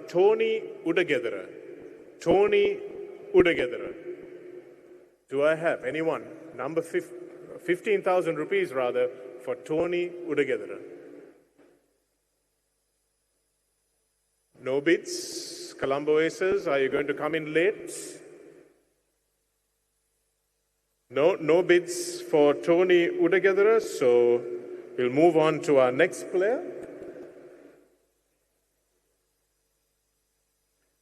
Tony Udagedara. Tony Udagedara. Do I have anyone? Number 15,000 rupees rather for Tony Udagedara. No bids. Colombo Aces, are you going to come in late? No bids for Tony Udagedara, so we'll move on to our next player.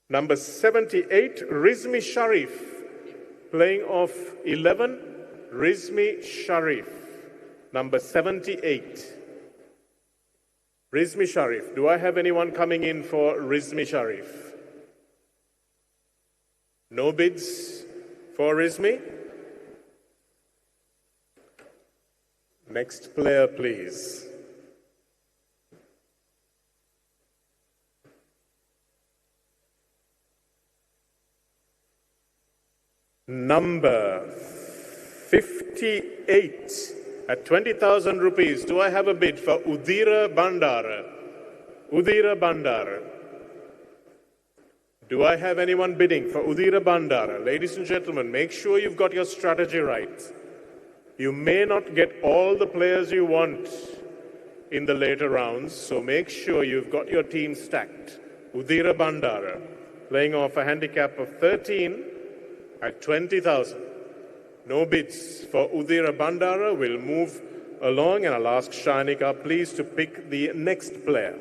Number 78, Rizmi Sharif, playing off 11, Rizmi Sharif, number 78. Rizmi Sharif, do I have anyone coming in for Rizmi Sharif? No bids for Rizmi? Next player, please. Number 58 at 20,000 rupees. Do I have a bid for Udira Bandara? Udira Bandara. Do I have anyone bidding for Udira Bandara? Ladies and gentlemen, make sure you've got your strategy right. You may not get all the players you want in the later rounds, so make sure you've got your team stacked. Udira Bandara, playing off a handicap of 13 at 20,000. No bids for Udira Bandara. We'll move along, and I'll ask Shanika, please, to pick the next player.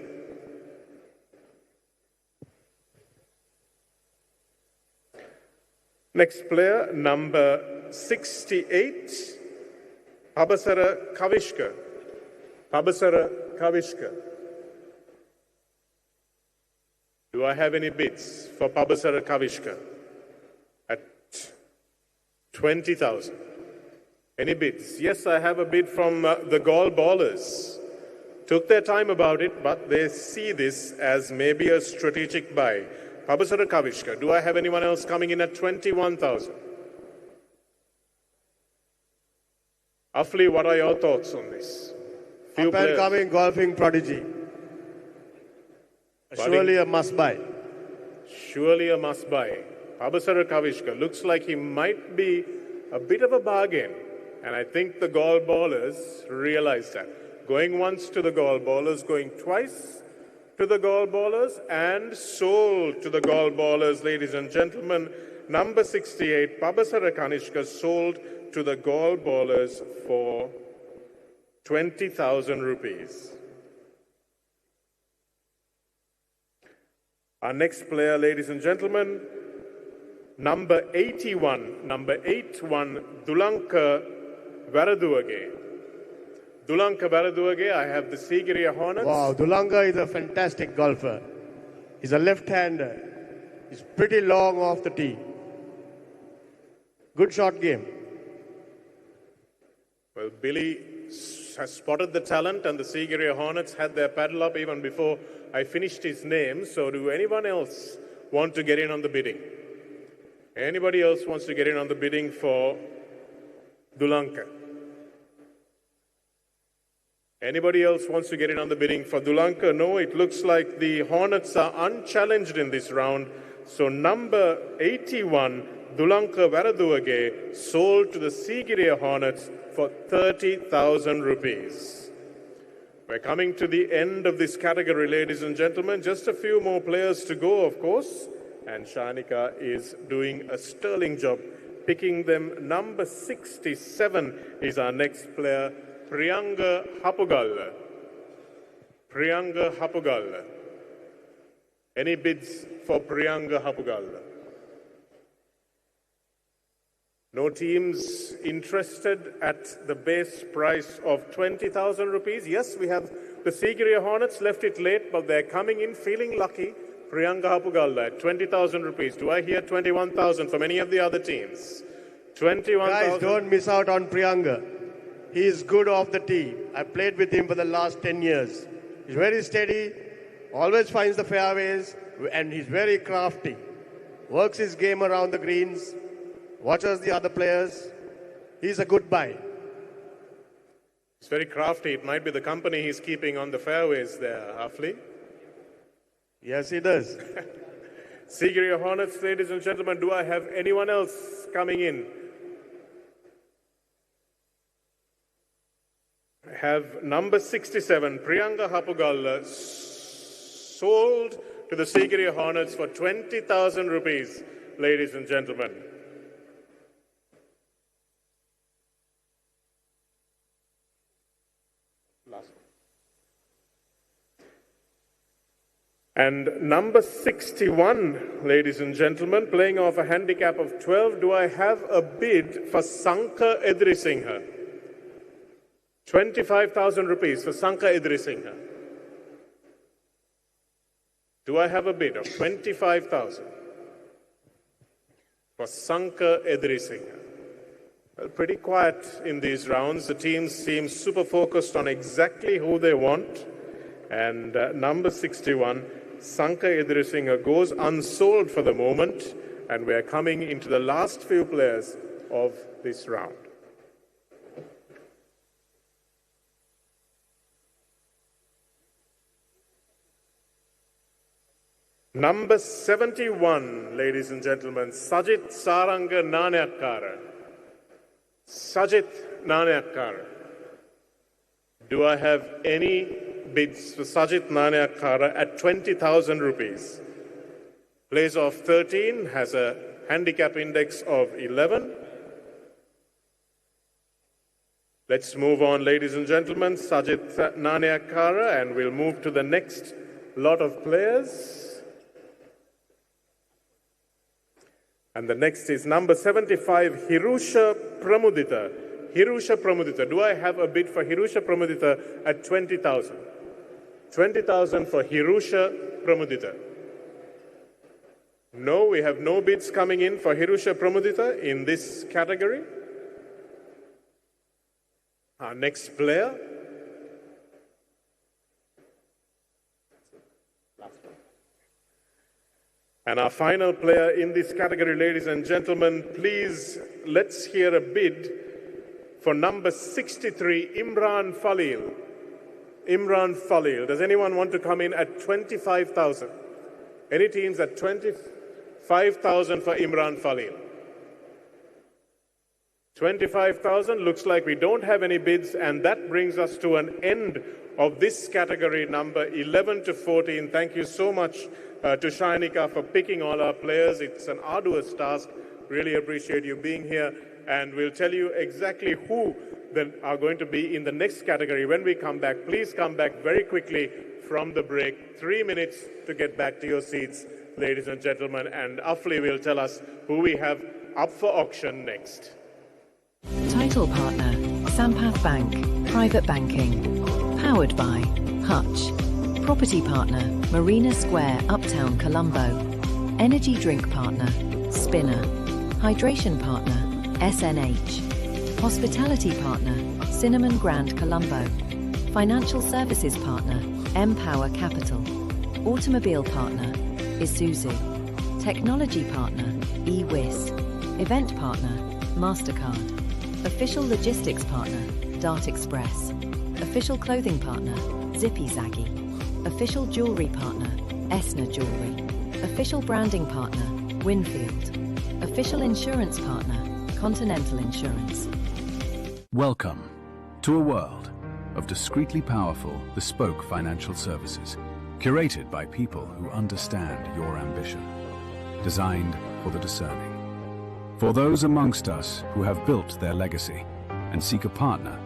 Next player, number 68, Pabasara Kavishka. Pabasara Kavishka. Do I have any bids for Pabasara Kavishka? At 20,000. Any bids? Yes, I have a bid from the Gall Ballers. Took their time about it, but they see this as maybe a strategic buy. Pabasara Kavishka. Do I have anyone else coming in at 21,000? Afli, what are your thoughts on this? Up and coming golfing prodigy. Surely a must buy. Surely a must buy. Pabasara Kavishka looks like he might be a bit of a bargain. And I think the Gall Ballers realize that. Going once to the Gall Ballers, going twice to the Gall Ballers, and sold to the Gall Ballers, ladies and gentlemen. Number 68, Pabasara Kanishka, sold to the Gall Ballers for 20,000 rupees. Our next player, ladies and gentlemen, number 81, Dulanka Varaduage. Dulanka Varaduage, I have the Sigiriya Hornets. Wow, Dulanka is a fantastic golfer. He's a left-hander. He's pretty long off the tee. Good shot game. Well, Billy has spotted the talent, and the Sigiriya Hornets had their paddle up even before I finished his name. So do anyone else want to get in on the bidding? Anybody else wants to get in on the bidding for Dulanka? Anybody else wants to get in on the bidding for Dulanka? No, it looks like the Hornets are unchallenged in this round. So number 81, Dulanka Varaduage, sold to the Sigiriya Hornets for 30,000 rupees. We're coming to the end of this category, ladies and gentlemen. Just a few more players to go, of course. And Shanika is doing a sterling job picking them. Number 67 is our next player, Priyanga Hapugal. Priyanga Hapugal. Any bids for Priyanga Hapugal? No teams interested at the base price of 20,000 rupees. Yes, we have the Sigiriya Hornets, left it late, but they're coming in feeling lucky. Priyanga Hapugal at 20,000 rupees. Do I hear 21,000 from any of the other teams? 21,000. Guys, don't miss out on Priyanga. He is good off the tee. I played with him for the last 10 years. He's very steady, always finds the fairways, and he's very crafty. Works his game around the greens, watches the other players. He's a good buy. It's very crafty. It might be the company he's keeping on the fairways there, Afli. Yes, he does. Sigiriya Hornets, ladies and gentlemen, do I have anyone else coming in? I have number 67, Priyanka Hapugal, sold to the Sigiriya Hornets for 20,000 rupees, ladies and gentlemen. Last one. And number 61, ladies and gentlemen, playing off a handicap of 12, do I have a bid for Sanka Edrisinghe? 25,000 rupees for Sanka Edrisinghe. Do I have a bid of 25,000 for Sanka Edrisinghe? Well, pretty quiet in these rounds. The teams seem super focused on exactly who they want. And number 61, Sanka Edrisinghe, goes unsold for the moment. And we are coming into the last few players of this round. Number 71, ladies and gentlemen, Sajit Saranga Nanayakkara. Sajit Nanayakkara. Do I have any bids for Sajit Nanayakkara at 20,000 rupees? Plays off 13, has a handicap index of 11. Let's move on, ladies and gentlemen. Sajit Nanayakkara, and we'll move to the next lot of players. And the next is number 75, Hirusha Pramudita. Hirusha Pramudita. Do I have a bid for Hirusha Pramudita at 20,000? 20,000 for Hirusha Pramudita. No, we have no bids coming in for Hirusha Pramudita in this category. Our next player. And our final player in this category, ladies and gentlemen, please let's hear a bid for number 63, Imran Falil. Imran Falil. Does anyone want to come in at 25,000? Any teams at 25,000 for Imran Falil? 25,000. Looks like we don't have any bids, and that brings us to an end of this category, number 11 to 14. Thank you so much to Shainika for picking all our players. It's an arduous task. Really appreciate you being here. And we'll tell you exactly who then are going to be in the next category when we come back. Please come back very quickly from the break. 3 minutes to get back to your seats, ladies and gentlemen. And Afli will tell us who we have up for auction next. Title partner, Sampath Bank, Private Banking. Powered by Hutch. Property partner, Marina Square, Uptown, Colombo. Energy drink partner, Spinner. Hydration partner, SNH. Hospitality partner, Cinnamon Grand, Colombo. Financial services partner, Empower Capital. Automobile partner, Isuzu. Technology partner, eWiz. Event partner, MasterCard. Official logistics partner, Dart Express. Official clothing partner, Zippy Zaggy. Official jewelry partner, Esna Jewelry. Official branding partner, Winfield. Official insurance partner, Continental Insurance. Welcome to a world of discreetly powerful, bespoke financial services, curated by people who understand your ambition, designed for the discerning. For those amongst us who have built their legacy and seek a partner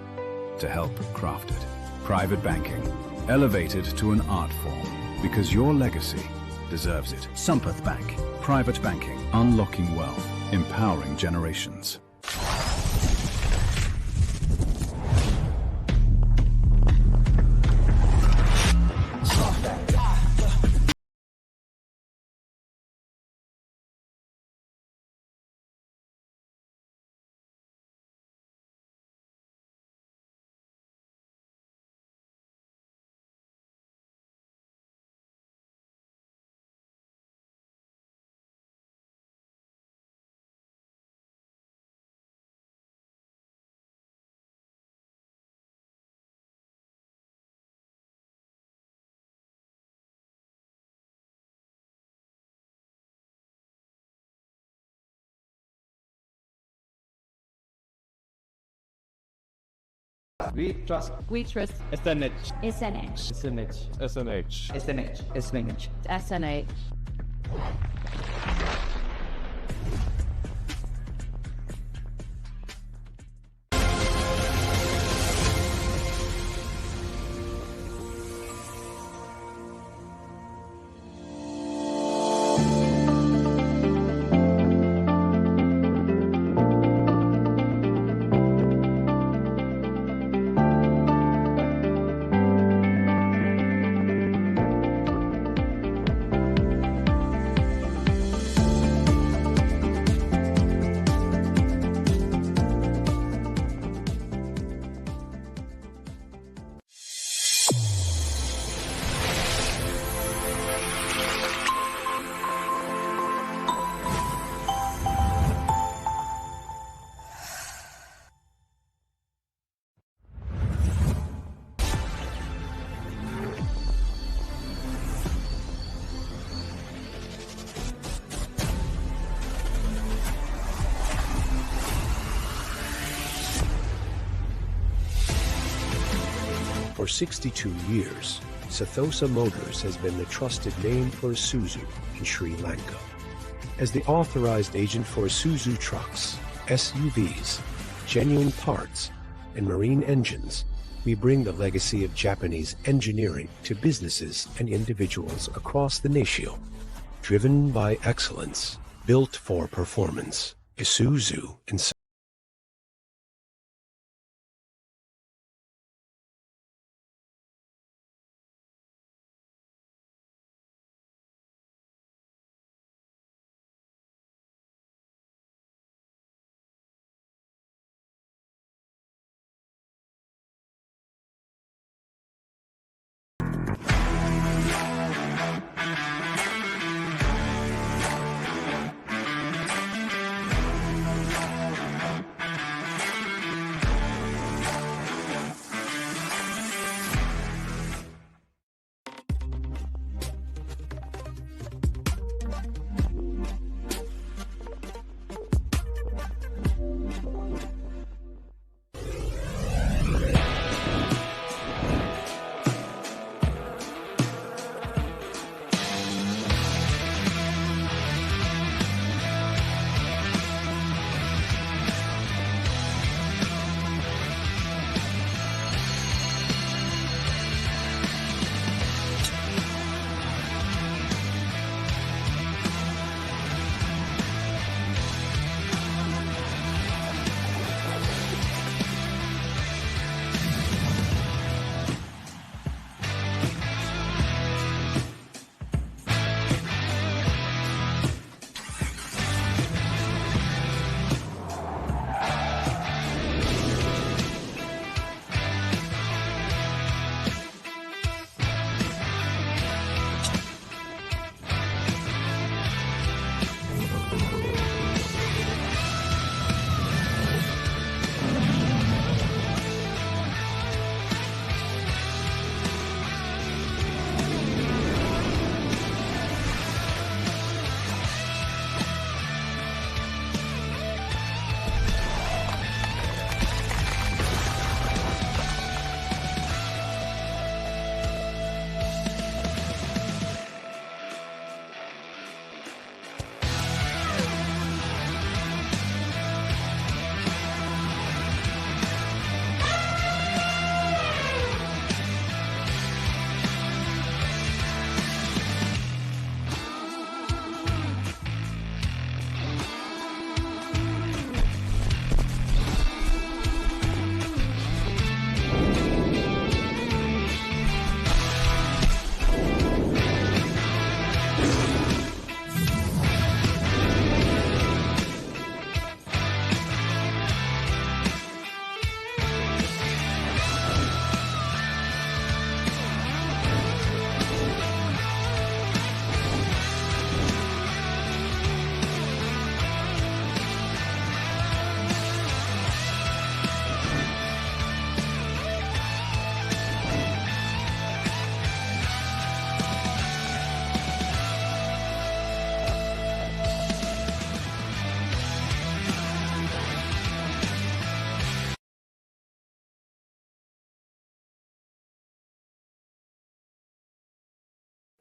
to help craft it. Private banking, elevated to an art form, because your legacy deserves it. Sampath Bank, private banking, unlocking wealth, empowering generations. We trust. We trust. SNH. SNH. SNH. SNH. SNH. SNH. SNH. For 62 years, Sathosa Motors has been the trusted name for Isuzu in Sri Lanka. As the authorized agent for Isuzu trucks, SUVs, genuine parts, and marine engines, we bring the legacy of Japanese engineering to businesses and individuals across the nation. Driven by excellence, built for performance, Isuzu and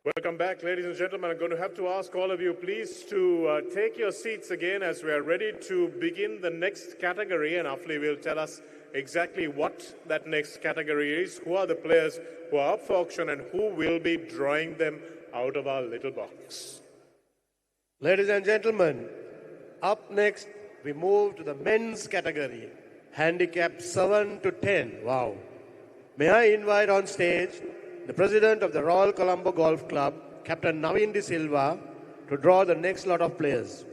Welcome back, ladies and gentlemen. I'm going to have to ask all of you, please, to take your seats again as we are ready to begin the next category. And Afli will tell us exactly what that next category is, who are the players who are up for auction, and who will be drawing them out of our little box. Ladies and gentlemen, up next, we move to the men's category, handicap 7 to 10. Wow. May I invite on stage the president of the Royal Colombo Golf Club, Captain Naveen De Silva, to draw the next lot of players.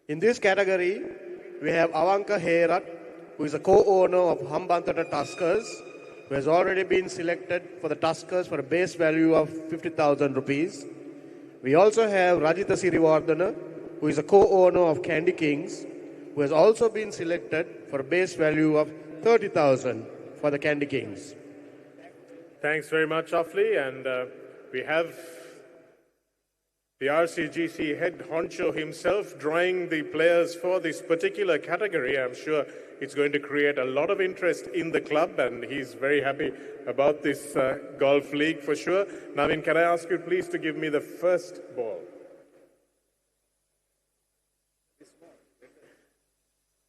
In this category, we have Avanka Herat, who is a co-owner of Hambantota Tuskers, who has already been selected for the Tuskers for a base value of 50,000 rupees. We also have Rajita Sirivardhana, who is a co-owner of Candy Kings, who has also been selected for a base value of 30,000 for the Candy Kings. Thanks very much, Afli. And we have the RCGC head honcho himself drawing the players for this particular category. I'm sure it's going to create a lot of interest in the club, and he's very happy about this golf league for sure. Naveen, can I ask you please to give me the first ball?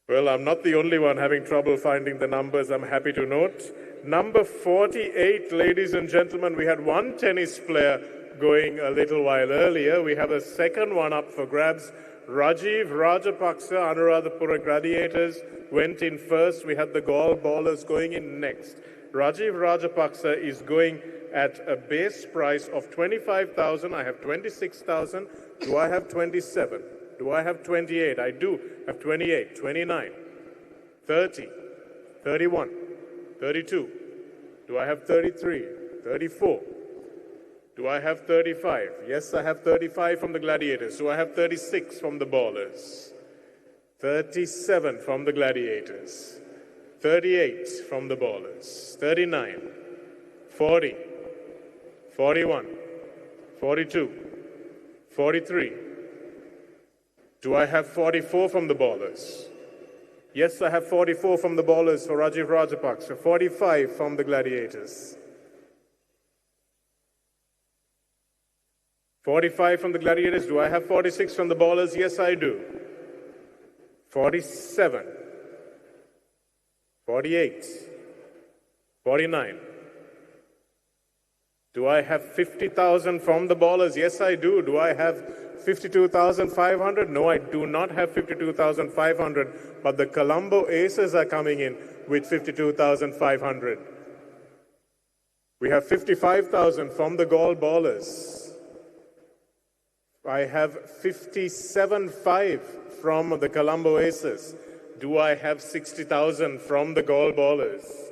Well, I'm not the only one having trouble finding the numbers, I'm happy to note. Number 48, ladies and gentlemen, we had one tennis player going a little while earlier. We have a second one up for grabs. Rajiv Rajapaksa, Anuradhapura Gladiators, went in first. We had the Gaul Ballers going in next. Rajiv Rajapaksa is going at a base price of 25,000. I have 26,000. Do I have 27? Do I have 28? I do have 28, 29, 30, 31, 32. Do I have 33, 34? Do I have 35? Yes, I have 35 from the Gladiators. Do I have 36 from the Ballers? 37 from the Gladiators. 38 from the Ballers. 39, 40, 41, 42, 43. Do I have 44 from the Ballers? Yes, I have 44 from the Ballers for Rajiv Rajapaksa. 45 from the Gladiators. 45 from the Gladiators. Do I have 46 from the Ballers? Yes, I do. 47. 48. 49. Do I have 50,000 from the Ballers? Yes, I do. Do I have 52,500? No, I do not have 52,500, but the Colombo Aces are coming in with 52,500. We have 55,000 from the Gaul Ballers. I have 57,500 from the Colombo Aces. Do I have 60,000 from the Gaul Ballers?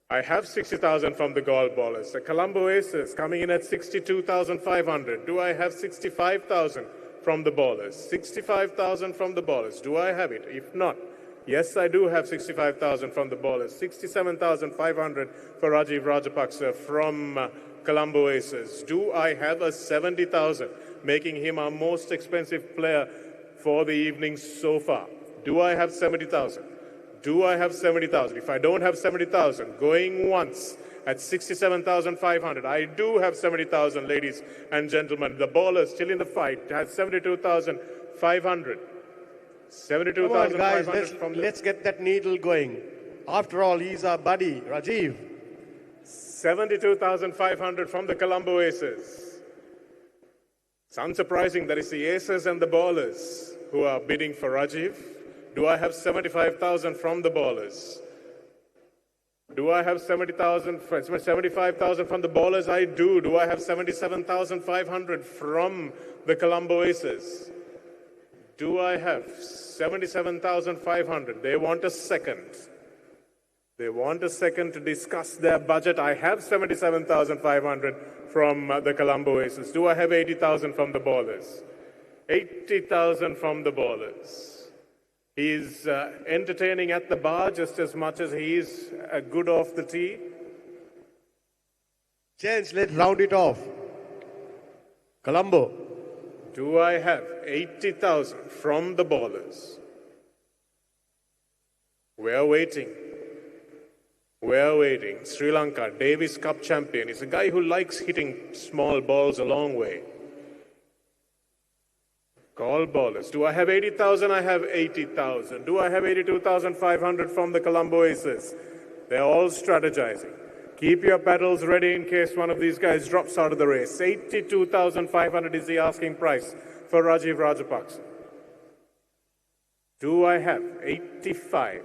I have 60,000 from the Gaul Ballers. The Colombo Aces coming in at 62,500. Do I have 65,000 from the Ballers? 65,000 from the Ballers. Do I have it? If not, yes, I do have 65,000 from the Ballers. 67,500 for Rajiv Rajapaksa from Colombo Aces. Do I have a 70,000, making him our most expensive player for the evening so far? Do I have 70,000? Do I have 70,000? If I don't have 70,000, going once at 67,500. I do have 70,000, ladies and gentlemen. The Ballers still in the fight has 72,500. 72,500 guys, from let's get that needle going. After all, he's our buddy, Rajiv. 72,500 from the Colombo Aces. It's unsurprising that it's the Aces and the Ballers who are bidding for Rajiv. Do I have 75,000 from the Ballers? Do I have 75,000 from the Ballers? I do. Do I have 77,500 from the Colombo Aces? Do I have 77,500? They want a second. They want a second to discuss their budget. I have 77,500 from the Colombo Aces. Do I have 80,000 from the Ballers? 80,000 from the Ballers. He's entertaining at the bar just as much as he is good off the tee. Gents, let's round it off. Colombo. Do I have 80,000 from the Ballers? We're waiting. We're waiting. Sri Lanka, Davis Cup champion. He's a guy who likes hitting small balls a long way. Call ballers. Do I have 80,000? I have 80,000. Do I have 82,500 from the Colombo Aces? They're all strategizing. Keep your paddles ready in case one of these guys drops out of the race. 82,500 is the asking price for Rajiv Rajapaksa. Do I have 85?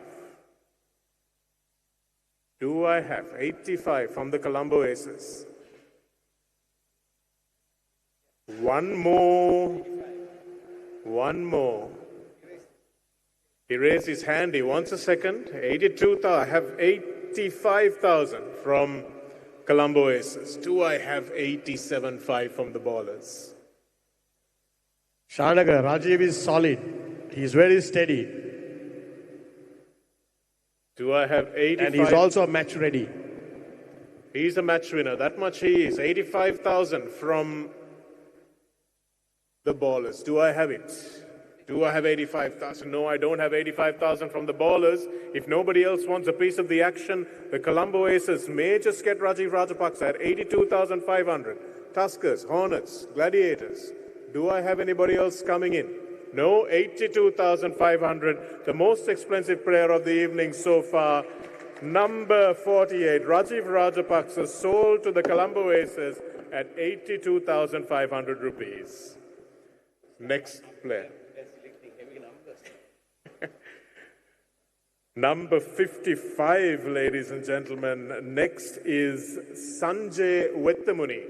Do I have 85 from the Colombo Aces? One more. One more. He raised his hand. He wants a second. 82,000. I have 85,000 from Colombo Aces. Do I have 87.5 from the ballers? Shanagar, Rajiv is solid. He's very steady. Do I have 85? And he's also match ready. He's a match winner. That much he is. 85,000 from the ballers. Do I have it? Do I have 85,000? No, I don't have 85,000 from the ballers. If nobody else wants a piece of the action, the Colombo Aces may just get Rajiv Rajapaksa at 82,500. Tuskers, Hornets, Gladiators. Do I have anybody else coming in? No, 82,500. The most expensive player of the evening so far. Number 48, Rajiv Rajapaksa, sold to the Colombo Aces at 82,500 rupees. Next player. Number 55, ladies and gentlemen. Next is Sanjay Wettamuni.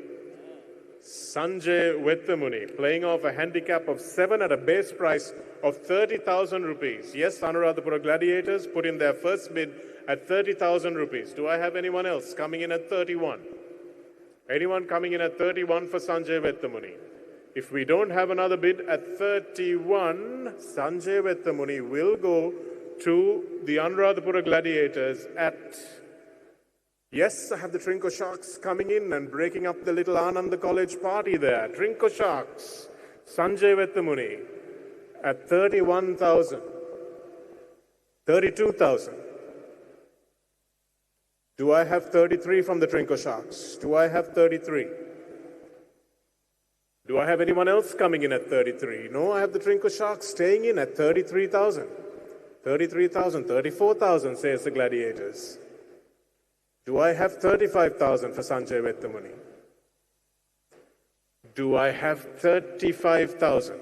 Sanjay Wettamuni, playing off a handicap of 7 at a base price of 30,000 rupees. Yes, Anuradhapura Gladiators put in their first bid at 30,000 rupees. Do I have anyone else coming in at 31? Anyone coming in at 31 for Sanjay Wettamuni? If we don't have another bid at 31, Sanjay Wettamuni will go to the Anuradhapura Gladiators at... Yes, I have the Trinco Sharks coming in and breaking up the little Ananda College party there. Trinco Sharks, Sanjay Wettamuni at 31,000. 32,000. Do I have 33 from the Trinco Sharks? Do I have 33? Do I have anyone else coming in at 33? No, I have the Trinco Sharks staying in at 33,000. 33,000, 34,000, says the Gladiators. Do I have 35,000 for Sanjay Wettamuni? Do I have 35,000?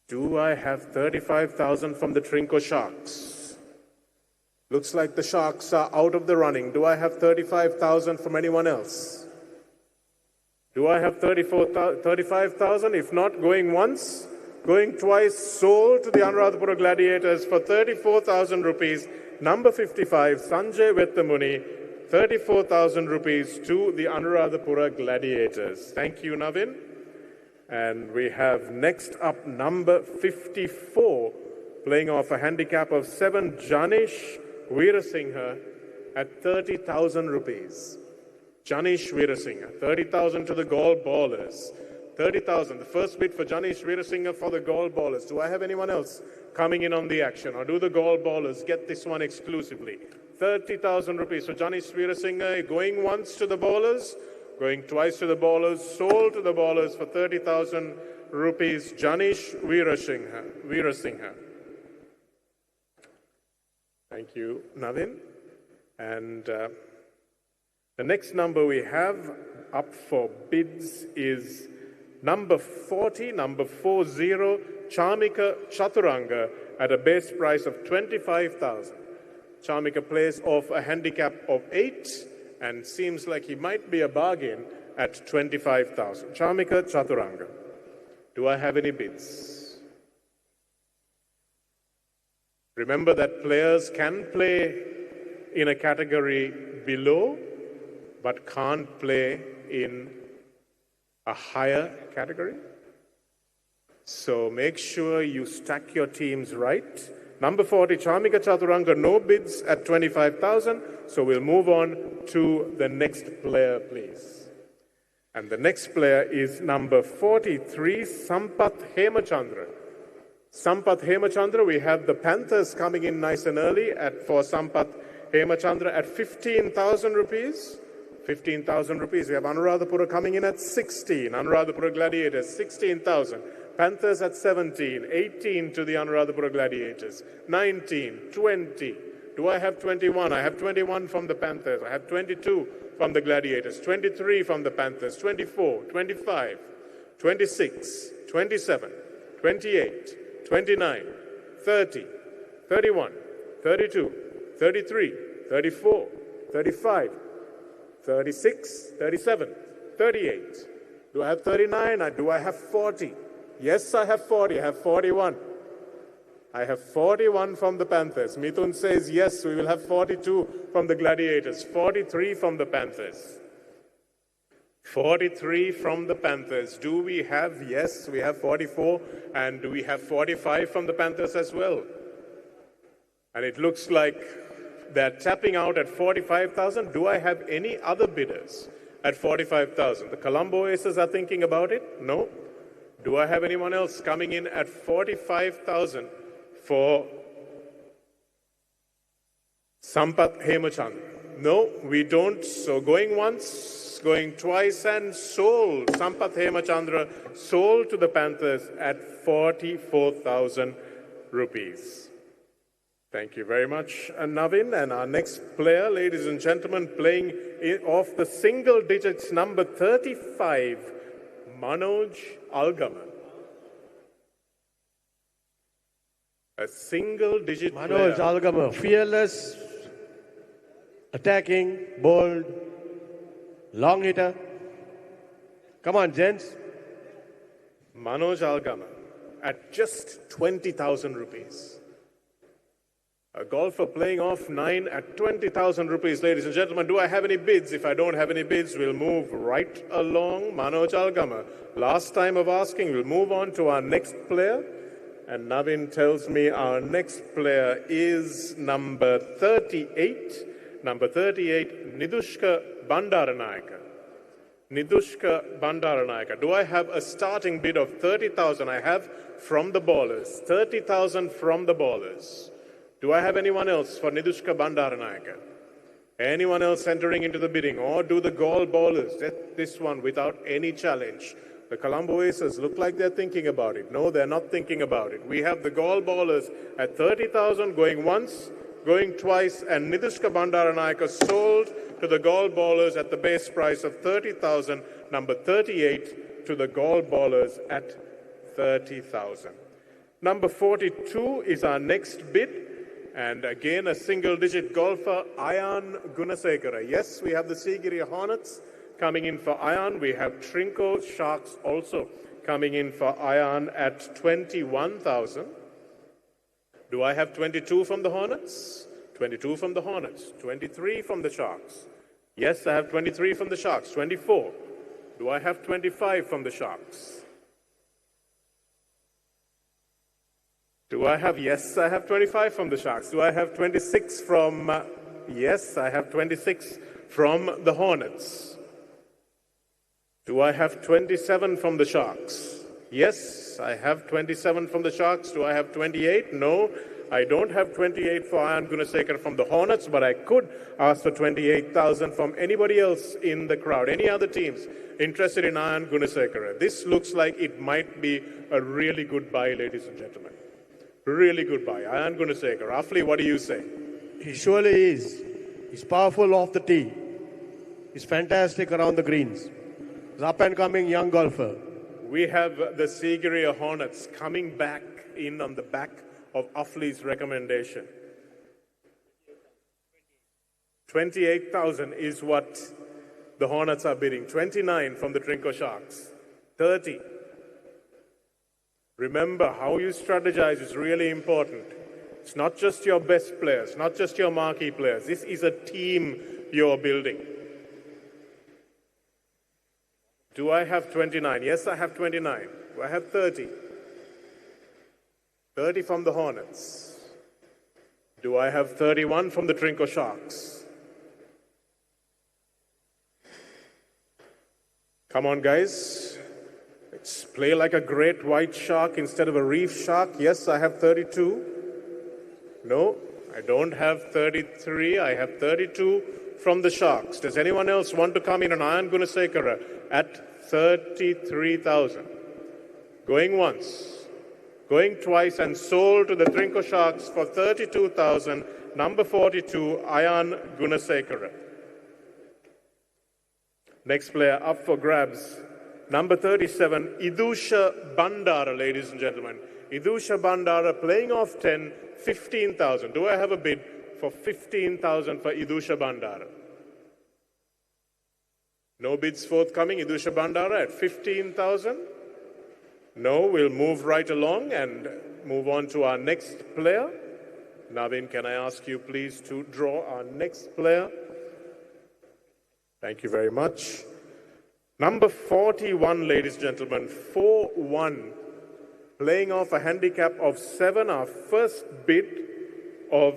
Do I have 35,000 from the Trinco Sharks? Looks like the Sharks are out of the running. Do I have 35,000 from anyone else? Do I have 35,000? If not, going once, going twice, sold to the Anuradhapura Gladiators for 34,000 rupees. Number 55, Sanjay Wettamuni, 34,000 rupees to the Anuradhapura Gladiators. Thank you, Navin. And we have next up number 54, playing off a handicap of 7, Janish Veerasinghe at 30,000 rupees. Janish Veerasinghe, 30,000 to the Gall Ballers. 30,000, the first bid for Janish Veerasinghe for the Gall Ballers. Do I have anyone else coming in on the action, or do the Gall Ballers get this one exclusively? 30,000 rupees for Janish Veerasinghe, going once to the Ballers, going twice to the Ballers, sold to the Ballers for 30,000 rupees, Janish Veerasinghe. Thank you, Navin. And the next number we have up for bids is number 40, number 40, Chamika Chaturanga at a base price of 25,000. Chamika plays off a handicap of 8 and seems like he might be a bargain at 25,000. Chamika Chaturanga. Do I have any bids? Remember that players can play in a category below, but can't play in a higher category. So make sure you stack your teams right. Number 40, Chamika Chaturanga, no bids at 25,000. So we'll move on to the next player, please. And the next player is number 43, Sampath Hemachandra. Sampath Hemachandra, we have the Panthers coming in nice and early for Sampath Hemachandra at 15,000 rupees. 15,000 rupees. We have Anuradhapura coming in at 16. Anuradhapura Gladiators, 16,000. Panthers at 17. 18 to the Anuradhapura Gladiators. 19, 20. Do I have 21? I have 21 from the Panthers. I have 22 from the Gladiators. 23 from the Panthers. 24, 25, 26, 27, 28. 29, 30, 31, 32, 33, 34, 35, 36, 37, 38. Do I have 39 or do I have 40? Yes, I have 40. I have 41. I have 41 from the Panthers. Mithun says yes, we will have 42 from the Gladiators. 43 from the Panthers. 43 from the Panthers. Do we have? Yes, we have 44. And do we have 45 from the Panthers as well? And it looks like they're tapping out at 45,000. Do I have any other bidders at 45,000? The Colombo Aces are thinking about it? No. Do I have anyone else coming in at 45,000 for Sampath Hemachandra? No, we don't. So going once, going twice, and sold. Sampath Hemachandra sold to the Panthers at 44,000 rupees. Thank you very much, Navin. And our next player, ladies and gentlemen, playing off the single digits, number 35, Manoj Algama. A single digit Manoj player. Algama, fearless, attacking, bold, long hitter. Come on, gents. Manoj Algama at just 20,000 rupees. A golfer playing off 9 at 20,000 rupees, ladies and gentlemen. Do I have any bids? If I don't have any bids, we'll move right along. Manoj Algama. Last time of asking, we'll move on to our next player. And Navin tells me our next player is number 38. Number 38, Nidushka Bandaranayaka. Nidushka Bandaranayaka. Do I have a starting bid of 30,000? I have from the ballers. 30,000 from the ballers. Do I have anyone else for Nidushka Bandaranayaka? Anyone else entering into the bidding? Or do the Gaul ballers get this one without any challenge? The Colombo Aces look like they're thinking about it. No, they're not thinking about it. We have the Gaul ballers at 30,000 going once, going twice, and Nidushka Bandaranayaka sold to the Gaul ballers at the base price of 30,000. Number 38 to the Gaul ballers at 30,000. Number 42 is our next bid. And again, a single-digit golfer, Ayan Gunasekara. Yes, we have the Sigiri Hornets coming in for Ayan. We have Trinco Sharks also coming in for Ayan at 21,000. Do I have 22 from the Hornets? 22 from the Hornets. 23 from the Sharks. Yes, I have 23 from the Sharks. 24. Do I have 25 from the Sharks? Do I have, yes, I have 25 from the Sharks. Do I have 26 from, yes, I have 26 from the Hornets. Do I have 27 from the Sharks? Yes, I have 27 from the Sharks. Do I have 28? No, I don't have 28 for Ayan Gunasekar from the Hornets, but I could ask for 28,000 from anybody else in the crowd, any other teams interested in Ayan Gunasekar. This looks like it might be a really good buy, ladies and gentlemen. Really good buy. Ayan Gunasekar. Afli, what do you say? He surely is. He's powerful off the tee. He's fantastic around the greens. He's up and coming young golfer. We have the Sigiriya Hornets coming back in on the back of Afli's recommendation. 28,000 is what the Hornets are bidding. 29 from the Trinco Sharks. 30. Remember, how you strategize is really important. It's not just your best players, not just your marquee players. This is a team you're building. Do I have 29? Yes, I have 29. Do I have 30? 30 from the Hornets. Do I have 31 from the Trinco Sharks? Come on, guys. Let's play like a great white shark instead of a reef shark. Yes, I have 32. No, I don't have 33. I have 32 from the Sharks. Does anyone else want to come in on Iron Gunasekara at 33,000? Going once, going twice, and sold to the Trinco Sharks for 32,000. Number 42, Ayan Gunasekara. Next player up for grabs. Number 37, Idusha Bandara, ladies and gentlemen. Idusha Bandara playing off 10, 15,000. Do I have a bid for 15,000 for Idusha Bandara? No bids forthcoming. Idusha Bandara at 15,000. No, we'll move right along and move on to our next player. Navin, can I ask you please to draw our next player? Thank you very much. Number 41, ladies and gentlemen, 4-1. Playing off a handicap of 7, our first bid of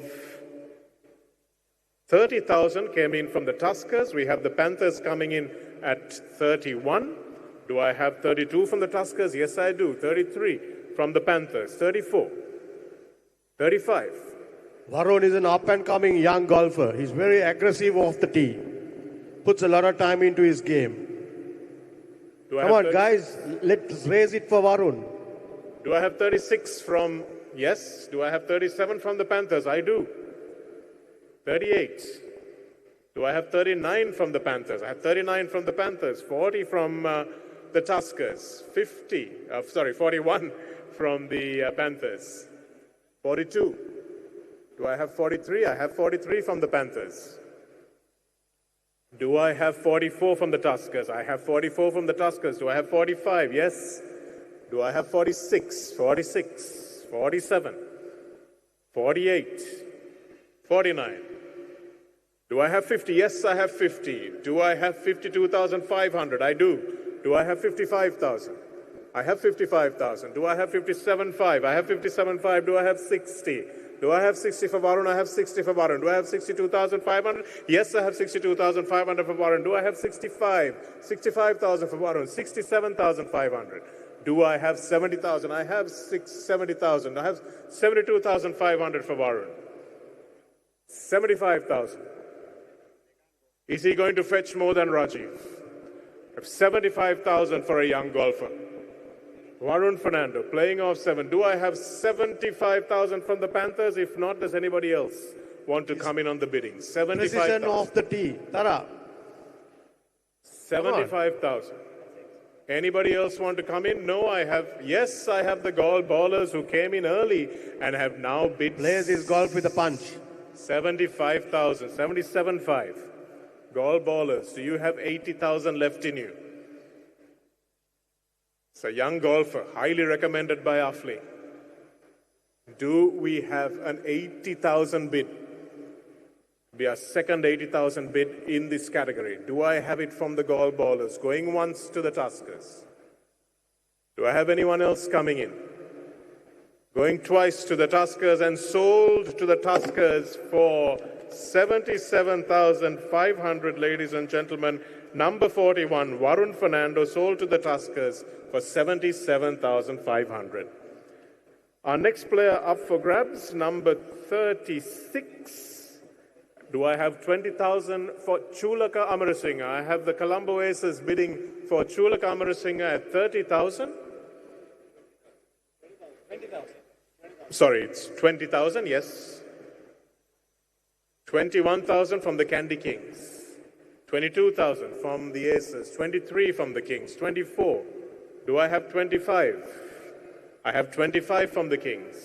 30,000 came in from the Tuskers. We have the Panthers coming in at 31. Do I have 32 from the Tuskers? Yes, I do. 33 from the Panthers. 34. 35. Varun is an up-and-coming young golfer. He's very aggressive off the tee. Puts a lot of time into his game. Come on, guys. Let's raise it for Varun. Do I have 36 from... Yes. Do I have 37 from the Panthers? I do. 38. Do I have 39 from the Panthers? I have 39 from the Panthers. 40 from the Tuskers. 41 from the Panthers. 42. Do I have 43? I have 43 from the Panthers. Do I have 44 from the Tuskers? I have 44 from the Tuskers. Do I have 45? Yes. Do I have 46? 46. 47. 48. 49. Do I have 50? Yes, I have 50. Do I have 52,500? I do. Do I have 55,000? I have 55,000. Do I have 57,500? I have 57,500. Do I have 60? Do I have 60 for Varun? I have 60 for Varun. Do I have 62,500? Yes, I have 62,500 for Varun. Do I have 65? 65,000 for Varun. 67,500. Do I have 70,000? I have 70,000. I have 72,500 for Varun. 75,000. Is he going to fetch more than Rajiv? I have 75,000 for a young golfer. Varun Fernando, playing off 7. Do I have 75,000 from the Panthers? If not, does anybody else want to come in on the bidding? 75,000. Precision off the tee. Tara. 75,000. Anybody else want to come in? No, I have. Yes, I have the golf ballers who came in early and have now bid. Plays his golf with a punch. 75,000. 77,500. Golf ballers. Do you have 80,000 left in you? It's a young golfer, highly recommended by Afli. Do we have an 80,000 bid? Be our second 80,000 bid in this category. Do I have it from the golf ballers? Going once to the Tuskers. Do I have anyone else coming in? Going twice to the Tuskers and sold to the Tuskers for 77,500, ladies and gentlemen. Number 41, Varun Fernando, sold to the Tuskers for 77,500. Our next player up for grabs, number 36. Do I have 20,000 for Chulaka Amarasinghe? I have the Colombo Aces bidding for Chulaka Amarasinghe at 30,000. 20,000. Sorry, it's 20,000, yes. 21,000 from the Candy Kings. 22,000 from the Aces. 23 from the Kings. 24. Do I have 25? I have 25 from the Kings.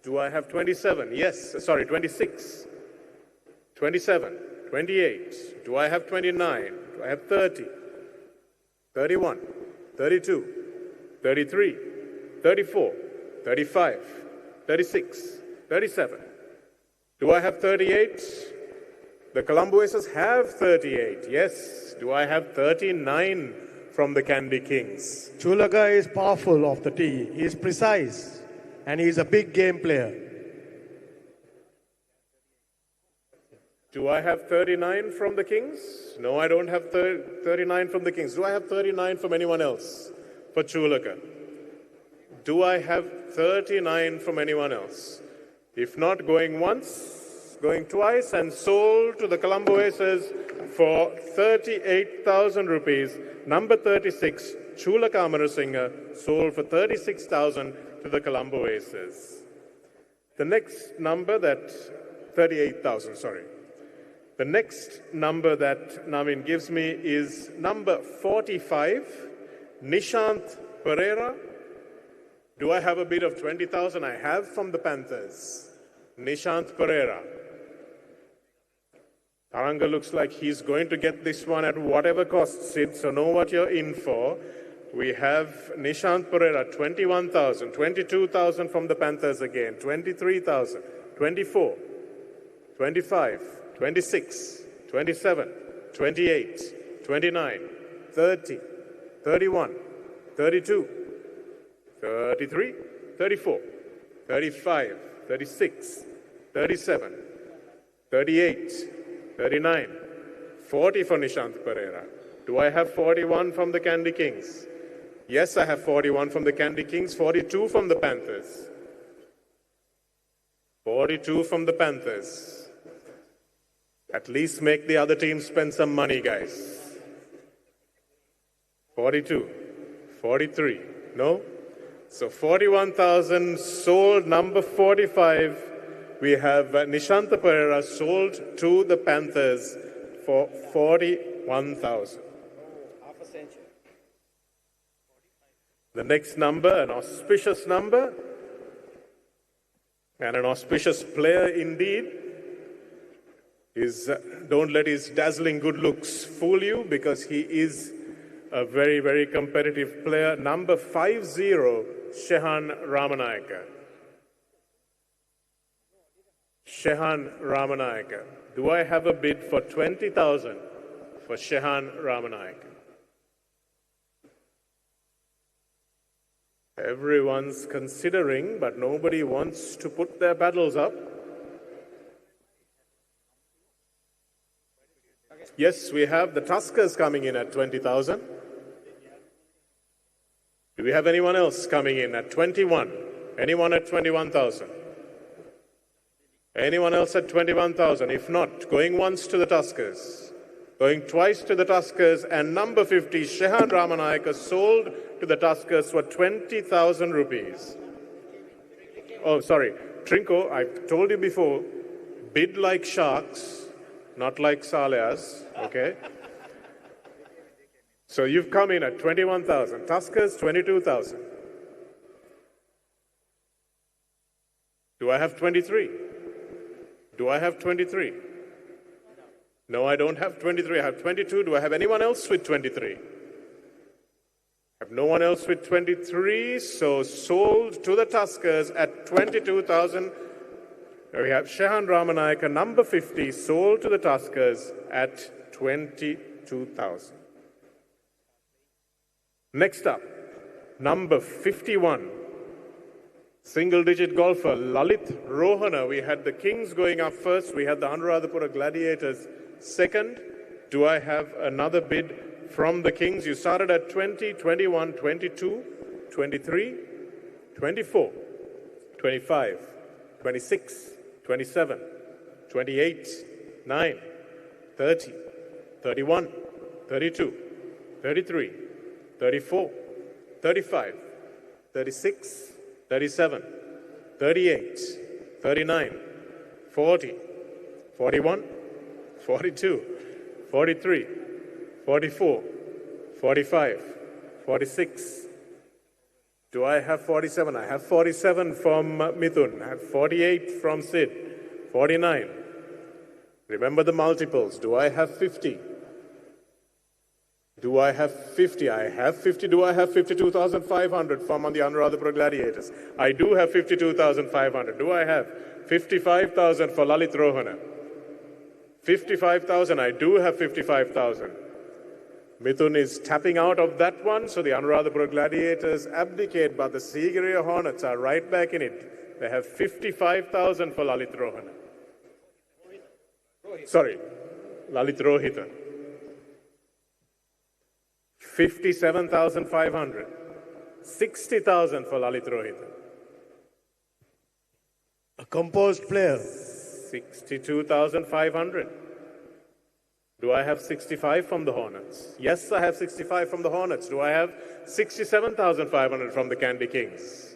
Do I have 27? Yes, sorry, 26. 27. 28. Do I have 29? Do I have 30? 31. 32. 33. 34. 35. 36. 37. Do I have 38? The Colombo Aces have 38. Yes. Do I have 39 from the Candy Kings? Chulaka is powerful off the tee. He is precise and he is a big game player. Do I have 39 from the Kings? No, I don't have 39 from the Kings. Do I have 39 from anyone else? for Chulaka. Do I have 39 from anyone else? If not, going once, going twice, and sold to the Colombo Aces for 38,000 rupees. Number 36, Chulaka Amarasinghe, sold for 36,000 to the Colombo Aces. The next number that, 38,000, sorry. The next number that Navin gives me is number 45, Nishant Pereira. Do I have a bid of 20,000? I have from the Panthers. Nishant Pereira. Taranga looks like he's going to get this one at whatever cost, Sid, so know what you're in for. We have Nishant Pereira, 21,000, 22,000 from the Panthers again, 23,000, 24, 25, 26, 27, 28, 29, 30, 31, 32, 33, 34, 35, 36, 37, 38, 39, 40 for Nishant Pereira. Do I have 41 from the Candy Kings? Yes, I have 41 from the Candy Kings, 42 from the Panthers. 42 from the Panthers. At least make the other team spend some money, guys. 42, 43, no? So 41,000 sold. Number 45, we have Nishanta Pereira sold to the Panthers for 41,000. The next number, an auspicious number, and an auspicious player indeed, is don't let his dazzling good looks fool you, because he is a very, very competitive player. Number 50, Shehan Ramanayaka. Shehan Ramanayaka. Do I have a bid for 20,000 for Shehan Ramanayaka? Everyone's considering, but nobody wants to put their paddles up. Yes, we have the Tuskers coming in at 20,000. Do we have anyone else coming in at 21? Anyone at 21,000? Anyone else at 21,000? If not, going once to the Tuskers, going twice to the Tuskers, and number 50, Shehan Ramanayaka, sold to the Tuskers for 20,000 rupees. Oh, sorry. Trinco, I told you before, bid like sharks, not like Salayas, okay? So you've come in at 21,000. Tuskers, 22,000. Do I have 23? Do I have 23? No, I don't have 23. I have 22. Do I have anyone else with 23? I have no one else with 23, so sold to the Tuskers at 22,000. We have Shehan Ramanayaka, number 50, sold to the Tuskers at 22,000. Next up, number 51, single-digit golfer Lalit Rohana. We had the Kings going up first. We had the Anuradhapura Gladiators second. Do I have another bid from the Kings? You started at 20, 21, 22, 23, 24, 25, 26, 27, 28, 9, 30, 31, 32, 33, 34, 35, 36, 37, 38, 39, 40, 41, 42, 43, 44, 45, 46. Do I have 47? I have 47 from Mithun. I have 48 from Sid. 49. Remember the multiples. Do I have 50? Do I have 50? I have 50. Do I have 52,500 from on the Anuradhapura Gladiators? I do have 52,500. Do I have 55,000 for Lalit Rohana? 55,000. I do have 55,000. Mithun is tapping out of that one, so the Anuradhapura Gladiators abdicate, but the Sigiriya Hornets are right back in it. They have 55,000 for Lalit Rohana. Sorry, Lalit Rohita. 57,500. 60,000 for Lalit Rohita. A composed player. 62,500. Do I have 65 from the Hornets? Yes, I have 65 from the Hornets. Do I have 67,500 from the Candy Kings?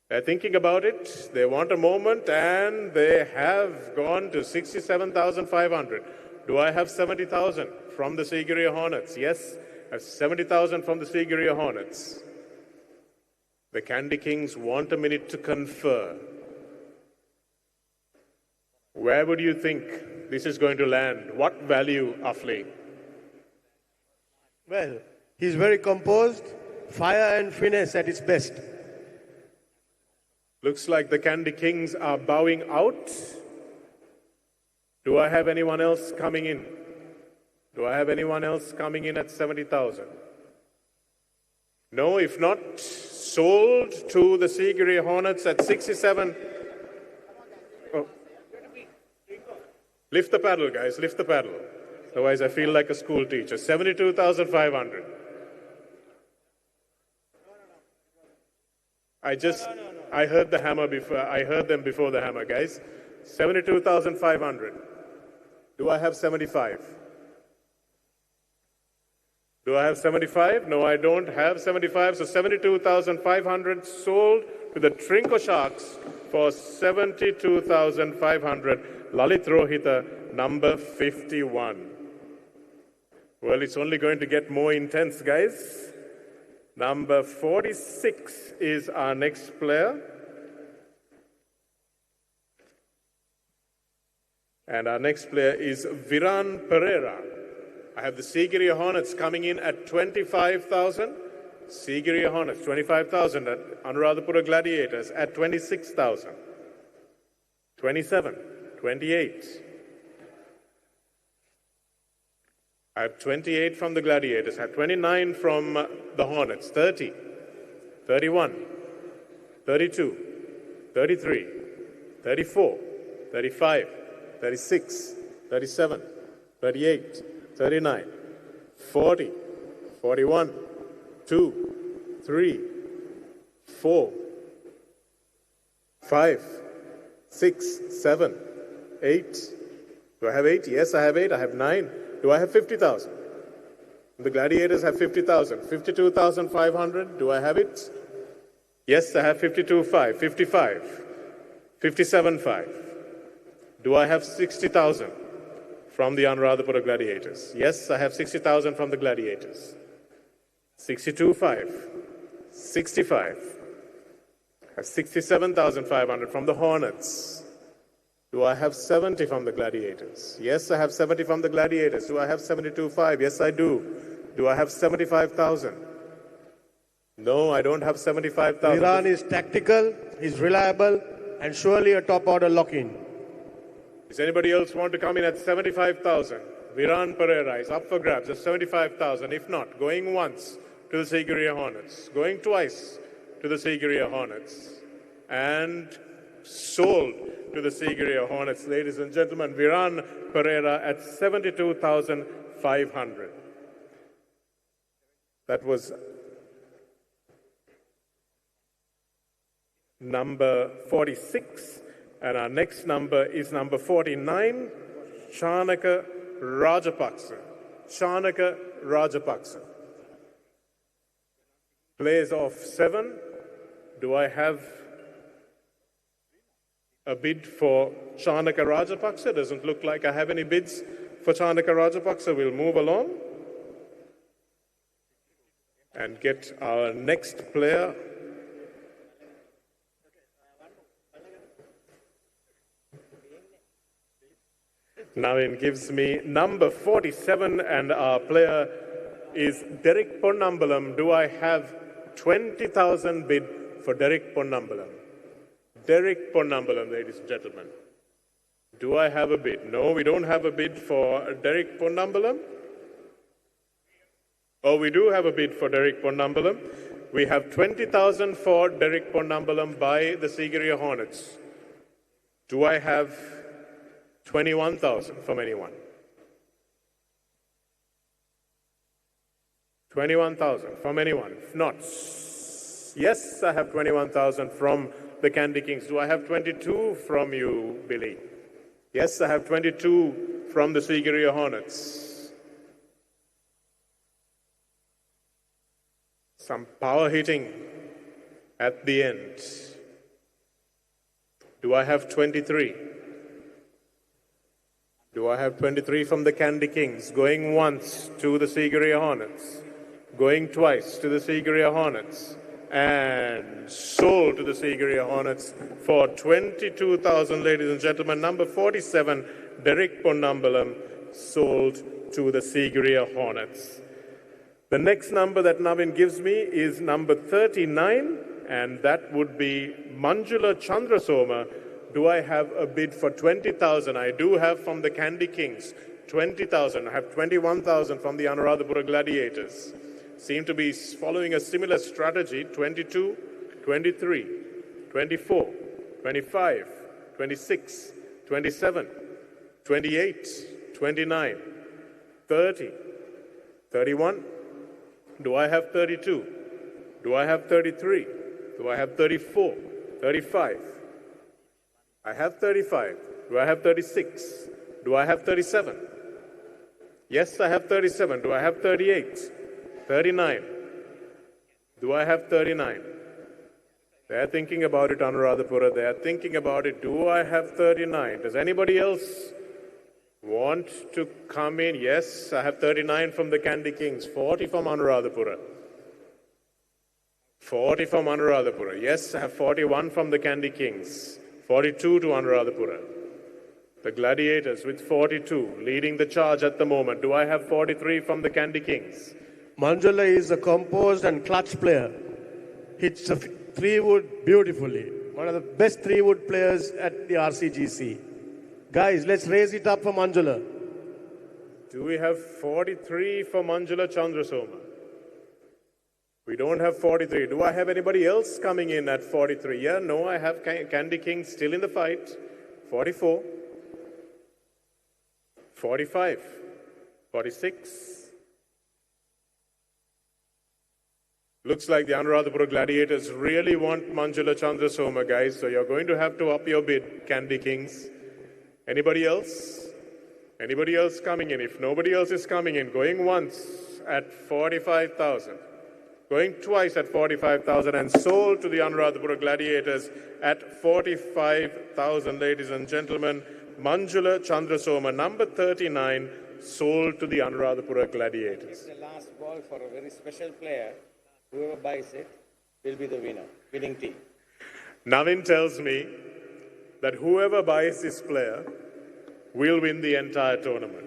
They're thinking about it. They want a moment, and they have gone to 67,500. Do I have 70,000 from the Sigiriya Hornets? Yes, I have 70,000 from the Sigiriya Hornets. The Candy Kings want a minute to confer. Where would you think this is going to land? What value, Afli? Well, he's very composed, fire and finesse at its best. Looks like the Candy Kings are bowing out. Do I have anyone else coming in? Do I have anyone else coming in at 70,000? No, if not, sold to the Sigiriya Hornets at 67. Oh. Lift the paddle, guys, lift the paddle. Otherwise, I feel like a school teacher. 72,500. I heard the hammer before. I heard them before the hammer, guys. 72,500. Do I have 75? Do I have 75? No, I don't have 75. So 72,500 sold to the Trinco Sharks for 72,500. Lalit Rohita, number 51. Well, it's only going to get more intense, guys. Number 46 is our next player. And our next player is Viran Pereira. I have the Sigiriya Hornets coming in at 25,000. Sigiriya Hornets, 25,000. At Anuradhapura Gladiators at 26,000. 27, 28. I have 28 from the Gladiators. I have 29 from the Hornets. 30, 31, 32, 33, 34, 35, 36, 37, 38, 39, 40, 41, 2, 3, 4, 5, 6, 7, 8. Do I have 8? Yes, I have 8. I have 9. Do I have 50,000? The Gladiators have 50,000. 52,500. Do I have it? Yes, I have 52,500. 55. 57,500. Do I have 60,000 from the Anuradhapura Gladiators? Yes, I have 60,000 from the Gladiators. 62,500. 65. I have 67,500 from the Hornets. Do I have 70 from the Gladiators? Yes, I have 70 from the Gladiators. Do I have 72,500? Yes, I do. Do I have 75,000? No, I don't have 75,000. Viran is tactical, he's reliable, and surely a top order lock-in. Does anybody else want to come in at 75,000? Viran Pereira is up for grabs at 75,000. If not, going once to the Sigiriya Hornets, going twice to the Sigiriya Hornets, and sold to the Sigiriya Hornets, ladies and gentlemen. Viran Pereira at 72,500. That was number 46. And our next number is number 49, Chanaka Rajapaksa. Chanaka Rajapaksa. Plays off 7. Do I have a bid for Chanaka Rajapaksa? Doesn't look like I have any bids for Chanaka Rajapaksa. We'll move along and get our next player. Navin gives me number 47, and our player is Derek Ponnambalam. Do I have 20,000 bid for Derek Ponnambalam? Derek Ponnambalam, ladies and gentlemen. Do I have a bid? No, we don't have a bid for Derek Ponnambalam. Oh, we do have a bid for Derek Ponnambalam. We have 20,000 for Derek Ponnambalam by the Sigiriya Hornets. Do I have 21,000 from anyone? 21,000 from anyone? If not, Yes, I have 21,000 from the Candy Kings. Do I have 22 from you, Billy? Yes, I have 22 from the Sigiriya Hornets. Some power hitting at the end. Do I have 23? Do I have 23 from the Candy Kings? Going once to the Sigiriya Hornets. Going twice to the Sigiriya Hornets. And sold to the Sigiriya Hornets for 22,000, ladies and gentlemen. Number 47, Derek Ponnambalam, sold to the Sigiriya Hornets. The next number that Navin gives me is number 39, and that would be Manjula Chandrasoma. Do I have a bid for 20,000? I do have from the Candy Kings 20,000. I have 21,000 from the Anuradhapura Gladiators. Seem to be following a similar strategy. 22, 23, 24, 25, 26, 27, 28, 29, 30, 31. Do I have 32? Do I have 33? Do I have 34? 35? I have 35. Do I have 36? Do I have 37? Yes, I have 37. Do I have 38? 39. Do I have 39? They're thinking about it, Anuradhapura. They're thinking about it. Do I have 39? Does anybody else want to come in? Yes, I have 39 from the Candy Kings. 40 from Anuradhapura. 40 from Anuradhapura. Yes, I have 41 from the Candy Kings. 42 to Anuradhapura. The Gladiators with 42, leading the charge at the moment. Do I have 43 from the Candy Kings? Manjula is a composed and clutch player. Hits the three wood beautifully. One of the best three wood players at the RCGC. Guys, let's raise it up for Manjula. Do we have 43 for Manjula Chandrasoma? We don't have 43. Do I have anybody else coming in at 43? Yeah, no, I have Candy King still in the fight. 44. 45. 46. Looks like the Anuradhapura Gladiators really want Manjula Chandrasoma, guys. So you're going to have to up your bid, Candy Kings. Anybody else? Anybody else coming in? If nobody else is coming in, going once at 45,000. Going twice at 45,000 and sold to the Anuradhapura Gladiators at 45,000, ladies and gentlemen. Manjula Chandrasoma, number 39, sold to the Anuradhapura Gladiators. The last ball for a very special player. Whoever buys it will be the winning team. Navin tells me that whoever buys this player will win the entire tournament.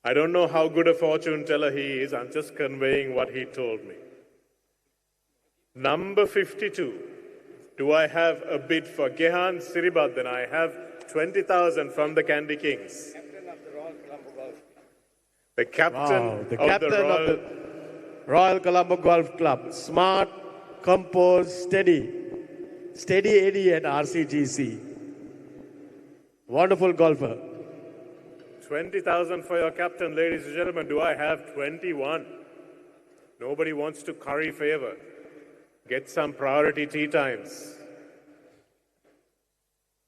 I don't know how good a fortune teller he is. I'm just conveying what he told me. Number 52. Do I have a bid for Gehan Siribadhan? I have 20,000 from the Candy Kings. Captain of the Royal Colombo Golf. The captain, The captain of the Royal Colombo Golf Club. Smart, composed, steady. Steady Eddie at RCGC. Wonderful golfer. 20,000 for your captain, ladies and gentlemen. Do I have 21? Nobody wants to curry favor. Get some priority tea times.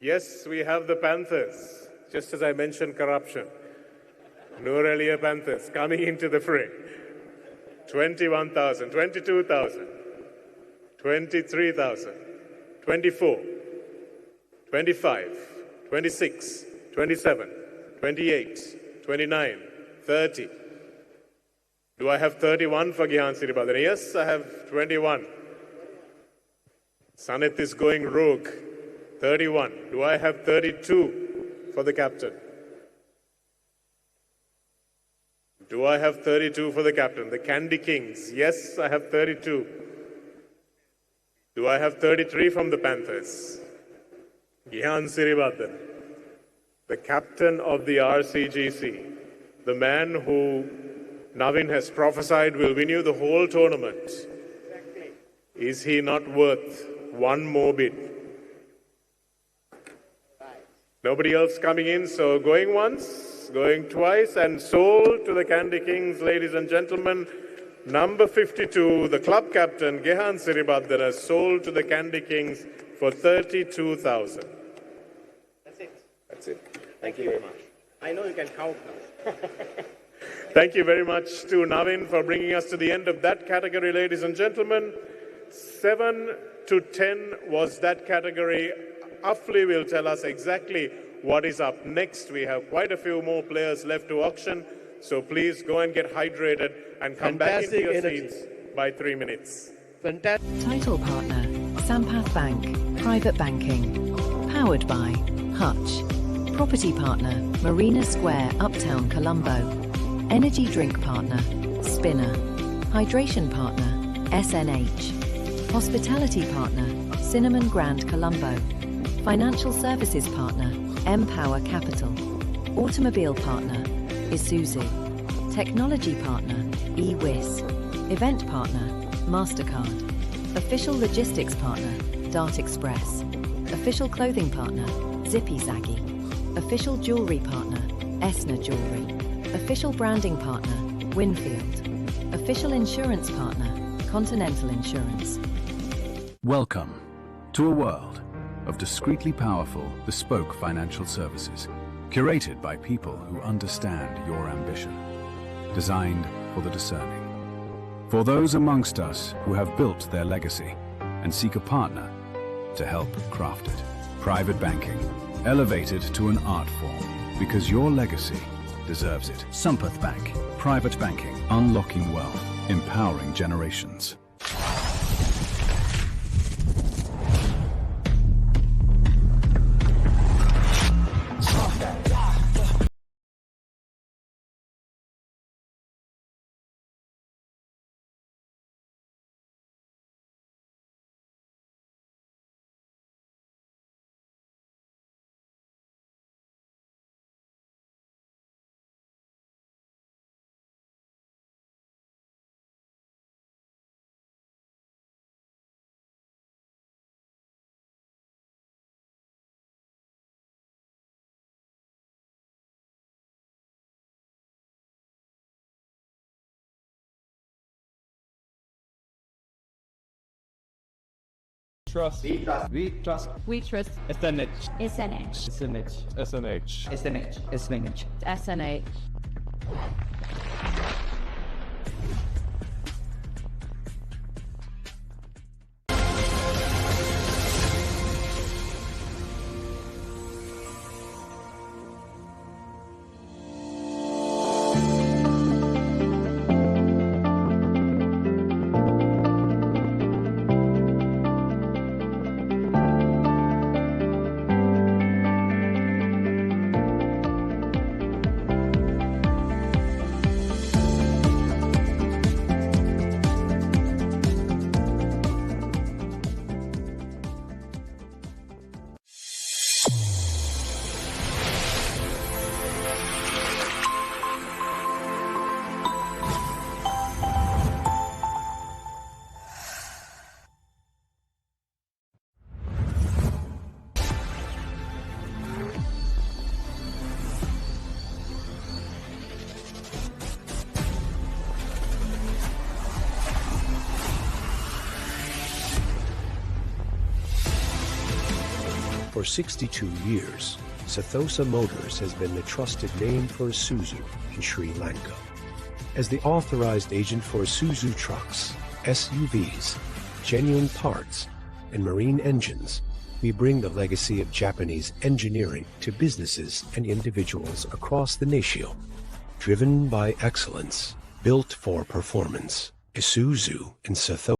Yes, we have the Panthers. Just as I mentioned corruption. Norelia Panthers coming into the fray. 21,000, 22,000, 23,000, 24, 25, 26, 27, 28, 29, 30. Do I have 31 for Gihan Siribadhan? Yes, I have 21. Sanith is going rogue. 31. Do I have 32 for the captain? Do I have 32 for the captain? The Candy Kings. Yes, I have 32. Do I have 33 from the Panthers? Gihan Siribadhan, the captain of the RCGC, the man who Navin has prophesied will win you the whole tournament. Is he not worth one more bid? Nobody else coming in, so going once, going twice, and sold to the Candy Kings, ladies and gentlemen. Number 52, the club captain, Gehan Siribadana, sold to the Candy Kings for 32,000. That's it. That's it. Thank you very much. I know you can count now. Thank you very much to Navin for bringing us to the end of that category, ladies and gentlemen. 7 to 10 was that category. Afli will tell us exactly what is up next. We have quite a few more players left to auction, so please go and get hydrated and come back into your seats by 3 minutes. Fantastic. Title partner, Sampath Bank, Private Banking. Powered by Hutch. Property partner, Marina Square, Uptown, Colombo. Energy drink partner, Spinner. Hydration partner, SNH. Hospitality partner, Cinnamon Grand, Colombo. Financial services partner, Empower Capital. Automobile partner, Isuzu. Technology partner, eWiz. Event partner, MasterCard. Official logistics partner, Dart Express. Official clothing partner, Zippy Zaggy. Official jewelry partner, Esna Jewelry. Official branding partner, Winfield. Official insurance partner, Continental Insurance. Welcome to a world of discreetly powerful, bespoke financial services, curated by people who understand your ambition, designed for the discerning. For those amongst us who have built their legacy and seek a partner to help craft it. Private banking, elevated to an art form, because your legacy deserves it. Sampath Bank, private banking, unlocking wealth, empowering generations. Trust. We trust. We trust SNH. SNH. SNH. SNH. SNH. SNH. SNH. For 62 years, Sethosa Motors has been the trusted name for Isuzu in Sri Lanka. As the authorized agent for Isuzu trucks, SUVs, genuine parts, and marine engines, we bring the legacy of Japanese engineering to businesses and individuals across the nation. Driven by excellence, built for performance, Isuzu and Sethosa.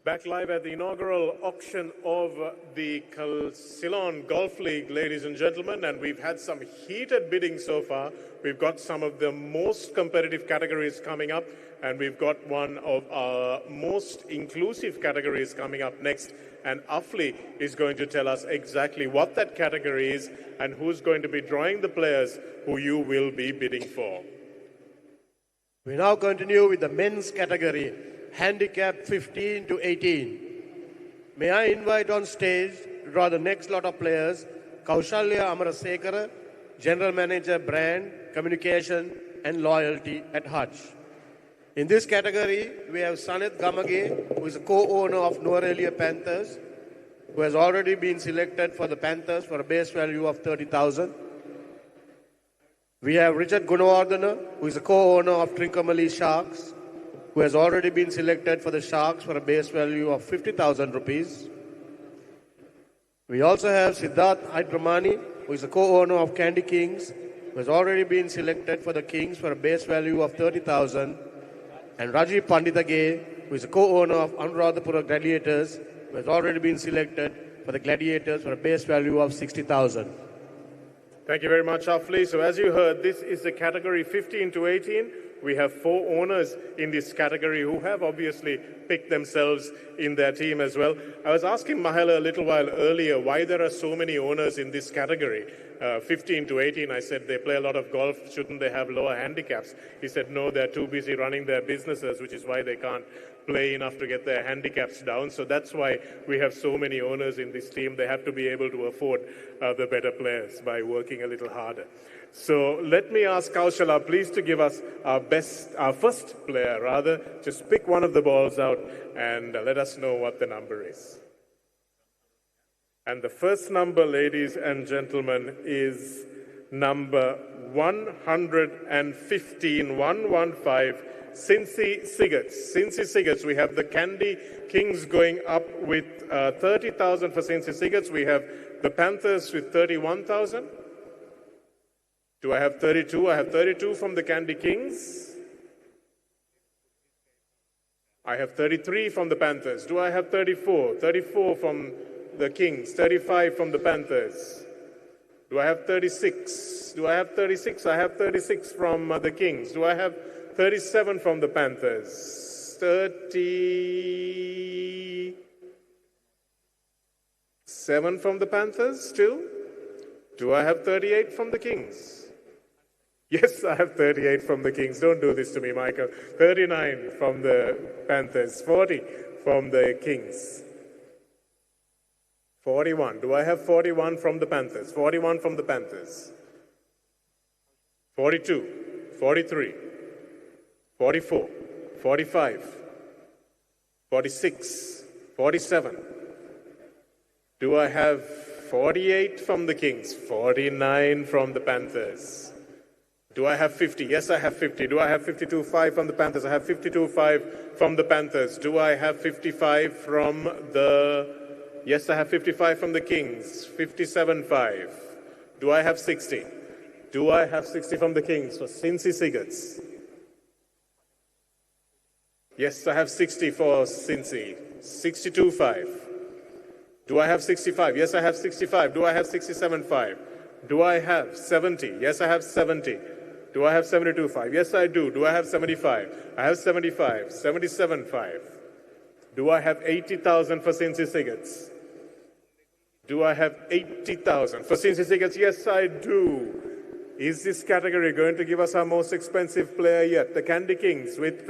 Back live at the inaugural auction of the Ceylon Golf League, ladies and gentlemen, and we've had some heated bidding so far. We've got some of the most competitive categories coming up, and we've got one of our most inclusive categories coming up next. And Afli is going to tell us exactly what that category is and who's going to be drawing the players who you will be bidding for. We now continue with the men's category, handicap 15 to 18. May I invite on stage to draw the next lot of players, Kaushalya Amarasekara, General Manager, Brand, Communication and Loyalty at Hutch. In this category, we have Saneth Gamage, who is a co-owner of Nuarelia Panthers, who has already been selected for the Panthers for a base value of 30,000. We have Richard Gunawardana, who is a co-owner of Trincomalee Sharks, who has already been selected for the Sharks for a base value of 50,000 rupees. We also have Siddharth Hydramani, who is a co-owner of Candy Kings, who has already been selected for the Kings for a base value of 30,000. And Rajiv Panditage, who is a co-owner of Anuradhapura Gladiators, who has already been selected for the Gladiators for a base value of 60,000. Thank you very much, Afli. So as you heard, this is the category 15 to 18. We have 4 owners in this category who have obviously picked themselves in their team as well. I was asking Mahela a little while earlier why there are so many owners in this category. 15 to 18, I said they play a lot of golf, shouldn't they have lower handicaps? He said no, they're too busy running their businesses, which is why they can't play enough to get their handicaps down. So that's why we have so many owners in this team. They have to be able to afford the better players by working a little harder. So let me ask Kaushala, please, to give us our first player rather. Just pick one of the balls out and let us know what the number is. And the first number, ladies and gentlemen, is number 115, 115, Cincy Siggets. Cincy Siggets, we have the Candy Kings going up with 30,000 for Cincy Siggets. We have the Panthers with 31,000. Do I have 32? I have 32 from the Candy Kings. I have 33 from the Panthers. Do I have 34? 34 from the Kings. 35 from the Panthers. Do I have 36? Do I have 36? I have 36 from the Kings. Do I have 37 from the Panthers? 37 from the Panthers still? Do I have 38 from the Kings? Yes, I have 38 from the Kings. Don't do this to me, Michael. 39 from the Panthers. 40 from the Kings. 41. Do I have 41 from the Panthers? 41 from the Panthers. 42. 43. 44. 45. 46. 47. Do I have 48 from the Kings? 49 from the Panthers. Do I have 50? Yes, I have 50. Do I have 52.5 from the Panthers? I have 52.5 from the Panthers. Do I have 55 from the... Yes, I have 55 from the Kings. 57.5. Do I have 60? Do I have 60 from the Kings for Cincy Siggets? Yes, I have 60 for Cincy. 62.5. Do I have 65? Yes, I have 65. Do I have 67.5? Do I have 70? Yes, I have 70. Do I have 72.5? Yes, I do. Do I have 75? I have 75. 77.5. Do I have 80,000 for Cincy Siggets? Do I have 80,000 for Cincy Siggets? Yes, I do. Is this category going to give us our most expensive player yet? The Candy Kings with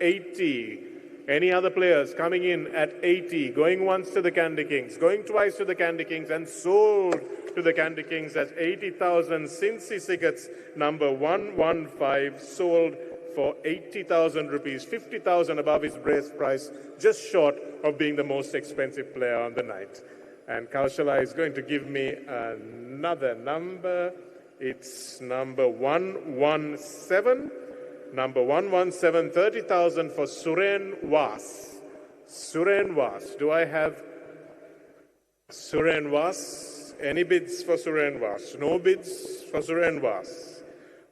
80. Any other players coming in at 80, going once to the Candy Kings, going twice to the Candy Kings, and sold to the Candy Kings at 80,000. Cincy Siggets, number 115, sold for 80,000 rupees, 50,000 above his brace price, just short of being the most expensive player on the night. And Kaushala is going to give me another number. It's number 117. Number 117, 30,000 for Suren Was. Suren Was. Do I have Suren Was? Any bids for Suren Was? No bids for Suren Was.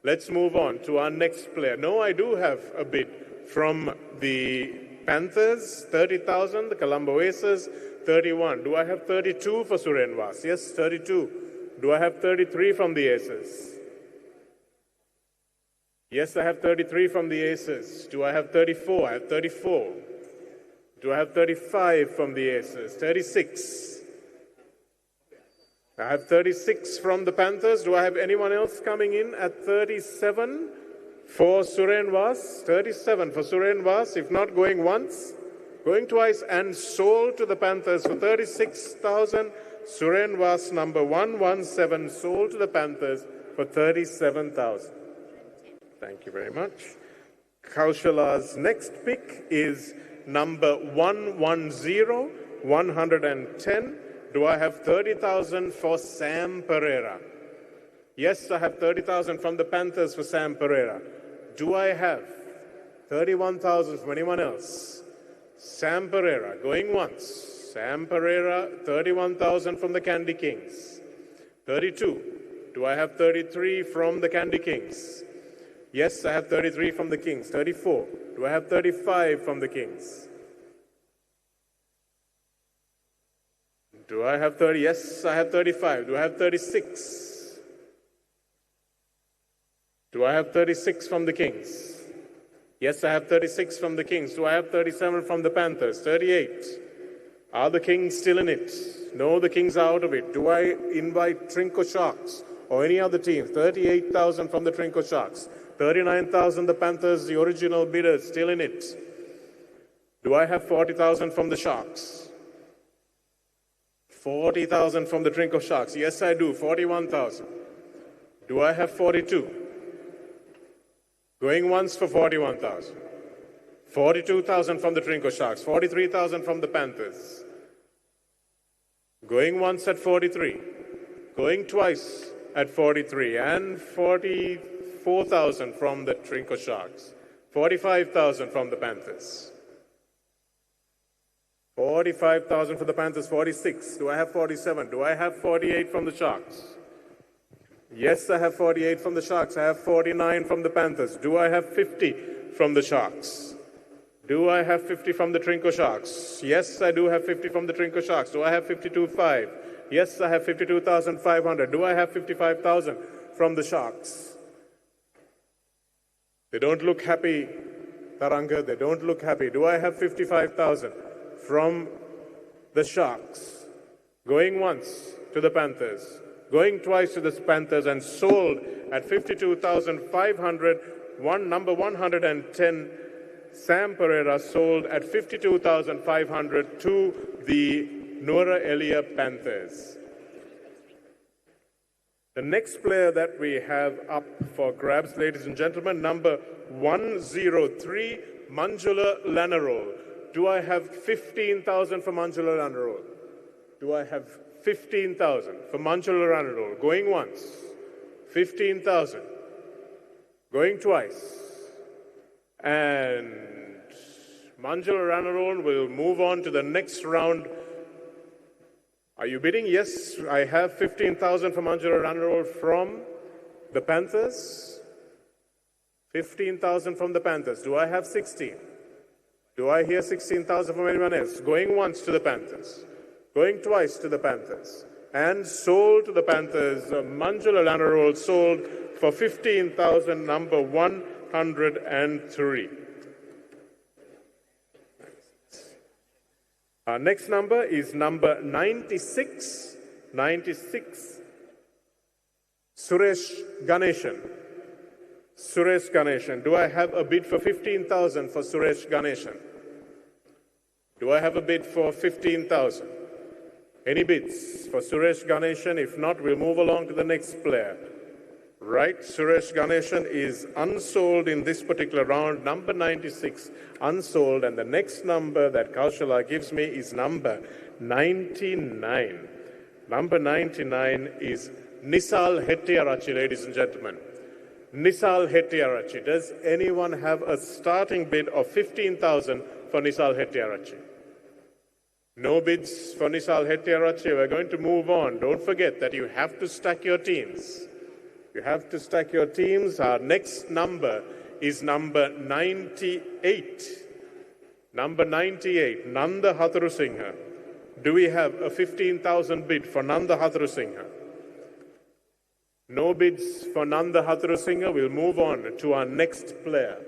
Let's move on to our next player. No, I do have a bid from the Panthers, 30,000. The Colombo Aces, 31. Do I have 32 for Surenvas? Yes, 32. Do I have 33 from the Aces? Yes, I have 33 from the Aces. Do I have 34? I have 34. Do I have 35 from the Aces? 36. I have 36 from the Panthers. Do I have anyone else coming in at 37 for Surenvas? 37 for Surenvas. If not, going once, going twice, and sold to the Panthers for 36,000. Surenvas number 117 sold to the Panthers for 37,000. Thank you very much. Kaushala's next pick is number 110, 110. Do I have 30,000 for Sam Pereira? Yes, I have 30,000 from the Panthers for Sam Pereira. Do I have 31,000 from anyone else? Sam Pereira, going once. Sam Pereira, 31,000 from the Candy Kings. 32. Do I have 33 from the Candy Kings? Yes, I have 33 from the Kings. 34. Do I have 35 from the Kings? Do I have 30? Yes, I have 35. Do I have 36? Do I have 36 from the Kings? Yes, I have 36 from the Kings. Do I have 37 from the Panthers? 38. Are the Kings still in it? No, the Kings are out of it. Do I invite Trinco Sharks or any other team? 38,000 from the Trinco Sharks. 39,000 the Panthers, the original bidders, still in it. Do I have 40,000 from the Sharks? 40,000 from the Trinco Sharks. Yes, I do. 41,000. Do I have 42? Going once for 41,000. 42,000 from the Trinco Sharks. 43,000 from the Panthers. Going once at 43. Going twice at 43. And 44,000 from the Trinco Sharks. 45,000 from the Panthers. 45,000 for the Panthers. 46. Do I have 47? Do I have 48 from the Sharks? Yes, I have 48 from the Sharks. I have 49 from the Panthers. Do I have 50 from the Sharks? Do I have 50 from the Trinco Sharks? Yes, I do have 50 from the Trinco Sharks. Do I have 52.5? Yes, I have 52,500. Do I have 55,000 from the Sharks? They don't look happy, Taranga. They don't look happy. Do I have 55,000 from the Sharks? Going once to the Panthers. Going twice to the Panthers and sold at 52,500. Number 110, Sam Pereira, sold at 52,500 to the Nuera Elia Panthers. The next player that we have up for grabs, ladies and gentlemen, number 103, Manjula Lanarol. Do I have 15,000 for Manjula Lanarol? Do I have 15,000 for Manjula Lanarol? Going once. 15,000. Going twice. And Manjula Lanarol will move on to the next round. Are you bidding? Yes, I have 15,000 for Manjula Lanarol from the Panthers. 15,000 from the Panthers. Do I have 16? Do I hear 16,000 from anyone else? Going once to the Panthers. Going twice to the Panthers. And sold to the Panthers. Manjula Lanarol sold for 15,000, number 103. Our next number is number 96. 96. Suresh Ganeshan. Suresh Ganeshan. Do I have a bid for 15,000 for Suresh Ganeshan? Do I have a bid for 15,000? Any bids for Suresh Ganeshan? If not, we'll move along to the next player. Right, Suresh Ganeshan is unsold in this particular round, number 96, unsold, and the next number that Kaushala gives me is number 99. Number 99 is Nisal Hettiarachi, ladies and gentlemen. Nisal Hettiarachi. Does anyone have a starting bid of 15,000 for Nisal Hettiarachi? No bids for Nisal Hettiarachi. We're going to move on. Don't forget that you have to stack your teams. You have to stack your teams. Our next number is number 98. Number 98, Nanda Hatharusingha. Do we have a 15,000 bid for Nanda Hatharusingha? No bids for Nanda Hatharusingha. We'll move on to our next player.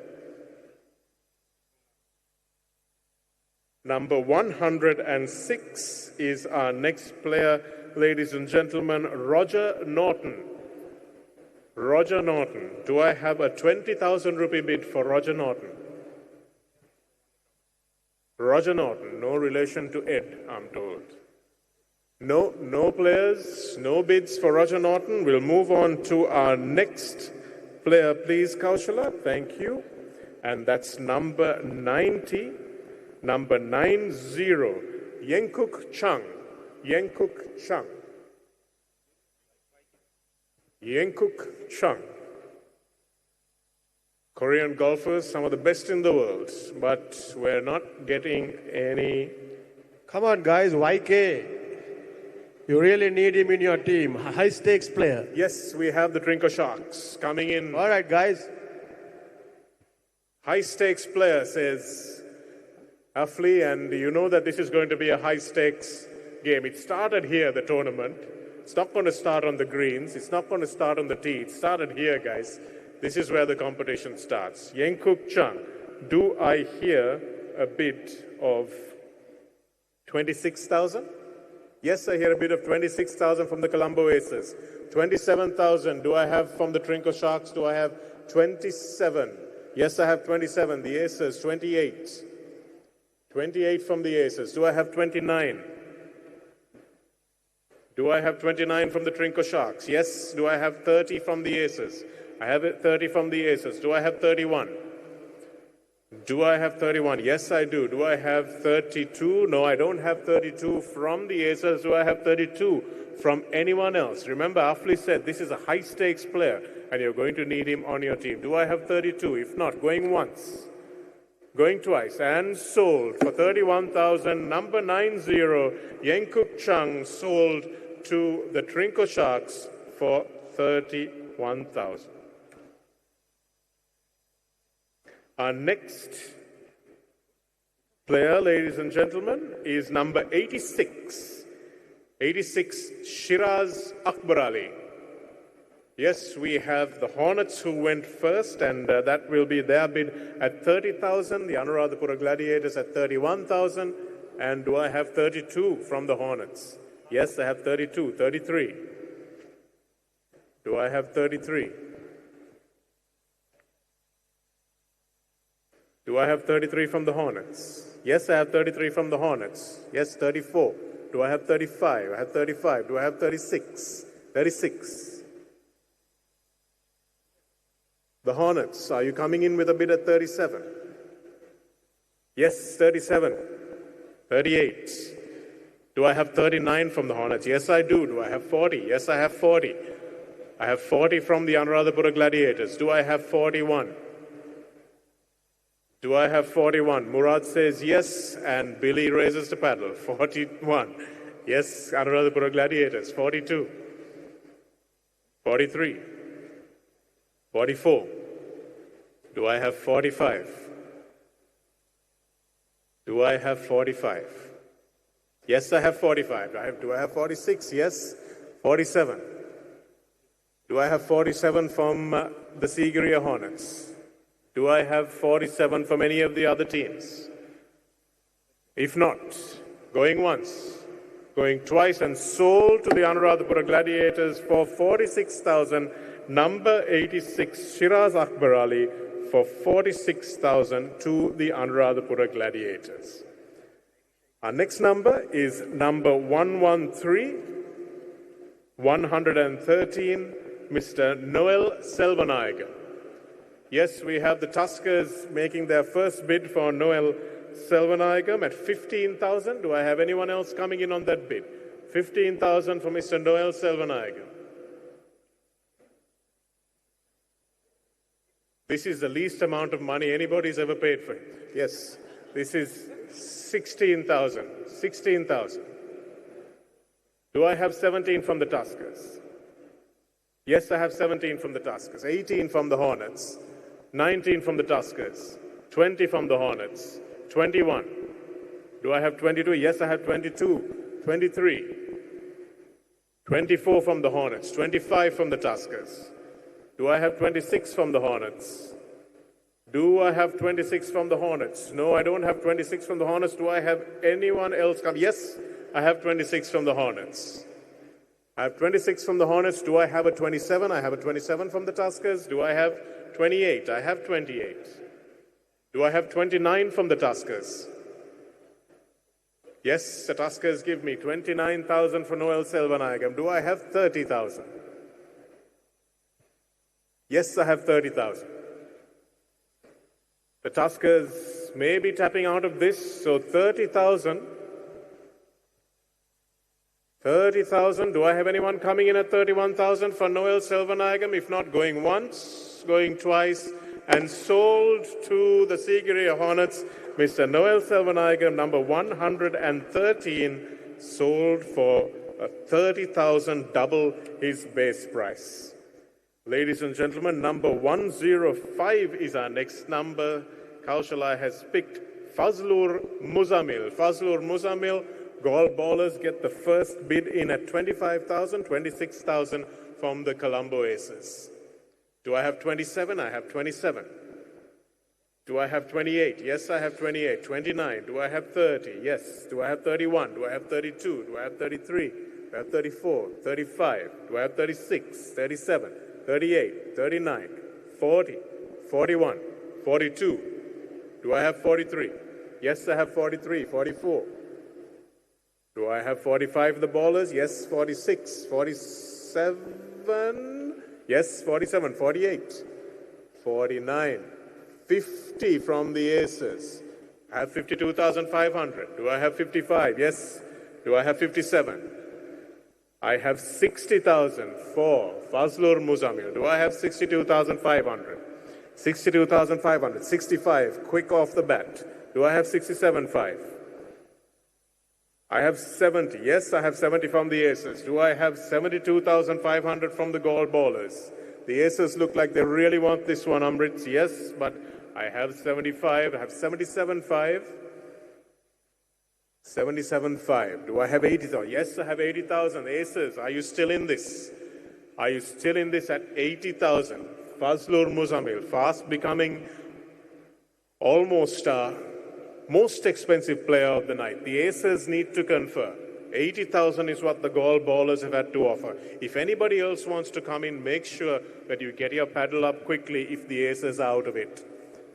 Number 106 is our next player, ladies and gentlemen, Roger Norton. Roger Norton. Do I have a 20,000 rupee bid for Roger Norton? Roger Norton, no relation to Ed, I'm told. No players, no bids for Roger Norton. We'll move on to our next player, please, Kaushala. Thank you. And that's number 90, number 90, Yenkuk Chung. Yenkuk Chung. Yenkuk Chung. Korean golfers, some of the best in the world, but we're not getting any. Come on, guys, YK. You really need him in your team. High stakes player. Yes, we have the Trinco Sharks coming in. All right, guys. High stakes player, says Afli, and you know that this is going to be a high stakes game. It started here, the tournament. It's not going to start on the greens. It's not going to start on the tee. It started here, guys. This is where the competition starts. Yenkuk Chung, do I hear a bid of 26,000? Yes, I hear a bid of 26,000 from the Colombo Aces. 27,000, do I have from the Trinco Sharks? Do I have 27? Yes, I have 27. The Aces, 28. 28 from the Aces. Do I have 29? Do I have 29 from the Trinco Sharks? Yes. Do I have 30 from the Aces? I have 30 from the Aces. Do I have 31? Do I have 31? Yes, I do. Do I have 32? No, I don't have 32 from the Aces. Do I have 32 from anyone else? Remember, Afli said this is a high-stakes player, and you're going to need him on your team. Do I have 32? If not, going once, going twice, and sold for 31,000. Number 90, Yenkuk Chung, sold to the Trinco Sharks for 31,000. Our next player, ladies and gentlemen, is number 86. 86, Shiraz Akbar Ali. Yes, we have the Hornets who went first, and that will be their bid at 30,000. The Anuradhapura Gladiators at 31,000. And do I have 32 from the Hornets? Yes, I have 32. 33. Do I have 33? Do I have 33 from the Hornets? Yes, I have 33 from the Hornets. Yes, 34. Do I have 35? I have 35. Do I have 36? 36. The Hornets, are you coming in with a bid at 37? Yes, 37. 38. Do I have 39 from the Hornets? Yes, I do. Do I have 40? Yes, I have 40. I have 40 from the Anuradhapura Gladiators. Do I have 41? Do I have 41? Murad says yes, and Billy raises the paddle. 41. Yes, Anuradhapura Gladiators. 42. 43. 44. Do I have 45? Do I have 45? Yes, I have 45. Do I have 46? Yes. 47. Do I have 47 from the Sigiriya Hornets? Do I have 47 from any of the other teams? If not, going once, going twice, and sold to the Anuradhapura Gladiators for 46,000. Number 86, Shiraz Akbar Ali, for 46,000 to the Anuradhapura Gladiators. Our next number is number 113, 113, Mr. Noel Selvanayagan. Yes, we have the Tuskers making their first bid for Noel Selvanayagan at 15,000. Do I have anyone else coming in on that bid? 15,000 for Mr. Noel Selvanayagan. This is the least amount of money anybody's ever paid for him. Yes, this is 16,000. 16,000. Do I have 17 from the Tuskers? Yes, I have 17 from the Tuskers. 18 from the Hornets. 19 from the Tuskers. 20 from the Hornets. 21. Do I have 22? Yes, I have 22. 23. 24 from the Hornets. 25 from the Tuskers. Do I have 26 from the Hornets? Do I have 26 from the Hornets? No, I don't have 26 from the Hornets. Do I have anyone else come? Yes, I have 26 from the Hornets. I have 26 from the Hornets. Do I have a 27? I have a 27 from the Tuskers. Do I have 28? I have 28. Do I have 29 from the Tuskers? Yes, the Tuskers give me 29,000 for Noel Selvanayagam. Do I have 30,000? Yes, I have 30,000. The Tuskers may be tapping out of this, so 30,000. 30,000. Do I have anyone coming in at 31,000 for Noel Selvanayagam? If not, going once, going twice, and sold to the Sigiriya Hornets. Mr. Noel Selvanayagam, number 113, sold for 30,000, double his base price. Ladies and gentlemen, number 105 is our next number. Kaushala has picked Fazlur Muzamil. Fazlur Muzamil, Gol ballers get the first bid in at 25,000, 26,000 from the Colombo Aces. Do I have 27? I have 27. Do I have 28? Yes, I have 28. 29. Do I have 30? Yes. Do I have 31? Do I have 32? Do I have 33? Do I have 34? 35? Do I have 36? 37? 38? 39? 40? 41? 42? Do I have 43? Yes, I have 43. 44? Do I have 45 the ballers? Yes, 46. 47? Yes, 47. 48? 49? 50 from the Aces. I have 52,500. Do I have 55? Yes. Do I have 57? I have 60,000 for Fazlur Muzamil. Do I have 62,500? 62,500. 65, quick off the bat. Do I have 67.5? I have 70. Yes, I have 70 from the Aces. Do I have 72,500 from the Gol ballers? The Aces look like they really want this one, Amrit. Yes, but I have 75. I have 77.5. 77.5. Do I have 80,000? Yes, I have 80,000. Aces, are you still in this? Are you still in this at 80,000? Fazlur Muzamil, fast becoming almost most expensive player of the night. The Aces need to confer. 80,000 is what the Gol ballers have had to offer. If anybody else wants to come in, make sure that you get your paddle up quickly if the Aces are out of it.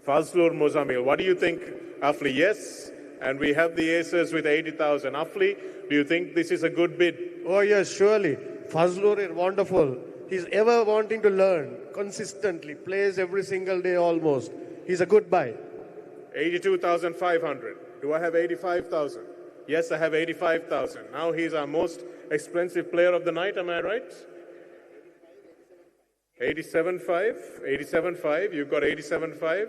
Fazlur Muzamil, what do you think, Afli? Yes, and we have the Aces with 80,000. Afli, do you think this is a good bid? Oh yes, surely. Fazlur is wonderful. He's ever wanting to learn consistently, plays every single day almost. He's a good buy. 82,500. Do I have 85,000? Yes, I have 85,000. Now he's our most expensive player of the night, am I right? 87.5? 87.5? You've got 87.5?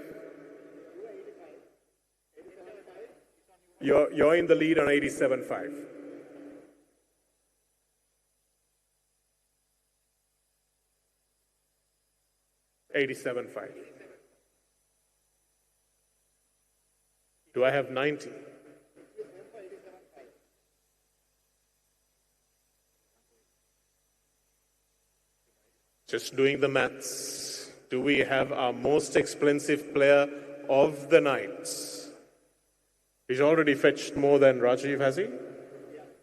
You're in the lead on 87.5. $87.5. Do I have 90? Just doing the maths. Do we have our most expensive player of the night? He's already fetched more than Rajiv, has he?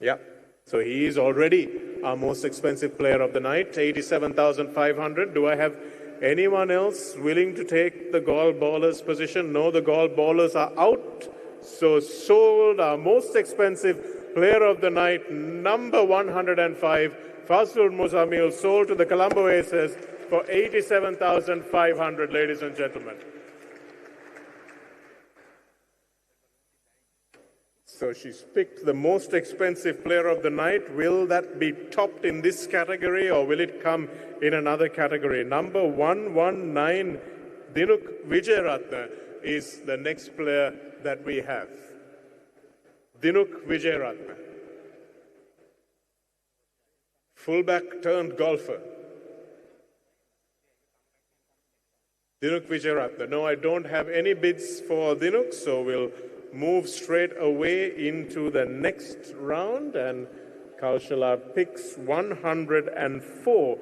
Yeah. So he is already our most expensive player of the night, 87,500. Do I have anyone else willing to take the Gol ballers position? No, the Gol ballers are out. So sold our most expensive player of the night, number 105, Fazlur Muzamil, sold to the Colombo Aces for 87,500, ladies and gentlemen. So she's picked the most expensive player of the night. Will that be topped in this category or will it come in another category? Number 119, Dinuk Vijayaratne, is the next player that we have. Dinuk Vijayaratne. Fullback turned golfer. Dinuk Vijayaratne. No, I don't have any bids for Dinuk, so we'll move straight away into the next round, and Kaushala picks 104.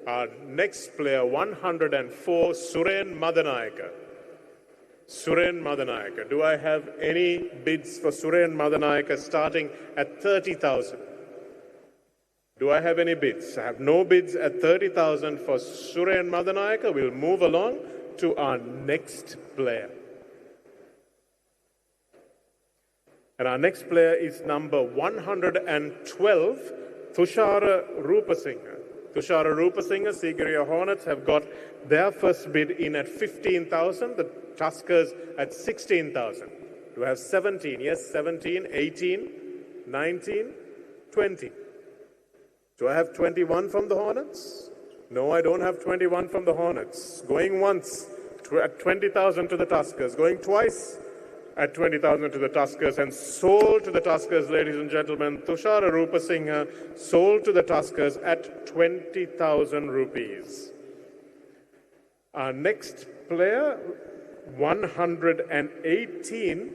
Our next player, 104, Suren Madanayaka. Suren Madanayaka. Do I have any bids for Suren Madanayaka starting at 30,000? Do I have any bids? I have no bids at 30,000 for Suren Madanayaka. We'll move along to our next player. And our next player is number 112, Tushara Rupasinghe. Tushara Rupasinghe, Sigiriya Hornets have got their first bid in at 15,000, the Tuskers at 16,000. Do I have 17? Yes, 17, 18, 19, 20. Do I have 21 from the Hornets? No, I don't have 21 from the Hornets. Going once at 20,000 to the Tuskers. Going twice at 20,000 to the Tuskers, and sold to the Tuskers, ladies and gentlemen. Tushara Rupasinghe sold to the Tuskers at 20,000 rupees. Our next player, 118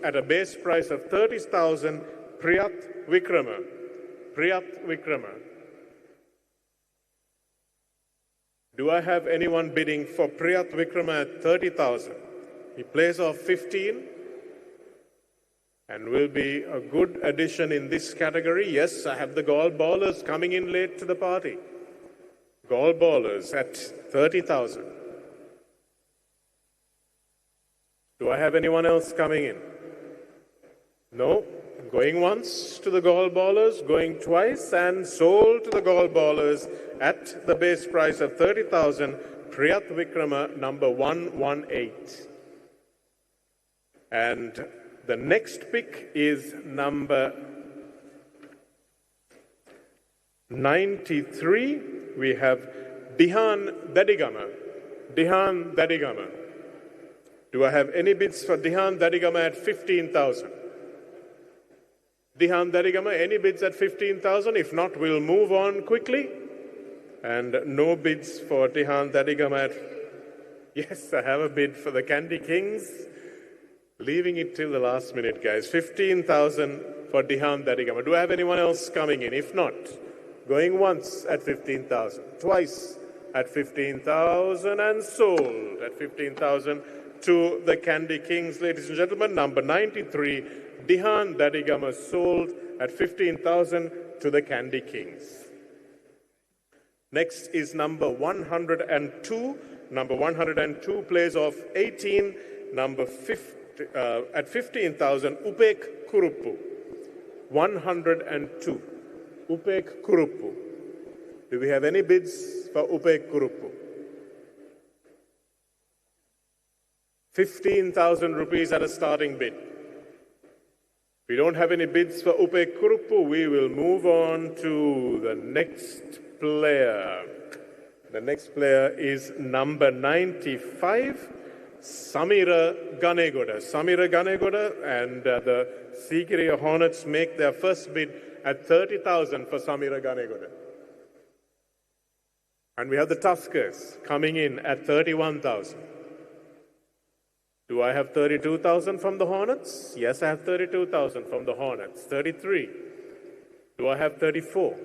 at a base price of 30,000, Priyat Vikrama. Priyat Vikrama. Do I have anyone bidding for Priyat Vikrama at 30,000? He plays off 15 and will be a good addition in this category. Yes, I have the Gaul ballers coming in late to the party. Gaul ballers at 30,000. Do I have anyone else coming in? No. Going once to the Gaul ballers, going twice, and sold to the Gaul ballers at the base price of 30,000, Priyat Vikrama, number 118. And the next pick is number 93. We have Dihan Dadigama. Dihan Dadigama. Do I have any bids for Dihan Dadigama at 15,000? Dihan Dadigama, any bids at 15,000? If not, we'll move on quickly. And no bids for Dihan Dadigama at... Yes, I have a bid for the Candy Kings. Leaving it till the last minute, guys. 15,000 for Dihan Dadigama. Do I have anyone else coming in? If not, going once at 15,000, twice at 15,000, and sold at 15,000 to the Candy Kings, ladies and gentlemen. Number 93, Dihan Dadigama, sold at 15,000 to the Candy Kings. Next is number 102. Number 102 plays off 18. Number 50. At 15,000, Upek Kuruppu. 102. Upek Kuruppu. Do we have any bids for Upek Kuruppu? 15,000 rupees at a starting bid. If we don't have any bids for Upek Kuruppu, we will move on to the next player. The next player is number 95. Samira Ganegoda. Samira Ganegoda and the Sigiriya Hornets make their first bid at 30,000 for Samira Ganegoda. And we have the Tuskers coming in at 31,000. Do I have 32,000 from the Hornets? Yes, I have 32,000 from the Hornets. 33. Do I have 34?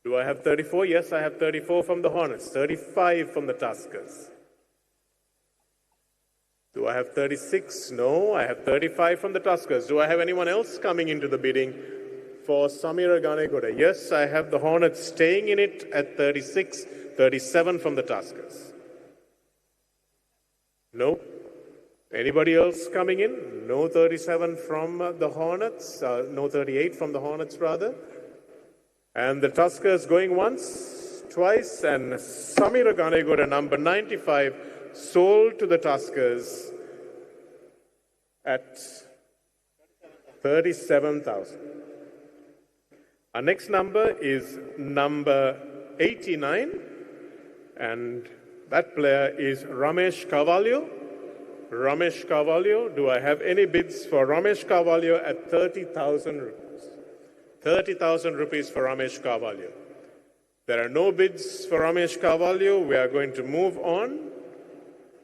Do I have 34? Yes, I have 34 from the Hornets. 35 from the Tuskers. Do I have 36? No, I have 35 from the Tuskers. Do I have anyone else coming into the bidding for Samira Ganegoda? Yes, I have the Hornets staying in it at 36, 37 from the Tuskers. No. Anybody else coming in? No 37 from the Hornets, no 38 from the Hornets rather. And the Tuskers going once, twice, and Samira Ganegoda, number 95, sold to the Tuskers at 37,000. Our next number is number 89, and that player is Ramesh Carvalho. Ramesh Carvalho, do I have any bids for Ramesh Carvalho at 30,000 rupees? 30,000 rupees for Ramesh Carvalho. There are no bids for Ramesh Carvalho. We are going to move on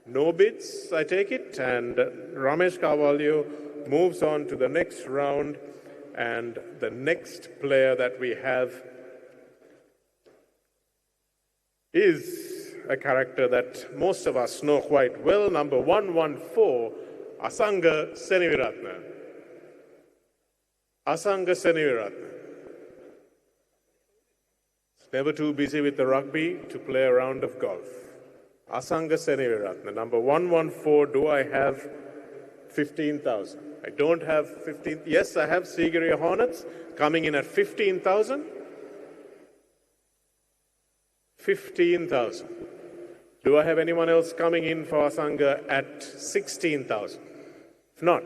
No bids, I take it, and Ramesh Carvalho moves on to the next round, and the next player that we have is a character that most of us know quite well, number 114, Asanga Seniviratne. Asanga Seniviratne. Never too busy with the rugby to play a round of golf. Asanga Seniviratne, number 114, do I have 15,000? I don't have 15. Yes, I have Sigiriya Hornets coming in at 15,000. 15,000. Do I have anyone else coming in for Asanga at 16,000? If not,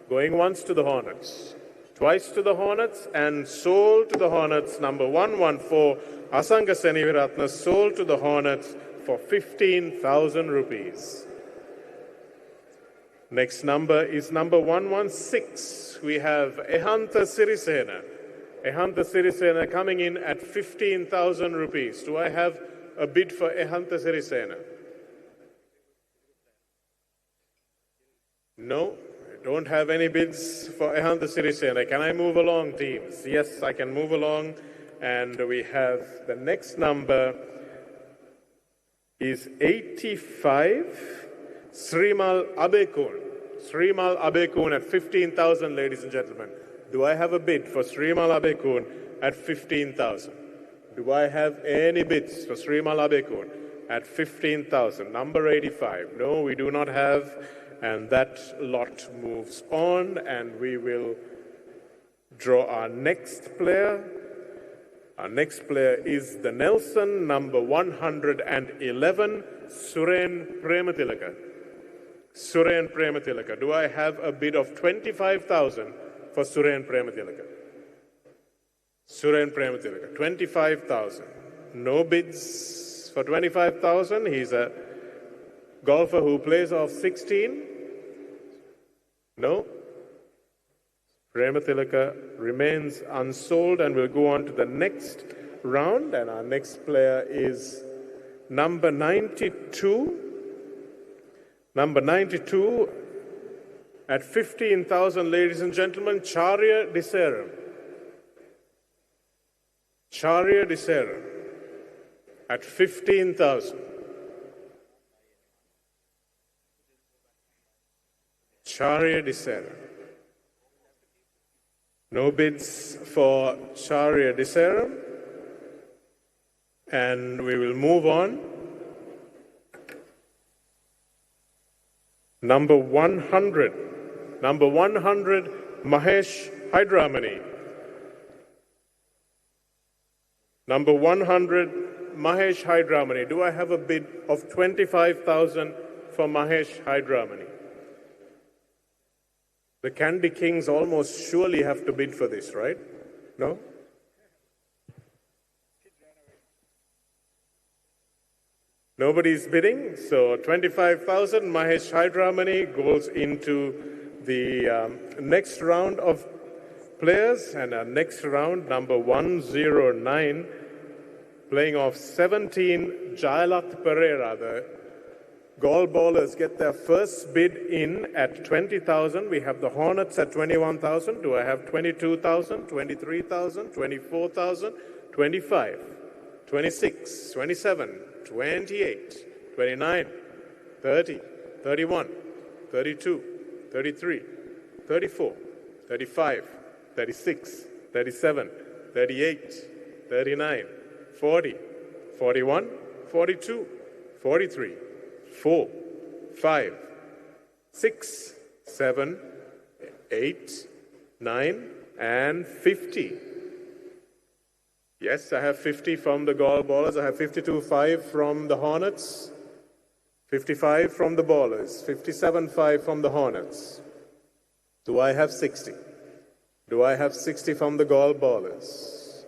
going once to the Hornets, twice to the Hornets, and sold to the Hornets, number 114, Asanga Seniviratne, sold to the Hornets for 15,000 rupees. Next number is number 116. We have Ehanta Sirisena. Ehanta Sirisena coming in at 15,000 rupees. Do I have a bid for Ehanta Sirisena? No, I don't have any bids for Ehanta Sirisena. Can I move along, teams? Yes, I can move along. And we have the next number is 85, Srimal Abekun. Srimal Abekun at 15,000, ladies and gentlemen. Do I have a bid for Srimal Abekun at 15,000? Do I have any bids for Srimal Abekun at 15,000? Number 85. No, we do not have. And that lot moves on, and we will draw our next player. Our next player is the Nelson, number 111, Suren Prematilaka. Suren Prematilaka. Do I have a bid of 25,000 for Suren Prematilaka? Suren Prematilaka, 25,000. No bids for 25,000. He's a golfer who plays off 16. No. Prematilaka remains unsold, and we'll go on to the next round. And our next player is number 92. Number 92 at 15,000, ladies and gentlemen, Charya Diseram. Charya Diseram at 15,000. Charya Diseram. No bids for Charya Diseram. And we will move on. Number 100. Number 100, Mahesh Hydramani. Number 100, Mahesh Hydramani. Do I have a bid of 25,000 for Mahesh Hydramani? The Candy Kings almost surely have to bid for this, right? No? Nobody's bidding, so 25,000. Mahesh Hydramani goes into the next round of players, and our next round, number 109, playing off 17, Jayalat Pereira. The Gall ballers get their first bid in at 20,000. We have the Hornets at 21,000. Do I have 22,000, 23,000, 24,000, 25, 26, 27, 28, 29, 30, 31, 32, 33, 34, 35, 36, 37, 38, 39, 40, 41, 42, 43, 4, 5, 6, 7, 8, 9, and 50. Yes, I have 50 from the Gall ballers. I have 52.5 from the Hornets, 55 from the ballers, 57.5 from the Hornets. Do I have 60? Do I have 60 from the Gall ballers?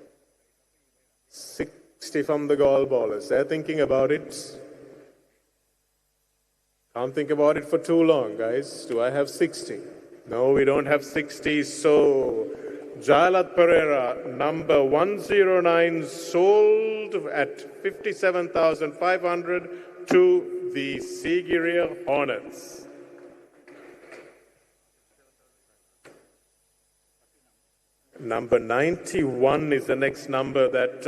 60 from the Gall ballers. They're thinking about it. Can't think about it for too long, guys. Do I have 60? No, we don't have 60. So, Jayalat Pereira, number 109, sold at 57,500 to the Sigiriya Hornets. Number 91 is the next number that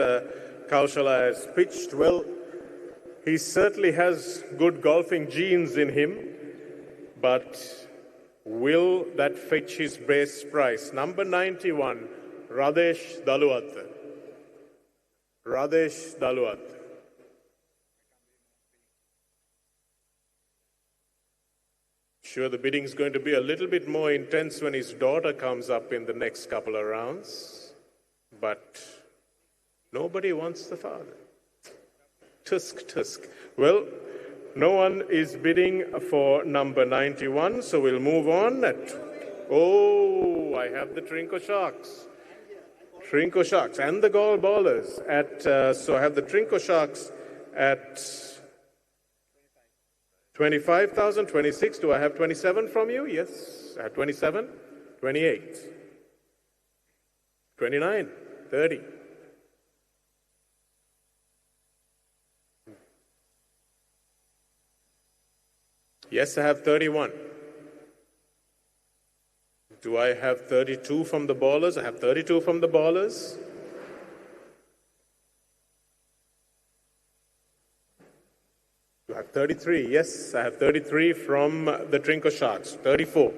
Kaushala has pitched. Well, he certainly has good golfing genes in him, but will that fetch his base price? Number 91, Radesh Daluwath. Radesh Daluwath. Sure, the bidding is going to be a little bit more intense when his daughter comes up in the next couple of rounds, but nobody wants the father. Tusk. Well, no one is bidding for number 91, so we'll move on. Oh, I have the Trinco Sharks. Trinco Sharks and the Gall Ballers so I have the Trinco Sharks at 25,000, 26. Do I have 27 from you? Yes. I have 27, 28, 29, 30. Yes, I have 31. Do I have 32 from the ballers? I have 32 from the ballers. Do I have 33? Yes, I have 33 from the Trinco Sharks. 34.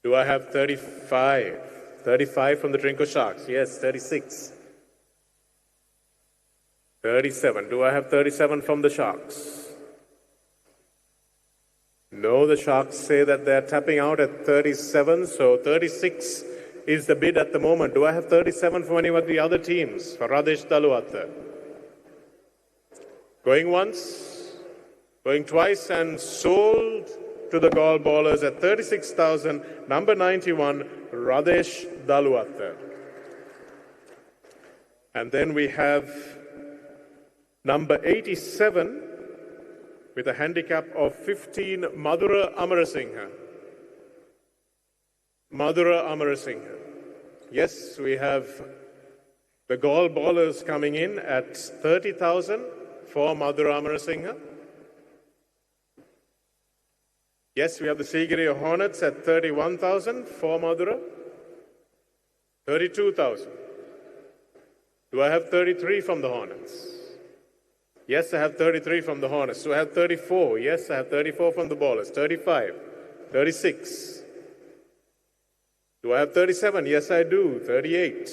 Do I have 35? 35 from the Trinco Sharks. Yes, 36. 37. Do I have 37 from the Sharks? No, the Sharks say that they're tapping out at 37, so 36 is the bid at the moment. Do I have 37 from any of the other teams? For Radesh Daluwath. Going once, going twice, and sold to the Gall Ballers at 36,000. Number 91, Radesh Daluwath. And then we have number 87 with a handicap of 15, Madhura Amarasinghe. Madhura Amarasinghe. Yes, we have the Gall Ballers coming in at 30,000 for Madhura Amarasinghe. Yes, we have the Sigiriya Hornets at 31,000 for Madhura. 32,000. Do I have 33 from the Hornets? Yes, I have 33 from the Hornets. So I have 34. Yes, I have 34 from the Ballers. 35. 36. Do I have 37? Yes, I do. 38.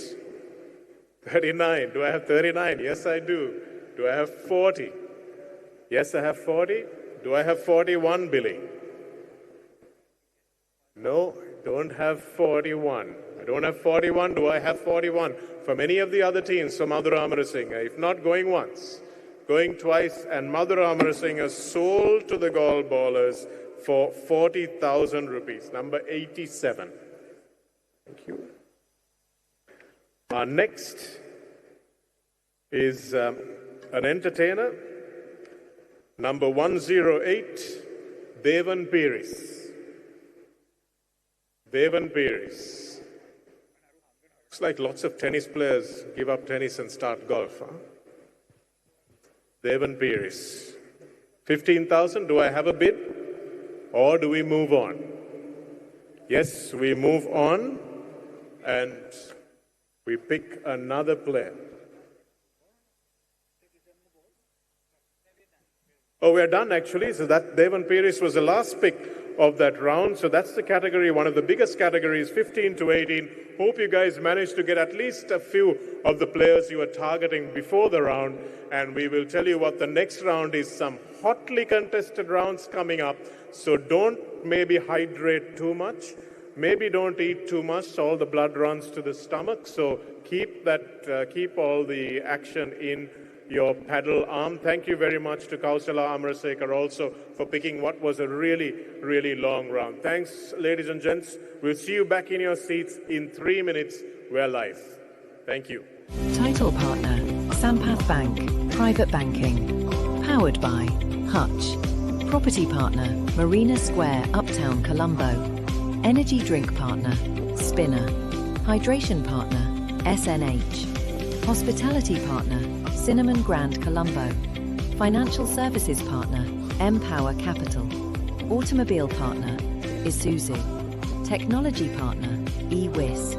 39. Do I have 39? Yes, I do. Do I have 40? Yes, I have 40. Do I have 41, Billy? No, I don't have 41. I don't have 41. Do I have 41 from any of the other teams from Madhura Amarasinghe? If not, going once, going twice, and Madhura Amarasinghe sold to the Gall Ballers for 40,000 rupees. Number 87. Thank you. Our next is an entertainer. Number 108, Devan Piris. Devan Piris. Looks like lots of tennis players give up tennis and start golf, huh? Devan Piris. 15,000. Do I have a bid? Or do we move on? Yes, we move on and we pick another player. Oh, we're done actually. So that Devan Piris was the last pick of that round. So that's the category, one of the biggest categories, 15 to 18. Hope you guys managed to get at least a few of the players you were targeting before the round. And we will tell you what the next round is. Some hotly contested rounds coming up. So don't maybe hydrate too much. Maybe don't eat too much, so all the blood runs to the stomach. So keep all the action in your paddle arm. Thank you very much to Kausala Amarasekar also for picking what was a really, really long round. Thanks, ladies and gents. We'll see you back in your seats in 3 minutes. We're live. Thank you. Title partner, Sampath Bank, Private Banking. Powered by Hutch. Property partner, Marina Square, Uptown, Colombo. Energy drink partner, Spinner. Hydration partner, SNH. Hospitality partner, Cinnamon Grand Colombo. Financial services partner, Empower Capital. Automobile partner, Isuzu. Technology partner, eWiz.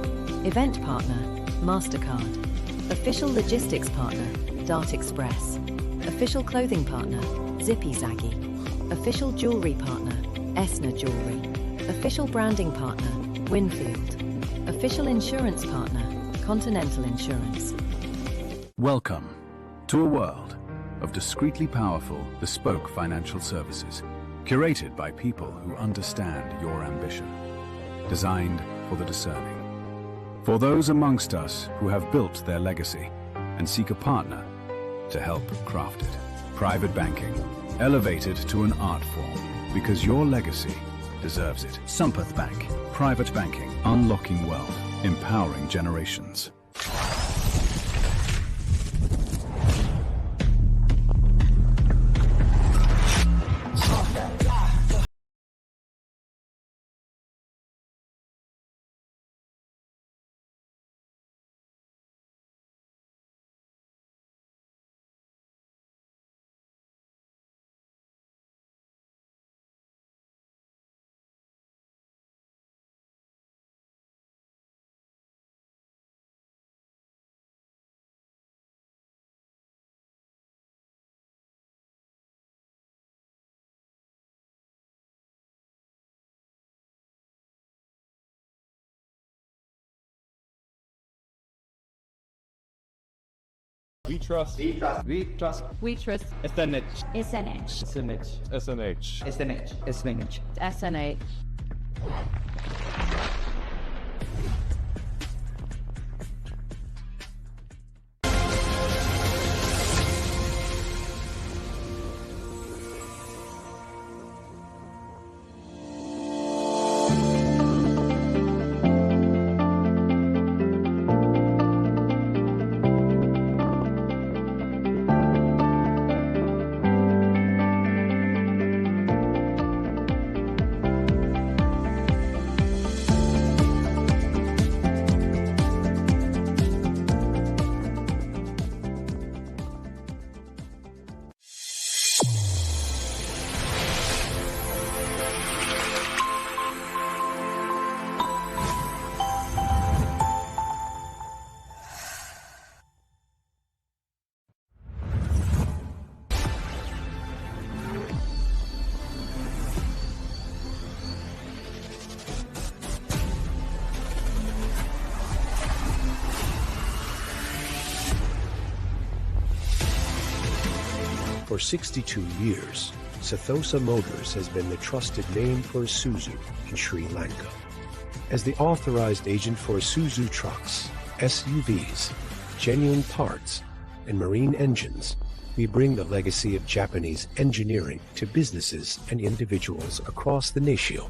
Event partner, MasterCard. Official logistics partner, Dart Express. Official clothing partner, Zippy Zaggy. Official jewelry partner, Esna Jewelry. Official branding partner, Winfield. Official insurance partner, Continental Insurance. Welcome to a world of discreetly powerful, bespoke financial services, curated by people who understand your ambition, designed for the discerning. For those amongst us who have built their legacy and seek a partner to help craft it. Private banking, elevated to an art form, because your legacy deserves it. Sampath Bank, private banking, unlocking wealth, empowering generations. We trust. We trust. We trust. We trust. SNH. SNH. SNH. SNH. SNH. SNH. SNH. For 62 years, Ceylon Motors has been the trusted name for Isuzu in Sri Lanka. As the authorized agent for Isuzu trucks, SUVs, genuine parts, and marine engines, we bring the legacy of Japanese engineering to businesses and individuals across the nation.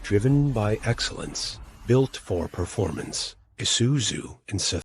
Driven by excellence, built for performance, Isuzu and Ceylon.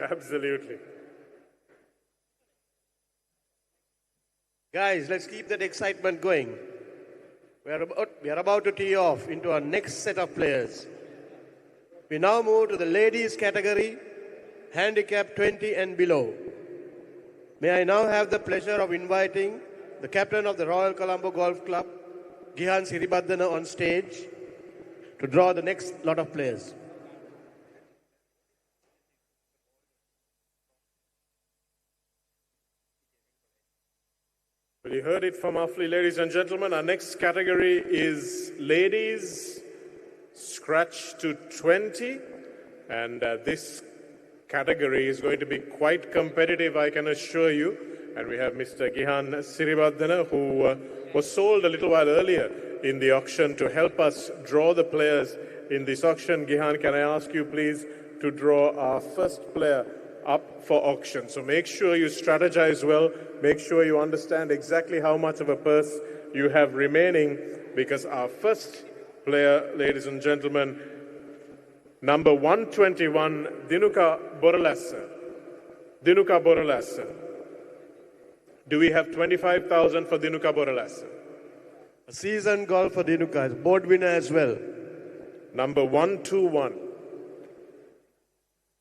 Absolutely. Guys, let's keep that excitement going. We are about to tee off into our next set of players. We now move to the ladies category, handicap 20 and below. May I now have the pleasure of inviting the captain of the Royal Colombo Golf Club, Gihan Siribaddana, on stage to draw the next lot of players. Well, you heard it from Afli, ladies and gentlemen. Our next category is ladies scratch to 20. And this category is going to be quite competitive, I can assure you. And we have Mr. Gihan Siribaddana, who was sold a little while earlier in the auction to help us draw the players in this auction. Gihan, can I ask you please to draw our first player up for auction? So make sure you strategize well. Make sure you understand exactly how much of a purse you have remaining, because our first player, ladies and gentlemen, number 121, Dinuka Boralassa. Dinuka Boralassa. Do we have 25,000 for Dinuka Boralassa? A seasoned golfer, Dinuka, is board winner as well. Number 121.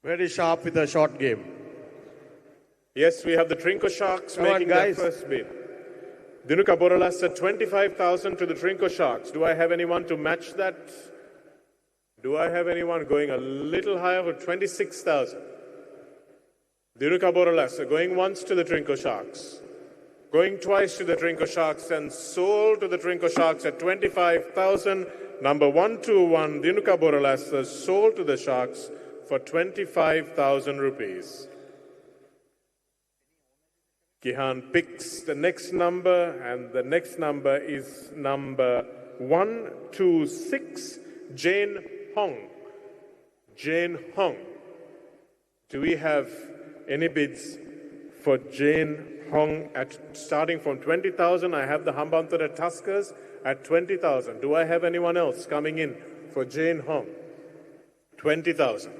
Very sharp with a short game. Yes, we have the Trinco Sharks Come on, making their guys. first bid. Dinuka Boralassa, 25,000 to the Trinco Sharks. Do I have anyone to match that? Do I have anyone going a little higher for 26,000? Dinuka Boralassa going once to the Trinco Sharks. Going twice to the Trinco Sharks and sold to the Trinco Sharks at 25,000. Number 121, Dinuka Boralassa, sold to the Sharks for 25,000 rupees. Gihan picks the next number, and the next number is number 126, Jane Hong. Jane Hong. Do we have any bids for Jane Hong at starting from 20,000? I have the Hambantara Tuskers at 20,000. Do I have anyone else coming in for Jane Hong? 20,000.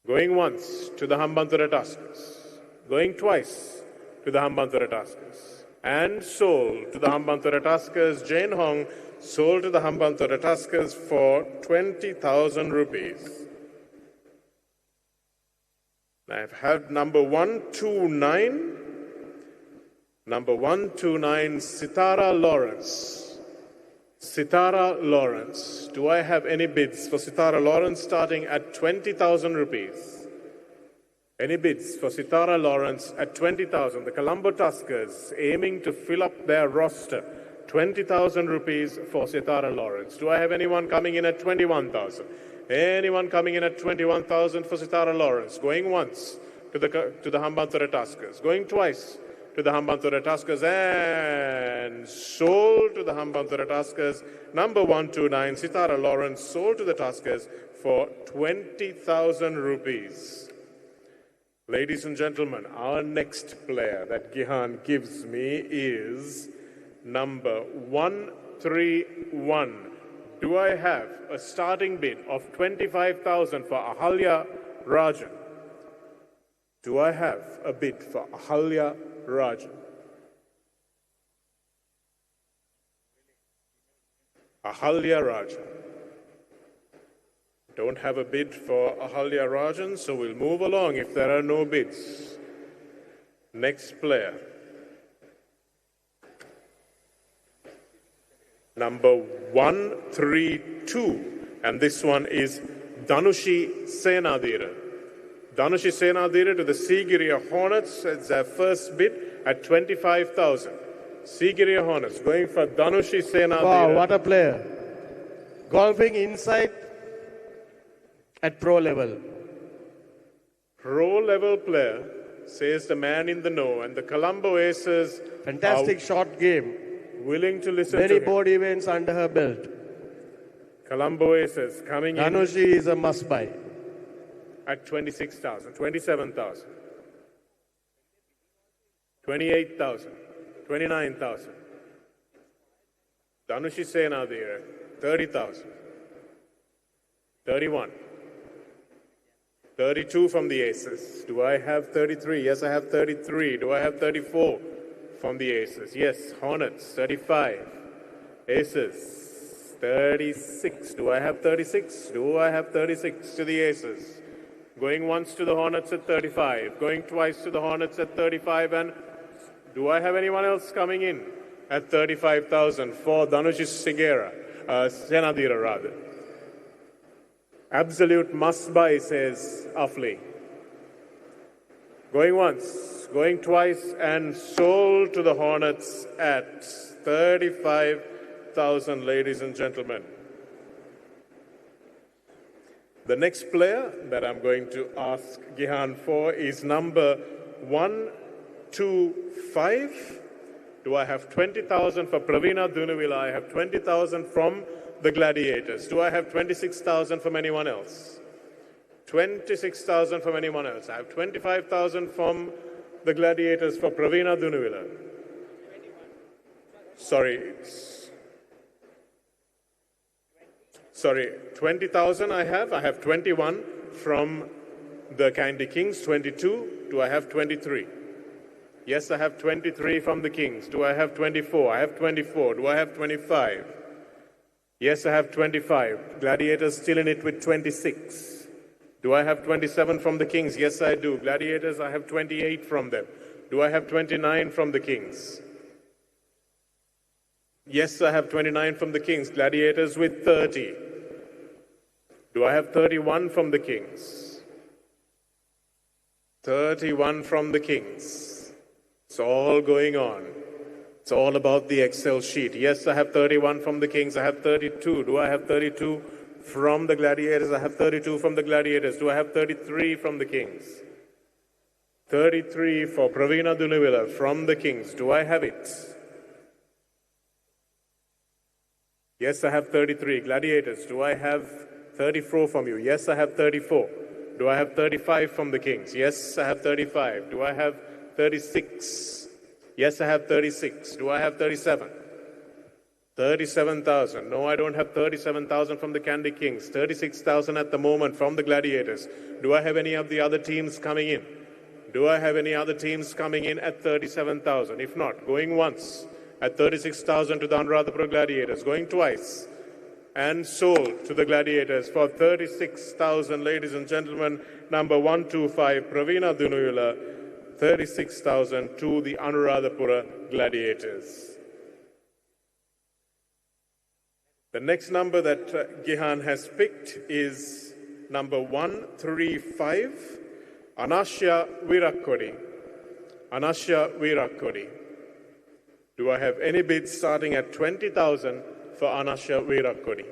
Going once to the Hambantara Tuskers. Going twice to the Hambantara Tuskers. And sold to the Hambantara Tuskers. Jane Hong sold to the Hambantara Tuskers for 20,000 rupees. I've had number 129. Number 129, Sitara Lawrence. Sitara Lawrence. Do I have any bids for Sitara Lawrence starting at 20,000 rupees? Any bids for Sitara Lawrence at 20,000? The Colombo Tuskers aiming to fill up their roster. 20,000 rupees for Sitara Lawrence. Do I have anyone coming in at 21,000? Anyone coming in at 21,000 for Sitara Lawrence? Going once to the Hambantara Tuskers. Going twice to the Hambantara Tuskers and sold to the Hambantara Tuskers. Number 129, Sitara Lawrence, sold to the Tuskers for 20,000 rupees. Ladies and gentlemen, our next player that Gihan gives me is number 131. Do I have a starting bid of 25,000 for Ahalya Rajan? Do I have a bid for Ahalya Rajan? Ahalya Rajan. Don't have a bid for Ahalya Rajan, so we'll move along if there are no bids. Next player. Number 132, and this one is Dhanushi Senadira. Dhanushi Senadira to the Sigiriya Hornets. It's their first bid at 25,000. Sigiriya Hornets going for Dhanushi Senadira. Wow, what a player. Golfing inside at pro level. Pro level player, says the man in the know, and the Colombo Aces. Fantastic short game. Willing to listen Many to board events under her belt. Colombo Aces coming in Dhanushi is a must buy. at 26,000, 27,000, 28,000, 29,000. Dhanushi Senadira, 30,000, 31, 32 from the Aces. Do I have 33? Yes, I have 33. Do I have 34 from the Aces? Yes, Hornets, 35. Aces, 36. Do I have 36? Do I have 36 to the Aces? Going once to the Hornets at 35. Going twice to the Hornets at 35. And do I have anyone else coming in at 35,000 for Dhanush Senadira rather? Absolute must buy, says Afli. Going once, going twice, and sold to the Hornets at 35,000, ladies and gentlemen. The next player that I'm going to ask Gihan for is number 125. Do I have 20,000 for Pravina Dunavila? I have 20,000 from the Gladiators. Do I have 26,000 from anyone else? 26,000 from anyone else. I have 25,000 from the Gladiators for Pravina Dunavila. Sorry, 20,000 I have. I have 21 from the Candy Kings, 22. Do I have 23? Yes, I have 23 from the Kings. Do I have 24? I have 24. Do I have 25? Yes, I have 25. Gladiators still in it with 26. Do I have 27 from the Kings? Yes, I do. Gladiators, I have 28 from them. Do I have 29 from the Kings? Yes, I have 29 from the Kings. Gladiators with 30. Do I have 31 from the Kings? 31 from the Kings. It's all going on. It's all about the Excel sheet. Yes, I have 31 from the Kings. I have 32. Do I have 32 from the Gladiators? I have 32 from the Gladiators. Do I have 33 from the Kings? 33 for Pravina Dunavila from the Kings. Do I have it? Yes, I have 33. Gladiators, do I have 34 from you? Yes, I have 34. Do I have 35 from the Kings? Yes, I have 35. Do I have 36? Yes, I have 36. Do I have 37? 37,000. No, I don't have 37,000 from the Candy Kings. 36,000 at the moment from the Gladiators. Do I have any of the other teams coming in? Do I have any other teams coming in at 37,000? If not, going once at 36,000 to the Anuradhapura Gladiators. Going twice and sold to the Gladiators for 36,000, ladies and gentlemen. Number 125, Pravina Dunuvila, 36,000 to the Anuradhapura Gladiators. The next number that Gihan has picked is number 135, Anasya Virakodi. Anasya Virakodi. Do I have any bids starting at 20,000 for Anasya Virakodi?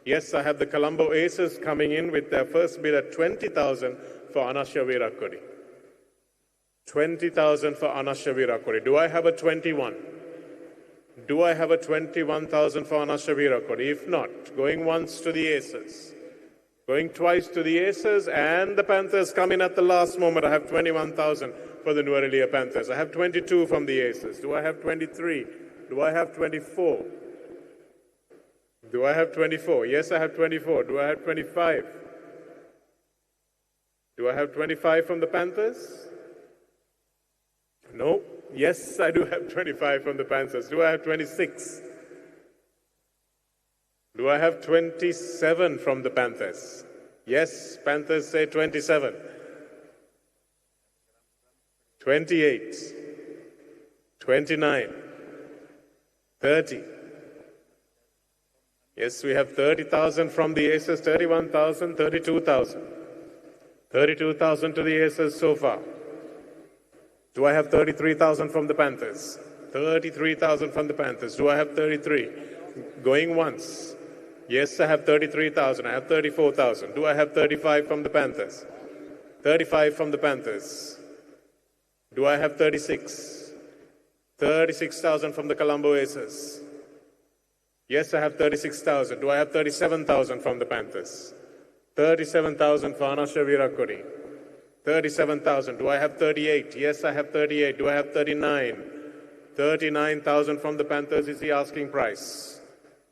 Yes, I have the Colombo Aces coming in with their first bid at 20,000 for Anasya Virakodi. 20,000 for Anasya Virakodi. Do I have a 21? Do I have a 21,000 for Anasya Virakodi? If not, going once to the Aces. Going twice to the Aces, and the Panthers come in at the last moment. I have 21,000 for the Nuarelia Panthers. I have 22 from the Aces. Do I have 23? Do I have 24? Do I have 24? Yes, I have 24. Do I have 25? Do I have 25 from the Panthers? No. Yes, I do have 25 from the Panthers. Do I have 26? Do I have 27 from the Panthers? Yes, Panthers say 27. 28. 29. 30. Yes, we have 30,000 from the Aces, 31,000, 32,000. 32,000 to the Aces so far. Do I have 33,000 from the Panthers? 33,000 from the Panthers. Do I have 33? Going once. Yes, I have 33,000. I have 34,000. Do I have 35 from the Panthers? 35 from the Panthers. Do I have 36? 36,000 from the Colombo Aces. Yes, I have 36,000. Do I have 37,000 from the Panthers? 37,000 for Anasya Virakodi. 37,000. Do I have 38? Yes, I have 38. Do I have 39? 39,000 from the Panthers is the asking price.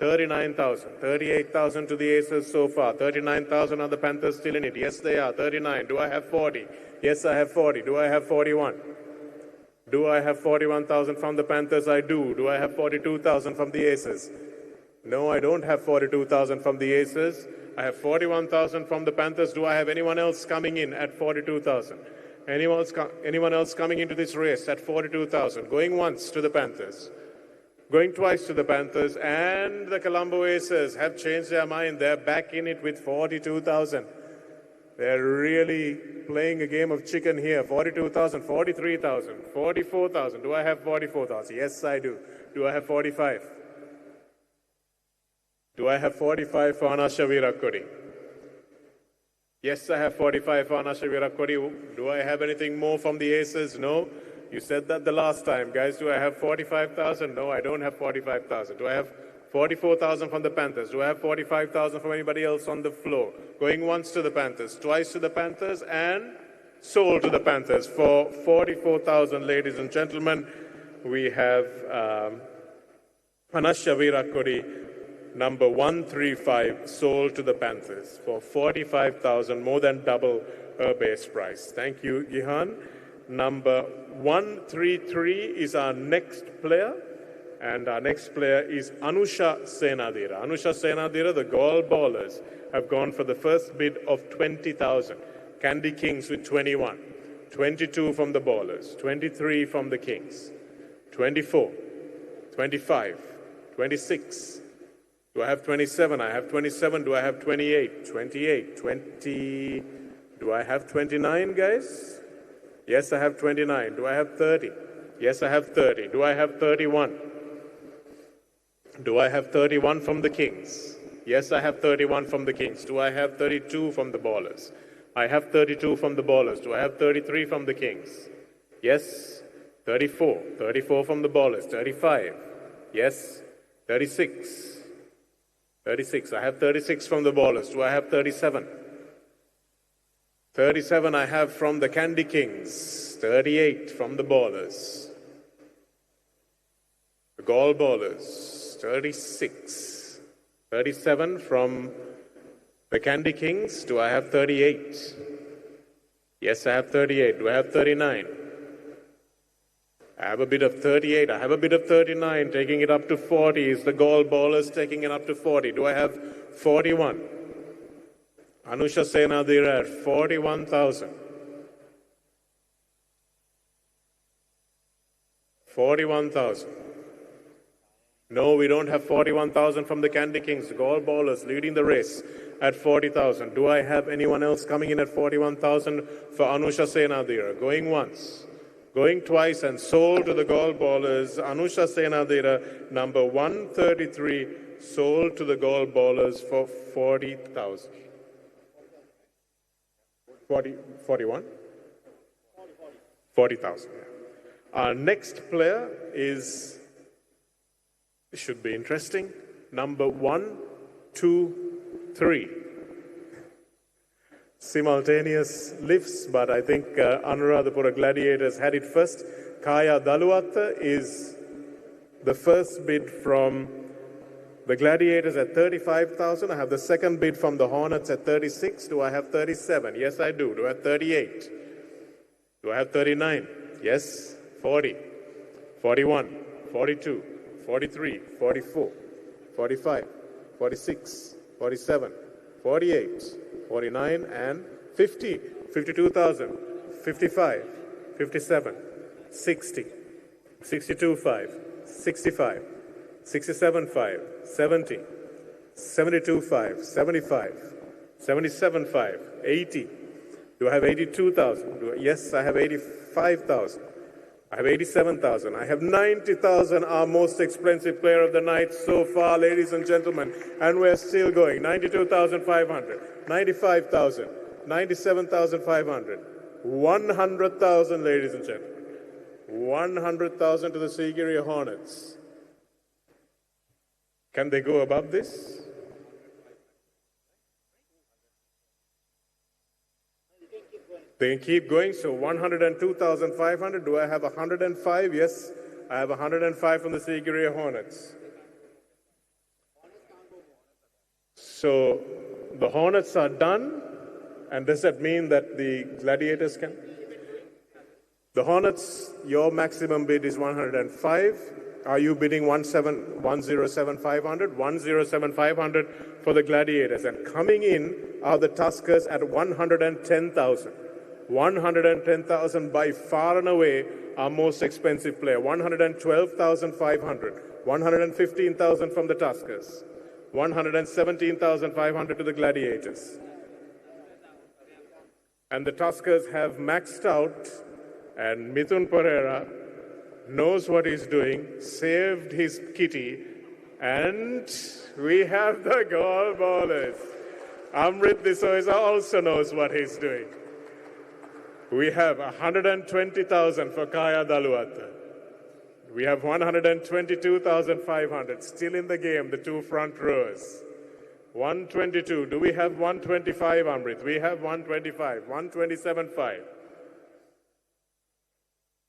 39,000. 38,000 to the Aces so far. 39,000 are the Panthers still in it. Yes, they are. 39. Do I have 40? Yes, I have 40. Do I have 41? Do I have 41,000 from the Panthers? I do. Do I have 42,000 from the Aces? No, I don't have 42,000 from the Aces. I have 41,000 from the Panthers. Do I have anyone else coming in at 42,000? Anyone else coming into this race at 42,000? Going once to the Panthers. Going twice to the Panthers. And the Colombo Aces have changed their mind. They're back in it with 42,000. They're really playing a game of chicken here. 42,000, 43,000, 44,000. Do I have 44,000? Yes, I do. Do I have 45? Do I have 45 for Anasha Virakodi? Yes, I have 45 for Anasha Virakodi. Do I have anything more from the Aces? No. You said that the last time. Guys, do I have 45,000? No, I don't have 45,000. Do I have 44,000 from the Panthers? Do I have 45,000 from anybody else on the floor? Going once to the Panthers, twice to the Panthers, and sold to the Panthers for 44,000, ladies and gentlemen. We have Anasha Virakodi, number 135, sold to the Panthers for 45,000, more than double her base price. Thank you, Gihan. Number 133 is our next player, and our next player is Anusha Senadira. Anusha Senadira, the Gaul Ballers, have gone for the first bid of 20,000. Candy Kings with 21, 22 from the Ballers, 23 from the Kings, 24, 25, 26. Do I have 27? I have 27. Do I have 28? 28, 20. Do I have 29, guys? Yes, I have 29. Do I have 30? Yes, I have 30. Do I have 31? Do I have 31 from the Kings? Yes, I have 31 from the Kings. Do I have 32 from the Ballers? I have 32 from the Ballers. Do I have 33 from the Kings? Yes, 34. 34 from the Ballers. 35. Yes, 36. 36. I have 36 from the Ballers. Do I have 37? 37 I have from the Candy Kings. 38 from the Ballers. The Gaul Ballers. 36. 37 from the Candy Kings. Do I have 38? Yes, I have 38. Do I have 39? I have a bit of 38. I have a bit of 39. Taking it up to 40 is the Gaul Ballers, taking it up to 40. Do I have 41? Anusha Senadira at 41,000. 41,000. No, we don't have 41,000 from the Candy Kings. Gaul Ballers leading the race at 40,000. Do I have anyone else coming in at 41,000 for Anusha Senadira? Going once. Going twice and sold to the Gaul Ballers. Anusha Senadira, number 133, sold to the Gaul Ballers for 40,000. 41? 40,000. Yeah. Our next player is, this should be interesting, number 1, 2, 3. Simultaneous lifts, but I think Anuradhapura Gladiators had it first. Kaya Daluatta is the first bid from the Gladiators at 35,000. I have the second bid from the Hornets at 36. Do I have 37? Yes, I do. Do I have 38? Do I have 39? Yes. 40, 41, 42, 43, 44, 45, 46, 47, 48, 49, and 50. 52,000, 55, 57, 60, 62.5, 65, 67.5, 70, 72.5, 75, 77.5, 80. Do I have 82,000? Yes, I have 85,000. I have 87,000. I have 90,000, our most expensive player of the night so far, ladies and gentlemen. And we're still going. 92,500, 95,000, 97,500, 100,000, ladies and gentlemen. 100,000 to the Sigiriya Hornets. Can they go above this? They can keep going. So 102,500. Do I have 105? Yes, I have 105 from the Sigiriya Hornets. So the Hornets are done. And does that mean that the Gladiators can? The Hornets, your maximum bid is 105. Are you bidding 107,500? 107,500 for the Gladiators. And coming in are the Tuskers at 110,000. 110,000 by far and away our most expensive player. 112,500. 115,000 from the Tuskers. 117,500 to the Gladiators. And the Tuskers have maxed out, and Mithun Pereira knows what he's doing, saved his kitty, and we have the goal ballers. Amrit Disoisa also knows what he's doing. We have 120,000 for Kaya Daluata. We have 122,500 still in the game, the two front rows. 122. Do we have 125, Amrit? We have 125. 127.5.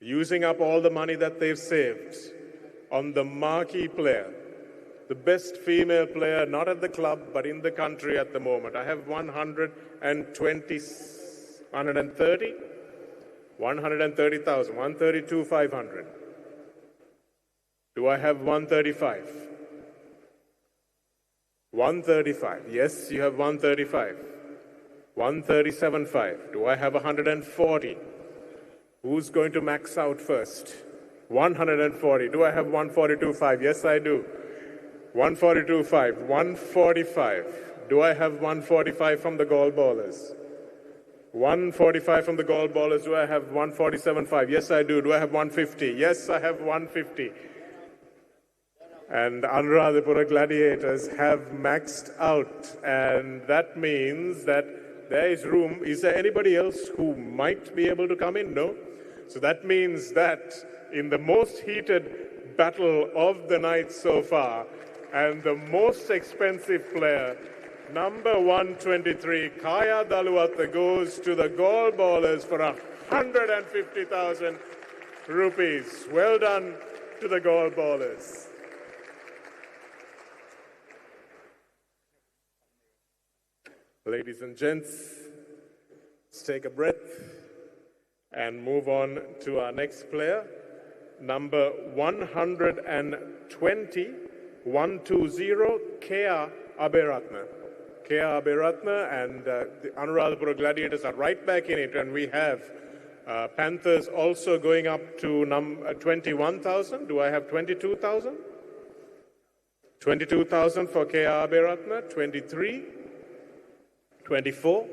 Using up all the money that they've saved on the marquee player, the best female player, not at the club, but in the country at the moment. I have 120, 130, 130,000, 132,500. Do I have 135? 135. Yes, you have 135. 137.5. Do I have 140? Who's going to max out first? 140. Do I have 142.5? Yes, I do. 142.5. 145. Do I have 145 from the goal ballers? 145 from the goal ballers. Do I have 147.5? Yes, I do. Do I have 150? Yes, I have 150. And Anuradhapura Gladiators have maxed out, and that means that there is room. Is there anybody else who might be able to come in? No? So that means that in the most heated battle of the night so far, and the most expensive player, number 123, Kaya Daluata, goes to the goal ballers for 150,000 rupees. Well done to the goal ballers. Ladies and gents, let's take a breath and move on to our next player, number 120, 120, Kea Aberatna. Kea Aberatna, and the Anuradhapura Gladiators are right back in it, and we have Panthers also going up to 21,000. Do I have 22,000? 22,000 for Kea Aberatna, 23. 24.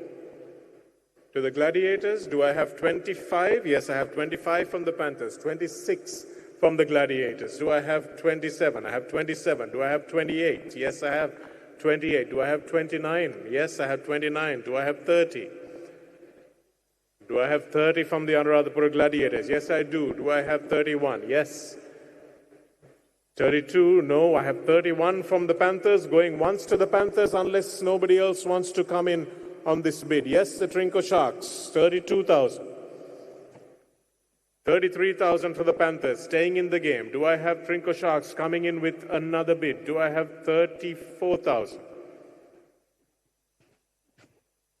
To the Gladiators, do I have 25? Yes, I have 25 from the Panthers. 26 from the Gladiators. Do I have 27? I have 27. Do I have 28? Yes, I have 28. Do I have 29? Yes, I have 29. Do I have 30? Do I have 30 from the Anuradhapura Gladiators? Yes, I do. Do I have 31? Yes. 32, no, I have 31 from the Panthers, going once to the Panthers unless nobody else wants to come in on this bid. Yes, the Trinco Sharks, 32,000. 33,000 for the Panthers, staying in the game. Do I have Trinco Sharks coming in with another bid? Do I have 34,000?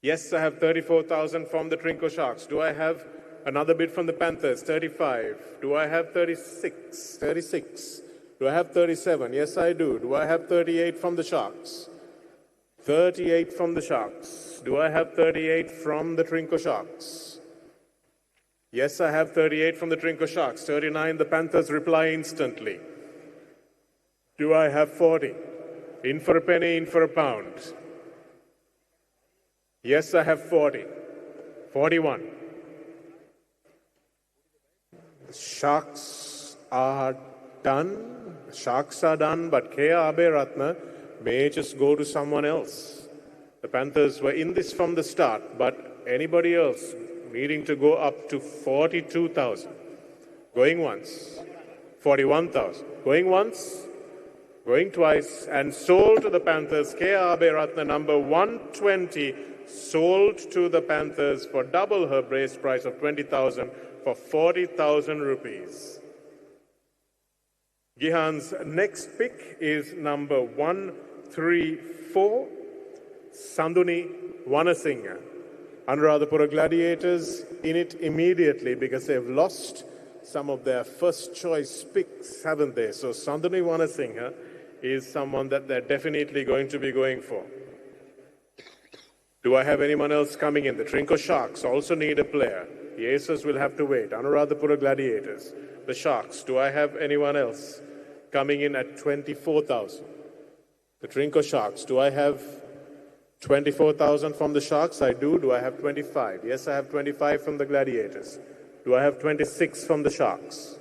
Yes, I have 34,000 from the Trinco Sharks. Do I have another bid from the Panthers? 35. Do I have 36? 36. Do I have 37? Yes, I do. Do I have 38 from the Sharks? 38 from the Sharks. Do I have 38 from the Trinco Sharks? Yes, I have 38 from the Trinco Sharks. 39, the Panthers reply instantly. Do I have 40? In for a penny, in for a pound. Yes, I have 40. 41. The Sharks are done. Sharks are done, but Kea Aberatna may just go to someone else. The Panthers were in this from the start, but anybody else needing to go up to 42,000. Going once. 41,000. Going once. Going twice. And sold to the Panthers. Kea Aberatna, number 120, sold to the Panthers for double her brace price of 20,000 for 40,000 rupees. Gihan's next pick is number 134, Sanduni Wanasinghe. Anuradhapura Gladiators in it immediately because they've lost some of their first choice picks, haven't they? So Sanduni Wanasinghe is someone that they're definitely going to be going for. Do I have anyone else coming in? The Trinco Sharks also need a player. The Aces will have to wait. Anuradhapura Gladiators. The Sharks. Do I have anyone else coming in at 24,000? The Trinco Sharks. Do I have 24,000 from the Sharks? I do. Do I have 25? Yes, I have 25 from the Gladiators. Do I have 26 from the Sharks?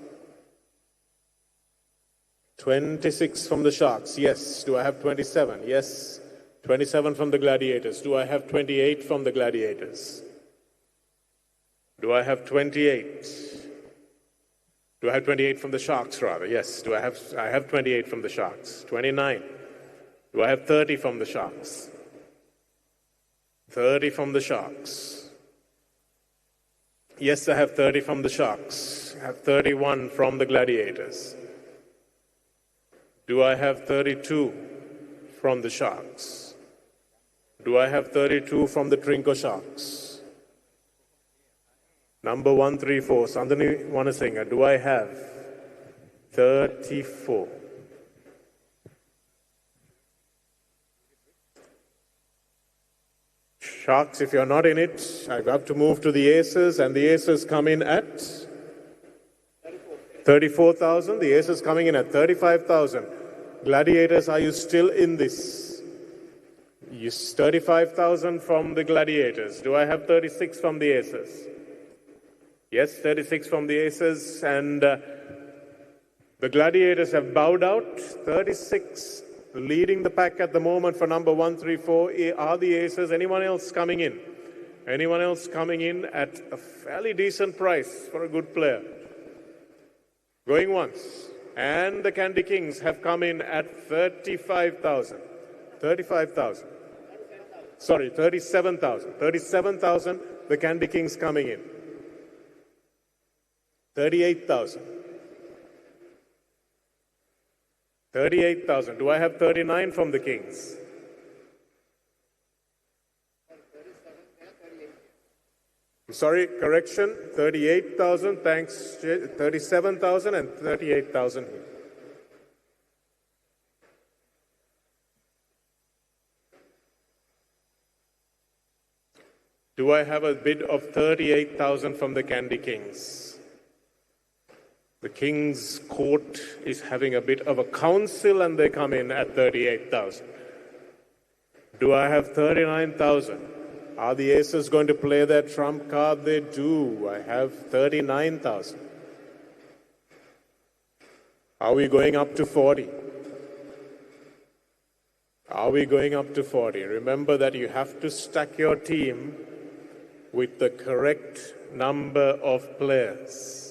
26 from the Sharks. Yes. Do I have 27? Yes. 27 from the Gladiators. Do I have 28 from the Gladiators? Do I have 28? Do I have 28 from the Sharks, rather? Yes. I have 28 from the Sharks. 29. Do I have 30 from the Sharks? 30 from the Sharks. Yes, I have 30 from the Sharks. I have 31 from the Gladiators. Do I have 32 from the Sharks? Do I have 32 from the Trinco Sharks? Number 134, Sanduni Wanasinghe. Do I have 34? Sharks, if you're not in it, I've got to move to the Aces, and the Aces come in at 34,000. The Aces coming in at 35,000. Gladiators, are you still in this? Yes, 35,000 from the Gladiators. Do I have 36 from the Aces? Yes, 36 from the Aces, and the Gladiators have bowed out. 36 leading the pack at the moment for number 134 are the Aces. Anyone else coming in? Anyone else coming in at a fairly decent price for a good player? Going once. And the Candy Kings have come in at 35,000. 35,000. Sorry, 37,000. 37,000, the Candy Kings coming in. 38,000. 38,000. Do I have 39 from the Kings? I'm sorry, correction. 38,000. Thanks. 37,000 and 38,000 here. Do I have a bid of 38,000 from the Candy Kings? The King's Court is having a bit of a council and they come in at 38,000. Do I have 39,000? Are the Aces going to play their trump card? They do. I have 39,000. Are we going up to 40? Are we going up to 40? Remember that you have to stack your team with the correct number of players.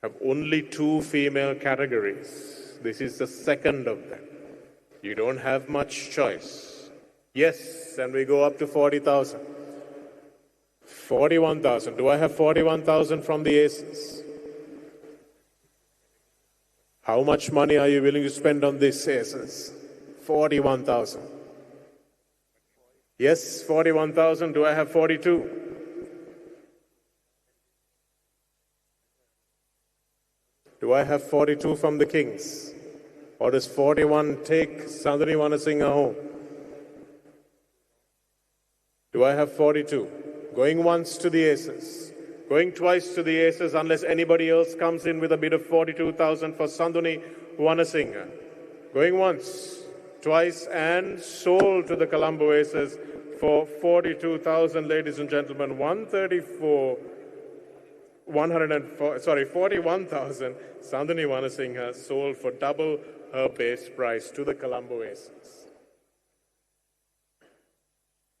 Have only 2 female categories. This is the second of them. You don't have much choice. Yes, and we go up to 40,000. 41,000. Do I have 41,000 from the Aces? How much money are you willing to spend on this, Aces? 41,000. Yes, 41,000. Do I have 42? Do I have 42 from the Kings? Or does 41 take Sanduni Wanasinghe home? Do I have 42? Going once to the Aces. Going twice to the Aces unless anybody else comes in with a bid of 42,000 for Sanduni Wanasinghe. Going once, twice, and sold to the Colombo Aces for 42,000, ladies and gentlemen. 41,000. Sanduni Wanasinghe sold for double her base price to the Colombo Aces.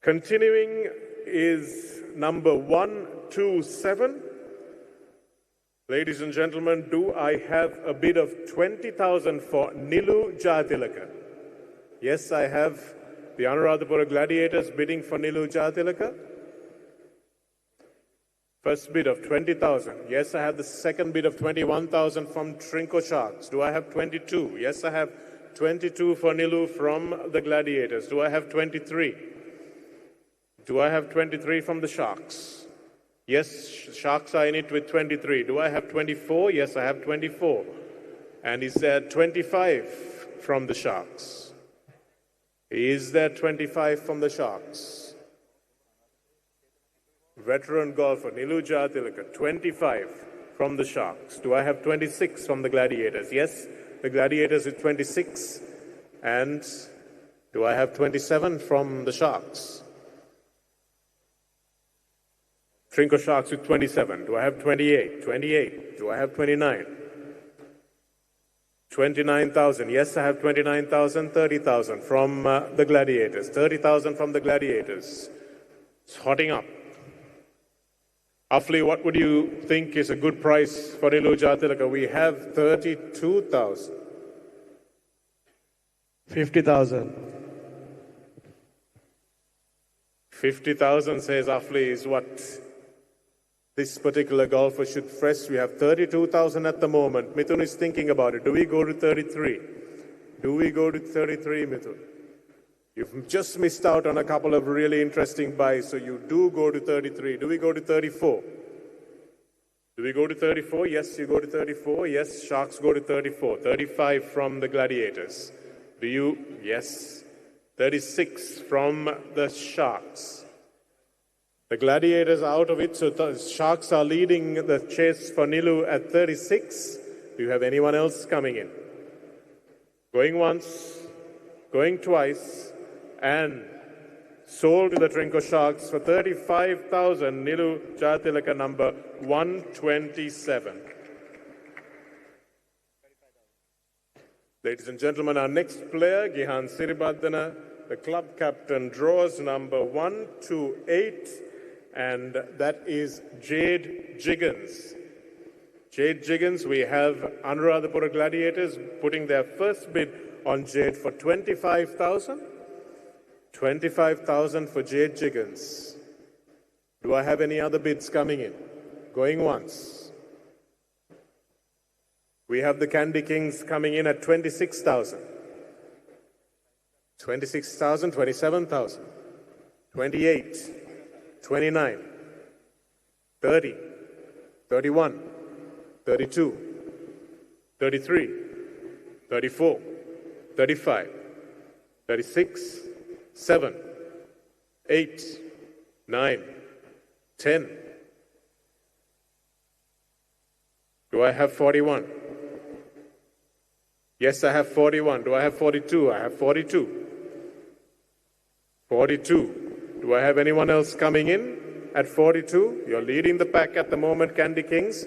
Continuing is number 127. Ladies and gentlemen, do I have a bid of 20,000 for Nilu Jatilaka? Yes, I have the Anuradhapura Gladiators bidding for Nilu Jatilaka. First bid of 20,000. Yes, I have the second bid of 21,000 from Trinco Sharks. Do I have 22? Yes, I have 22 for Nilu from the Gladiators. Do I have 23? Do I have 23 from the Sharks? Yes, Sharks are in it with 23. Do I have 24? Yes, I have 24. And is there 25 from the Sharks? Is there 25 from the Sharks? Veteran golfer Nilu Jatilaka, 25 from the Sharks. Do I have 26 from the Gladiators? Yes, the Gladiators is 26. And do I have 27 from the Sharks? Trinco Sharks with 27. Do I have 28? 28. Do I have 29? 29,000. Yes, I have 29,000. 30,000 from the Gladiators. 30,000 from the Gladiators. It's hotting up. Afli, what would you think is a good price for Nilu Jatilaka? We have 32,000. 50,000. 50,000, says Afli, is what this particular golfer should press. We have 32,000 at the moment. Mithun is thinking about it. Do we go to 33? Do we go to 33, Mithun? You've just missed out on a couple of really interesting buys, so you do go to 33. Do we go to 34? Do we go to 34? Yes, you go to 34. Yes, Sharks go to 34. 35 from the Gladiators. Do you? Yes. 36 from the Sharks. The Gladiators out of it, so the Sharks are leading the chase for Nilu at 36. Do you have anyone else coming in? Going once, going twice, and sold to the Trinco Sharks for 35,000. Nilu Jatilaka number 127. Ladies and gentlemen, our next player, Gihan Siribadana, the club captain, draws number 128, and that is Jade Jiggins. Jade Jiggins, we have Anuradhapura Gladiators putting their first bid on Jade for 25,000. 25,000 for Jade Jiggins. Do I have any other bids coming in? Going once. We have the Candy Kings coming in at 26,000. 26,000, 27,000, 28, 29, 30, 31, 32, 33, 34, 35, 36, 7, 8, 9, 10. Do I have 41? Yes, I have 41. Do I have 42? I have 42. 42. Do I have anyone else coming in at 42? You're leading the pack at the moment, Candy Kings.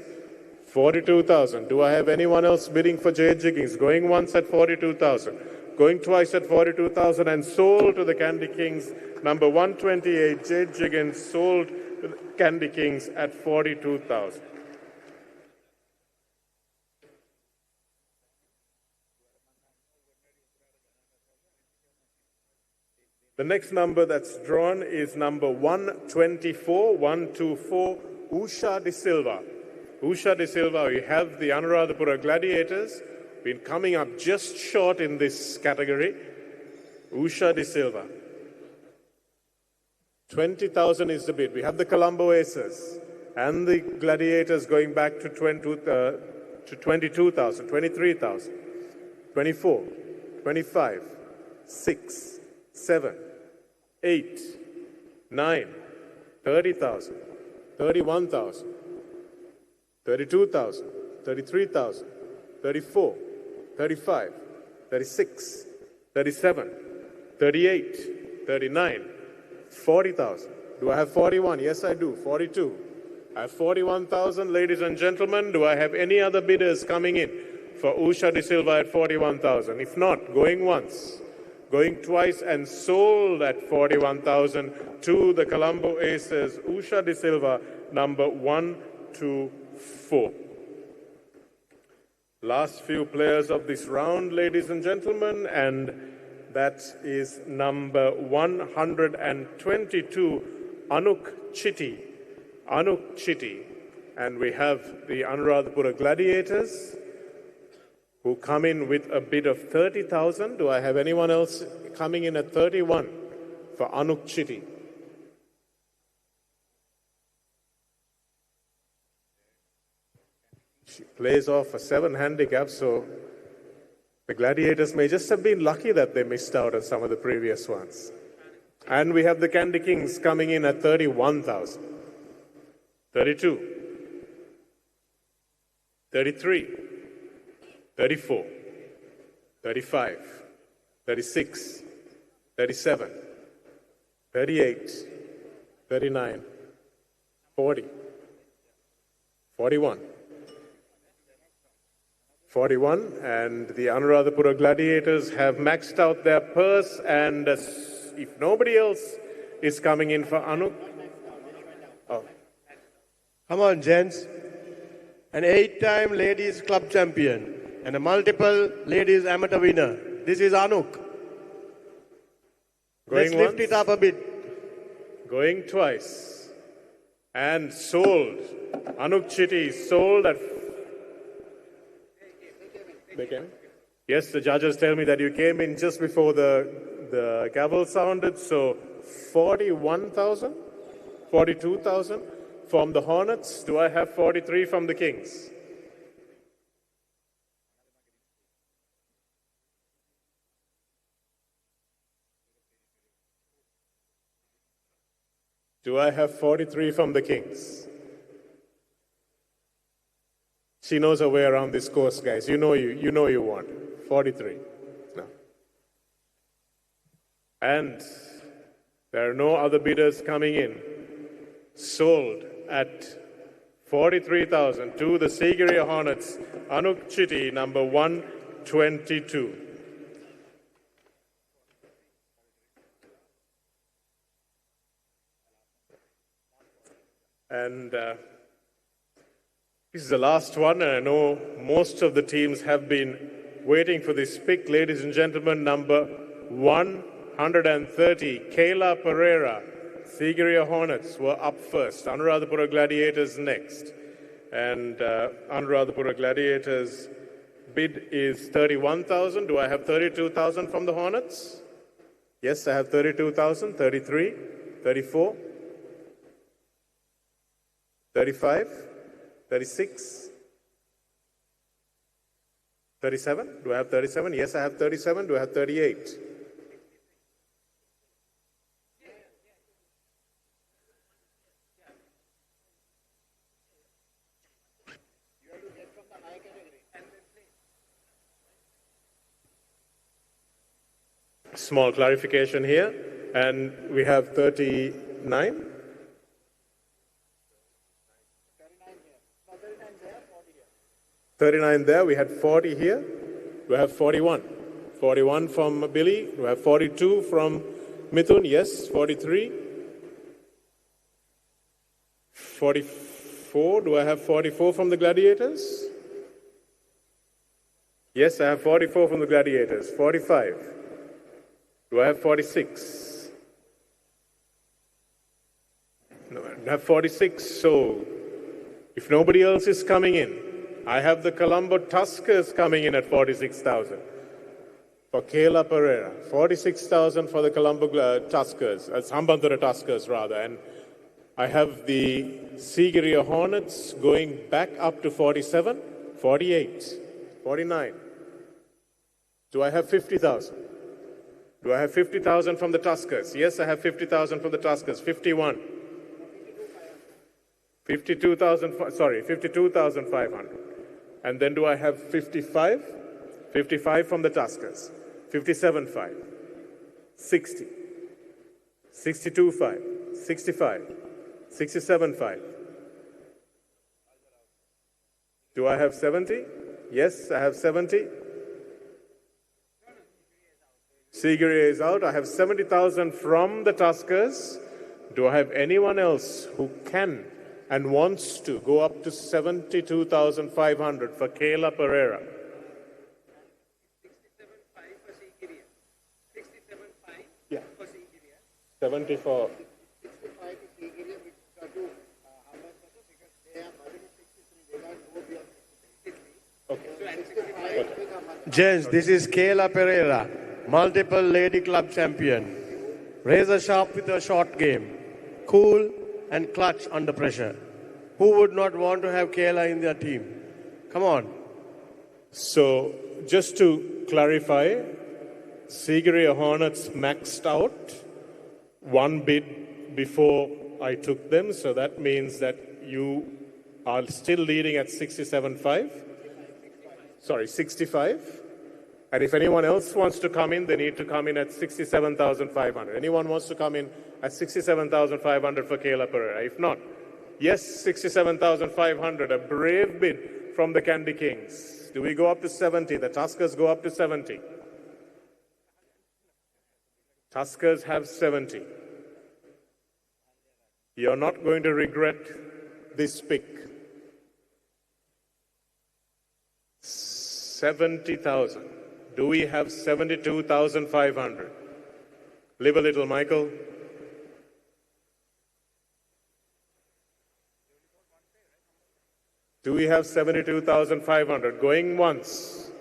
42,000. Do I have anyone else bidding for Jade Jiggins? Going once at 42,000. Going twice at 42,000 and sold to the Candy Kings. Number 128, Jade Jiggins, sold to the Candy Kings at 42,000. The next number that's drawn is number 124, 124, Usha De Silva. Usha De Silva, we have the Anuradhapura Gladiators, been coming up just short in this category. Usha De Silva. 20,000 is the bid. We have the Colombo Aces and the Gladiators going back to 22,000, 23,000, 24, 25, 6, 7, 8, 9, 30,000, 31,000, 32,000, 33,000, 34, 35, 36, 37, 38, 39, 40,000. Do I have 41? Yes, I do. 42. I have 41,000, ladies and gentlemen. Do I have any other bidders coming in for Usha De Silva at 41,000? If not, going once, going twice, and sold at 41,000 to the Colombo Aces, Usha De Silva, number 124. Last few players of this round, ladies and gentlemen, and that is number 122, Anuk Chitty. Anuk Chitty. And we have the Anuradhapura Gladiators who come in with a bid of 30,000. Do I have anyone else coming in at 31 for Anuk Chitty? She plays off a 7 handicap, so the Gladiators may just have been lucky that they missed out on some of the previous ones. And we have the Candy Kings coming in at 31,000. 32. 33. 34. 35. 36. 37. 38. 39. 40. 41. 41, and the Anuradhapura Gladiators have maxed out their purse, and if nobody else is coming in for Anuk. Oh. Come on, gents. An 8-time ladies club champion and a multiple ladies amateur winner. This is Anuk. Let's lift it up a bit. Going twice. And sold. Anuk Chitty sold at... They came? Yes, the judges tell me that you came in just before the gavel sounded, so 41,000, 42,000 from the Hornets. Do I have 43 from the Kings? Do I have 43 from the Kings? She knows her way around this course, guys. You know you want 43. No. And there are no other bidders coming in. Sold at 43,000 to the Sigiriya Hornets, Anuk Chitty, number 122. And this is the last one, and I know most of the teams have been waiting for this pick. Ladies and gentlemen, number 130, Kayla Pereira. Sigiriya Hornets were up first. Anuradhapura Gladiators next. And Anuradhapura Gladiators bid is 31,000. Do I have 32,000 from the Hornets? Yes, I have 32,000, 33, 34, 35, 36, 37. Do I have 37? Yes, I have 37. Do I have 38? Small clarification here, and we have 39. 39 there, we had 40 here. We have 41. 41 from Billy. We have 42 from Mithun. Yes, 43. 44. Do I have 44 from the Gladiators? Yes, I have 44 from the Gladiators. 45. Do I have 46? No, I have 46. So, if nobody else is coming in, I have the Colombo Tuskers coming in at 46,000 for Kayla Pereira. 46,000 for the Colombo Tuskers, Hambantara Tuskers rather. And I have the Sigiriya Hornets going back up to 47, 48, 49. Do I have 50,000? Do I have 50,000 from the Tuskers? Yes, I have 50,000 from the Tuskers. 51. 52,500. And then do I have 55? 55 from the Tuskers. 57,500. 60. 62,500. 65. 67,500. Do I have 70? Yes, I have 70. Sigiriya is out. I have 70,000 from the Tuskers. Do I have anyone else who can and wants to go up to 72,500 for Kayla Pereira? 67.5 for Sigiriya. 67.5 Yeah. for Sigiriya. 74. 65 to Sigiriya, which are two. How much was it? Because they are budget 63. They can't go beyond 63. Okay. So at 65, Gents, this is Kayla Pereira, multiple Lady Club champion. Razor sharp with a short game. Cool and clutch under pressure. Who would not want to have Kayla in their team? Come on. So, just to clarify, Sigiriya Hornets maxed out one bid before I took them, so that means that you are still leading at 67.5. Sorry, 65. And if anyone else wants to come in, they need to come in at 67,500. Anyone wants to come in at 67,500 for Kayla Pereira? If not, yes, 67,500, a brave bid from the Candy Kings. Do we go up to 70? The Tuskers go up to 70. Tuskers have 70. You're not going to regret this pick. 70,000. Do we have 72,500? Live a little, Michael. Do we have 72,500? Going once.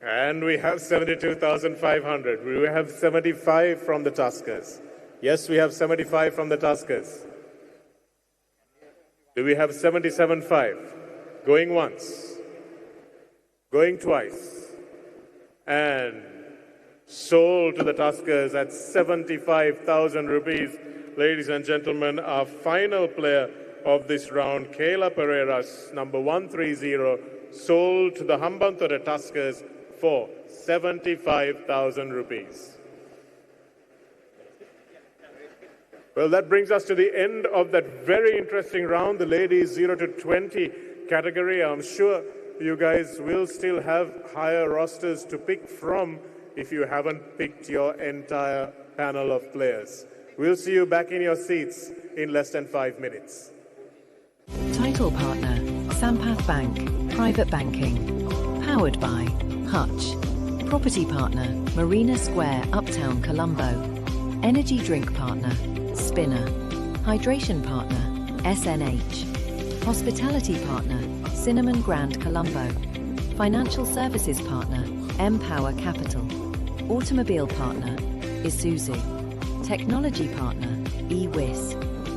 And we have 72,500. We have 75 from the Tuskers. Yes, we have 75 from the Tuskers. Do we have 77.5? Going once. Going twice. And sold to the Tuskers at 75,000 rupees. Ladies and gentlemen, our final player of this round, Kayla Pereira, number 130, sold to the Hambantota Tuskers for 75,000 rupees. Well, that brings us to the end of that very interesting round, the ladies 0 to 20 category. I'm sure you guys will still have higher rosters to pick from if you haven't picked your entire panel of players. We'll see you back in your seats in less than 5 minutes. Title partner, Sampath Bank, Private Banking. Powered by Hutch. Property partner, Marina Square, Uptown, Colombo. Energy drink partner, Spinner. Hydration partner, SNH. Hospitality partner, Cinnamon Grand Colombo. Financial services partner, Empower Capital. Automobile partner, Isuzu. Technology partner, eWiz.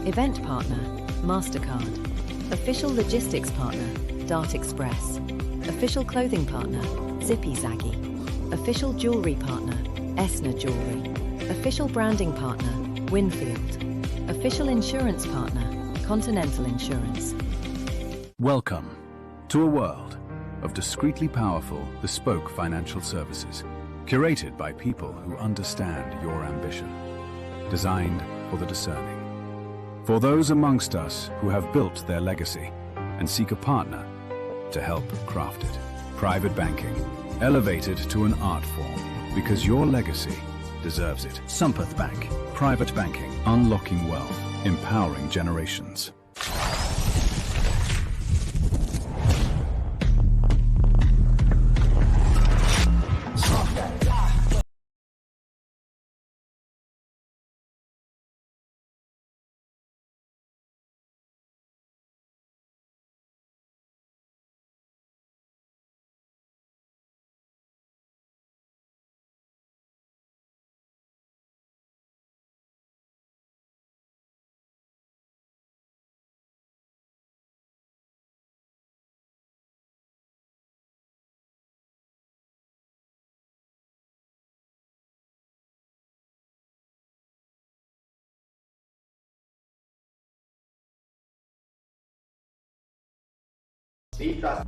Event partner, MasterCard. Official logistics partner, Dart Express. Official clothing partner, Zippy Zaggy. Official jewelry partner, Esna Jewelry. Official branding partner, Winfield. Official insurance partner, Continental Insurance. Welcome to a world of discreetly powerful, bespoke financial services, curated by people who understand your ambition, designed for the discerning. For those amongst us who have built their legacy and seek a partner to help craft it. Private banking, elevated to an art form, because your legacy deserves it. Sampath Bank, private banking, unlocking wealth, empowering generations.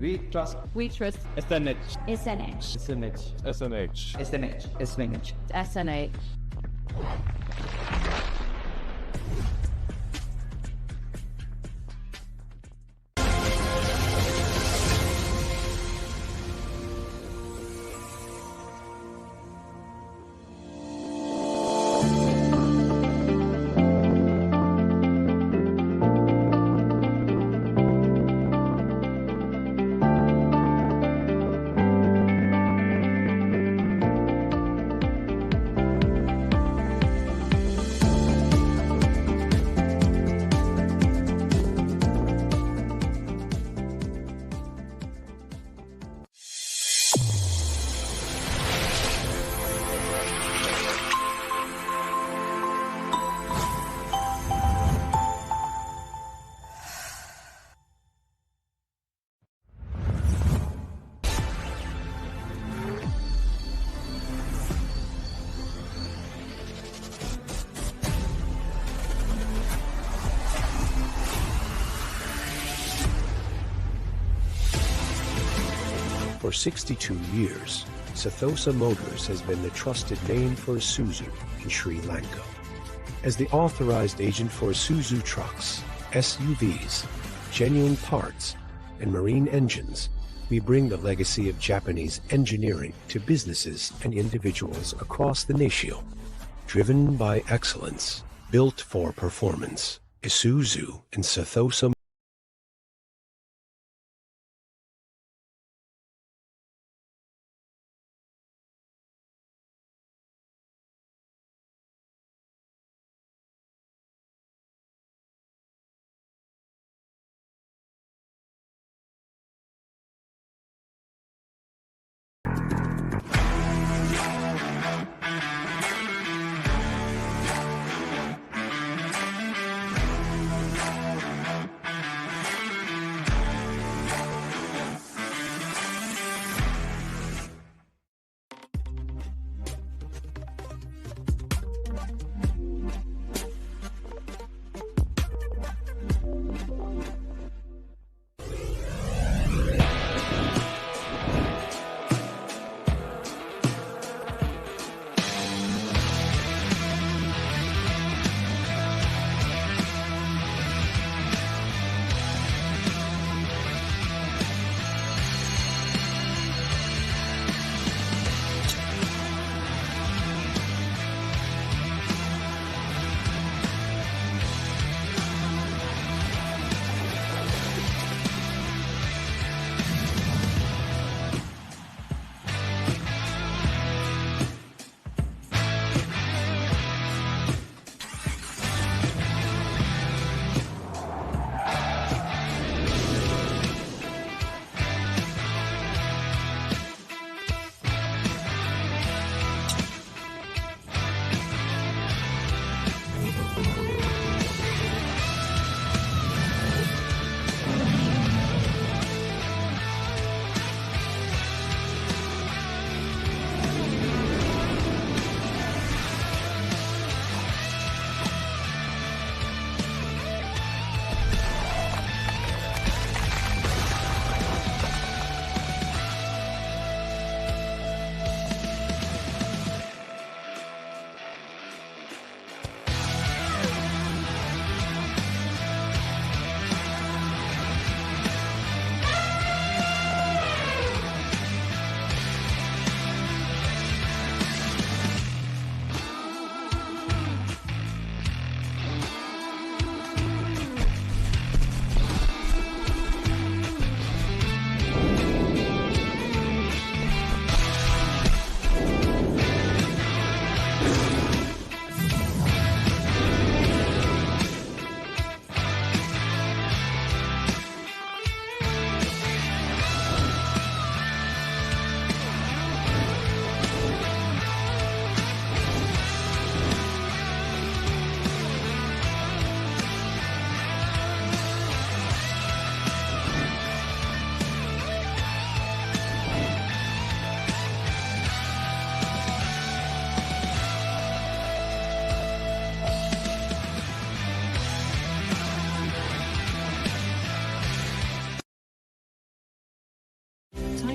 We trust. We trust. SNH. SNH. SNH. SNH. SNH. SNH. SNH. 62 years, Ceylon Motors has been the trusted name for Isuzu in Sri Lanka. As the authorized agent for Isuzu trucks, SUVs, genuine parts, and marine engines, we bring the legacy of Japanese engineering to businesses and individuals across the nation. Driven by excellence, built for performance, Isuzu and Ceylon.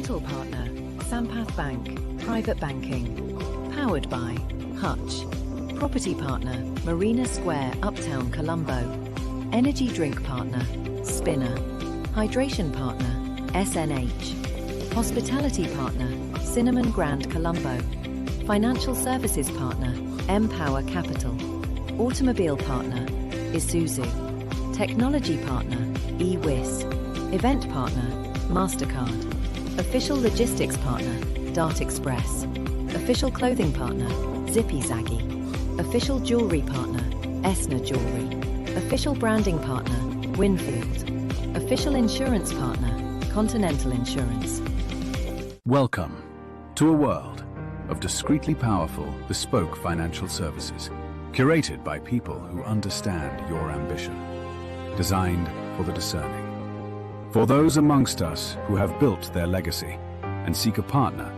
Title partner, Sampath Bank, private banking. Powered by Hutch. Property partner, Marina Square, Uptown, Colombo. Energy drink partner, Spinner. Hydration partner, SNH. Hospitality partner, Cinnamon Grand, Colombo. Financial services partner, Empower Capital. Automobile partner, Isuzu. Technology partner, eWIS. Event partner, MasterCard. Official logistics partner, Dart Express. Official clothing partner, Zippy Zaggy. Official jewelry partner, Esna Jewelry. Official branding partner, Winfield. Official insurance partner, Continental Insurance. Welcome to a world of discreetly powerful, bespoke financial services, curated by people who understand your ambition, designed for the discerning. For those amongst us who have built their legacy and seek a partner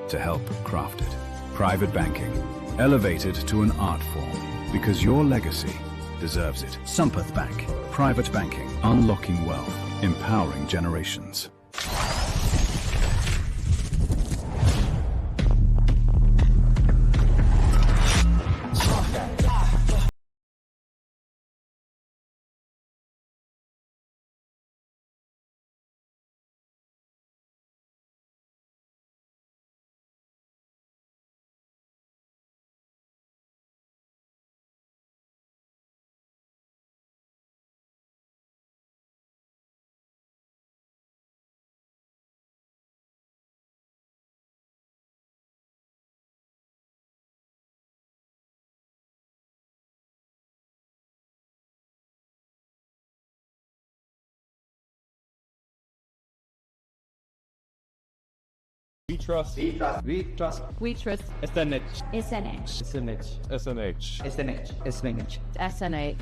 to help craft it. Private banking, elevated to an art form because your legacy deserves it. Sampath Bank, private banking, unlocking wealth, empowering generations. We trust. We trust. We trust. We trust. SNH. SNH. SNH. SNH. SNH. SNH. SNH.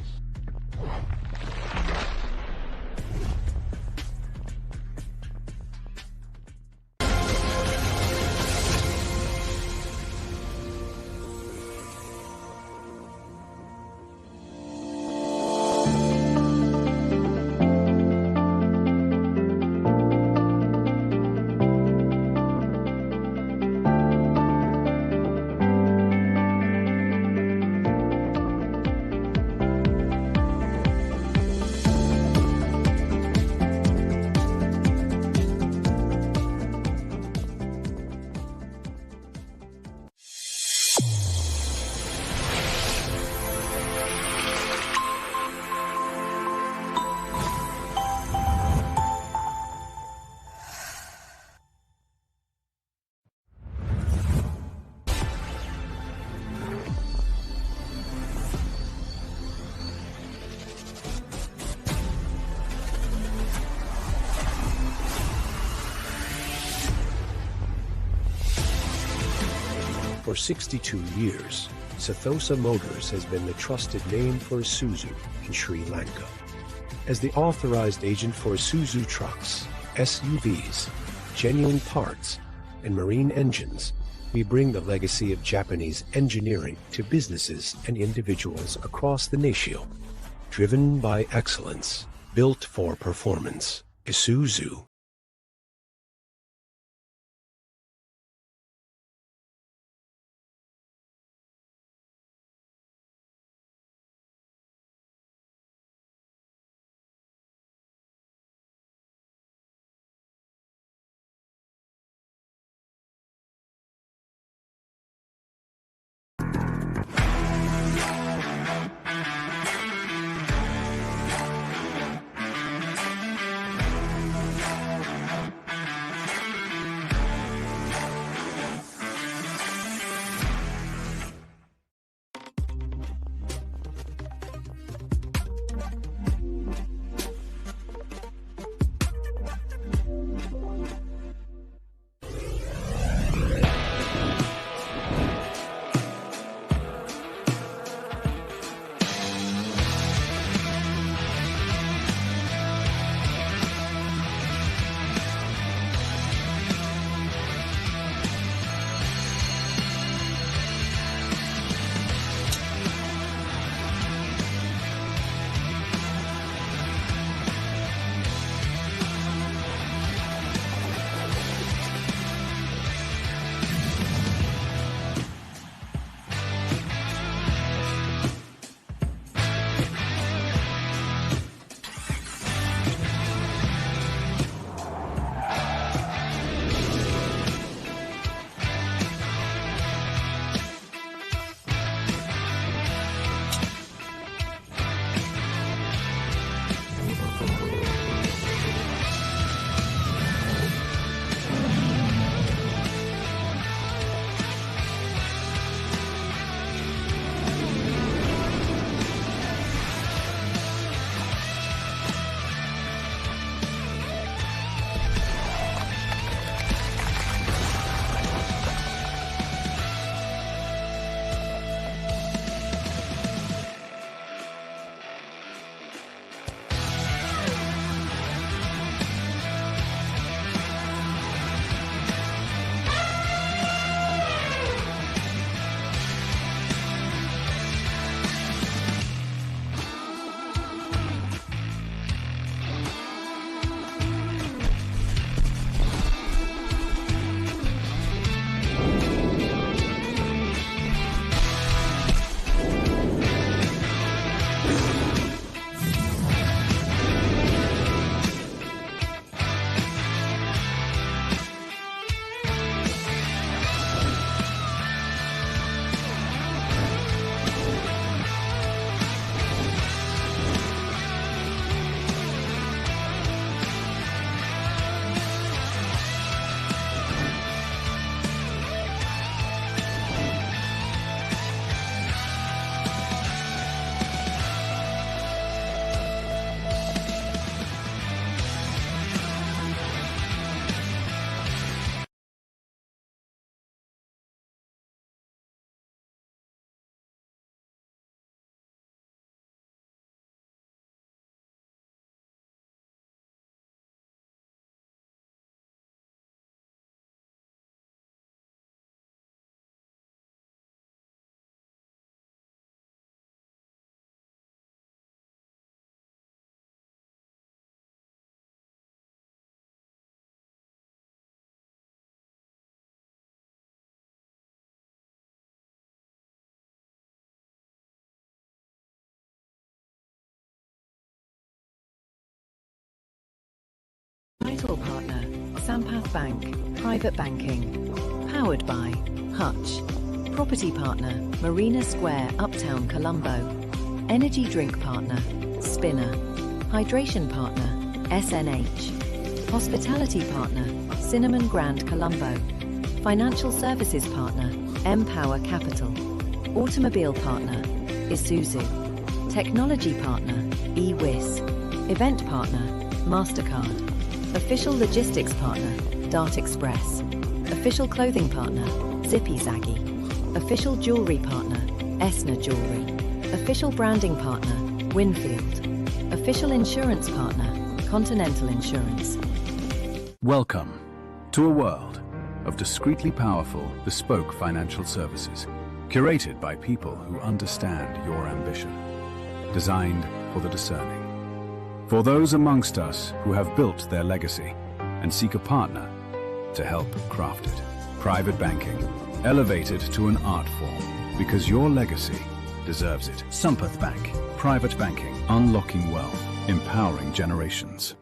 For 62 years, Ceylon Motors has been the trusted name for Isuzu in Sri Lanka. As the authorized agent for Isuzu trucks, SUVs, genuine parts, and marine engines, we bring the legacy of Japanese engineering to businesses and individuals across the nation. Driven by excellence, built for performance, Isuzu. Title partner, Sampath Bank, Private Banking. Powered by Hutch. Property partner, Marina Square, Uptown, Colombo. Energy drink partner, Spinner. Hydration partner, SNH. Hospitality partner, Cinnamon Grand Colombo. Financial services partner, Empower Capital. Automobile partner, Isuzu. Technology partner, eWiz. Event partner, MasterCard. Official logistics partner, Dart Express. Official clothing partner, Zippy Zaggy. Official jewelry partner, Esna Jewelry. Official branding partner, Winfield. Official insurance partner, Continental Insurance. Welcome to a world of discreetly powerful, bespoke financial services, curated by people who understand your ambition, designed for the discerning. For those amongst us who have built their legacy and seek a partner to help craft it. Private banking, elevated to an art form, because your legacy deserves it. Sampath Bank, private banking, unlocking wealth, empowering generations.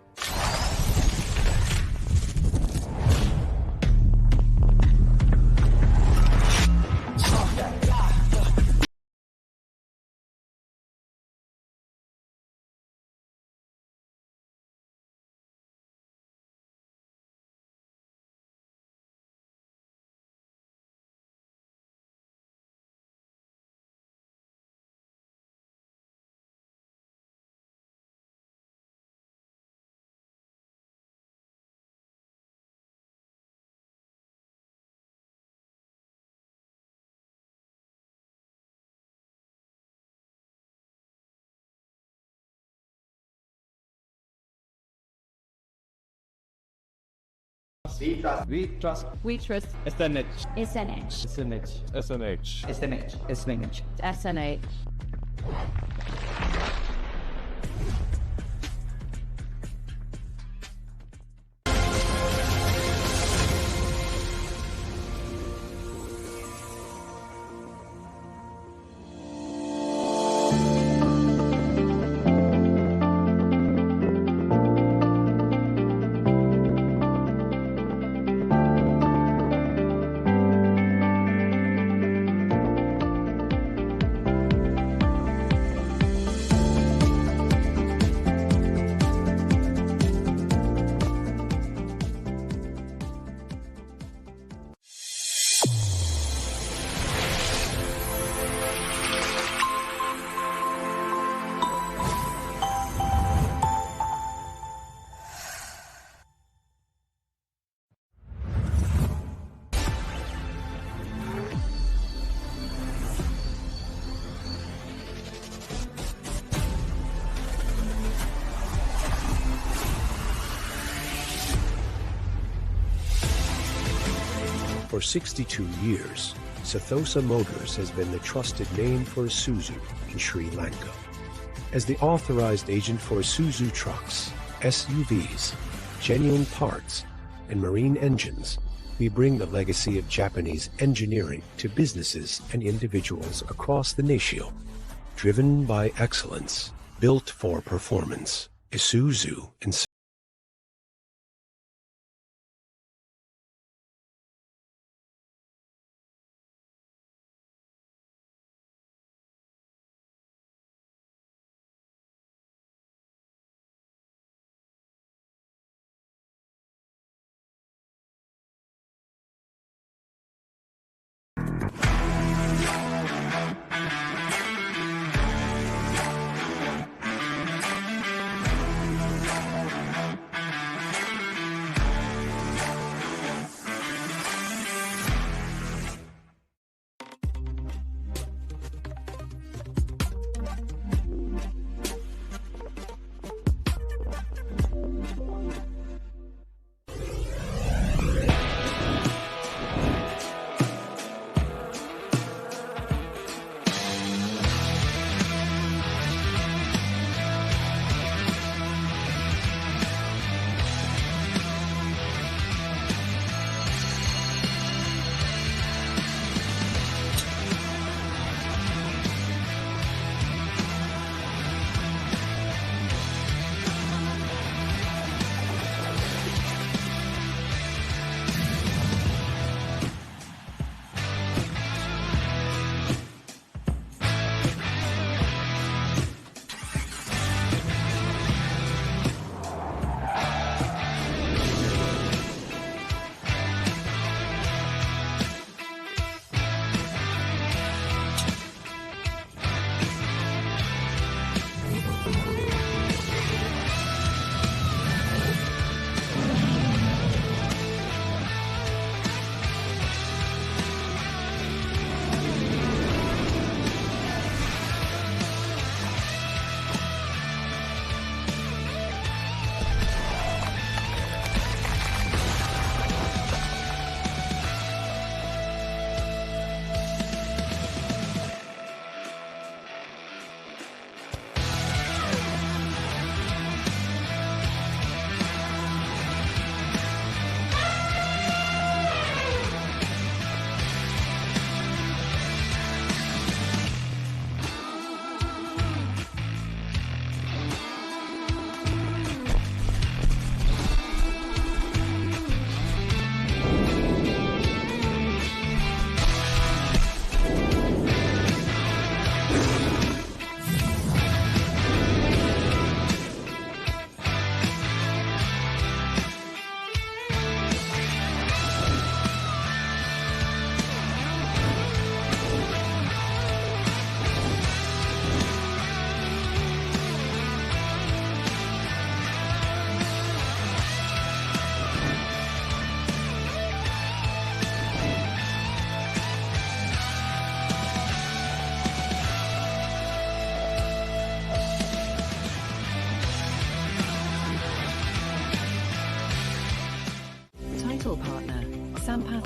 We trust. We trust. SNH. SNH. SNH. SNH. SNH. SNH. SNH. For 62 years, Ceylon Motors has been the trusted name for Isuzu in Sri Lanka. As the authorized agent for Isuzu trucks, SUVs, genuine parts, and marine engines, we bring the legacy of Japanese engineering to businesses and individuals across the nation. Driven by excellence, built for performance, Isuzu and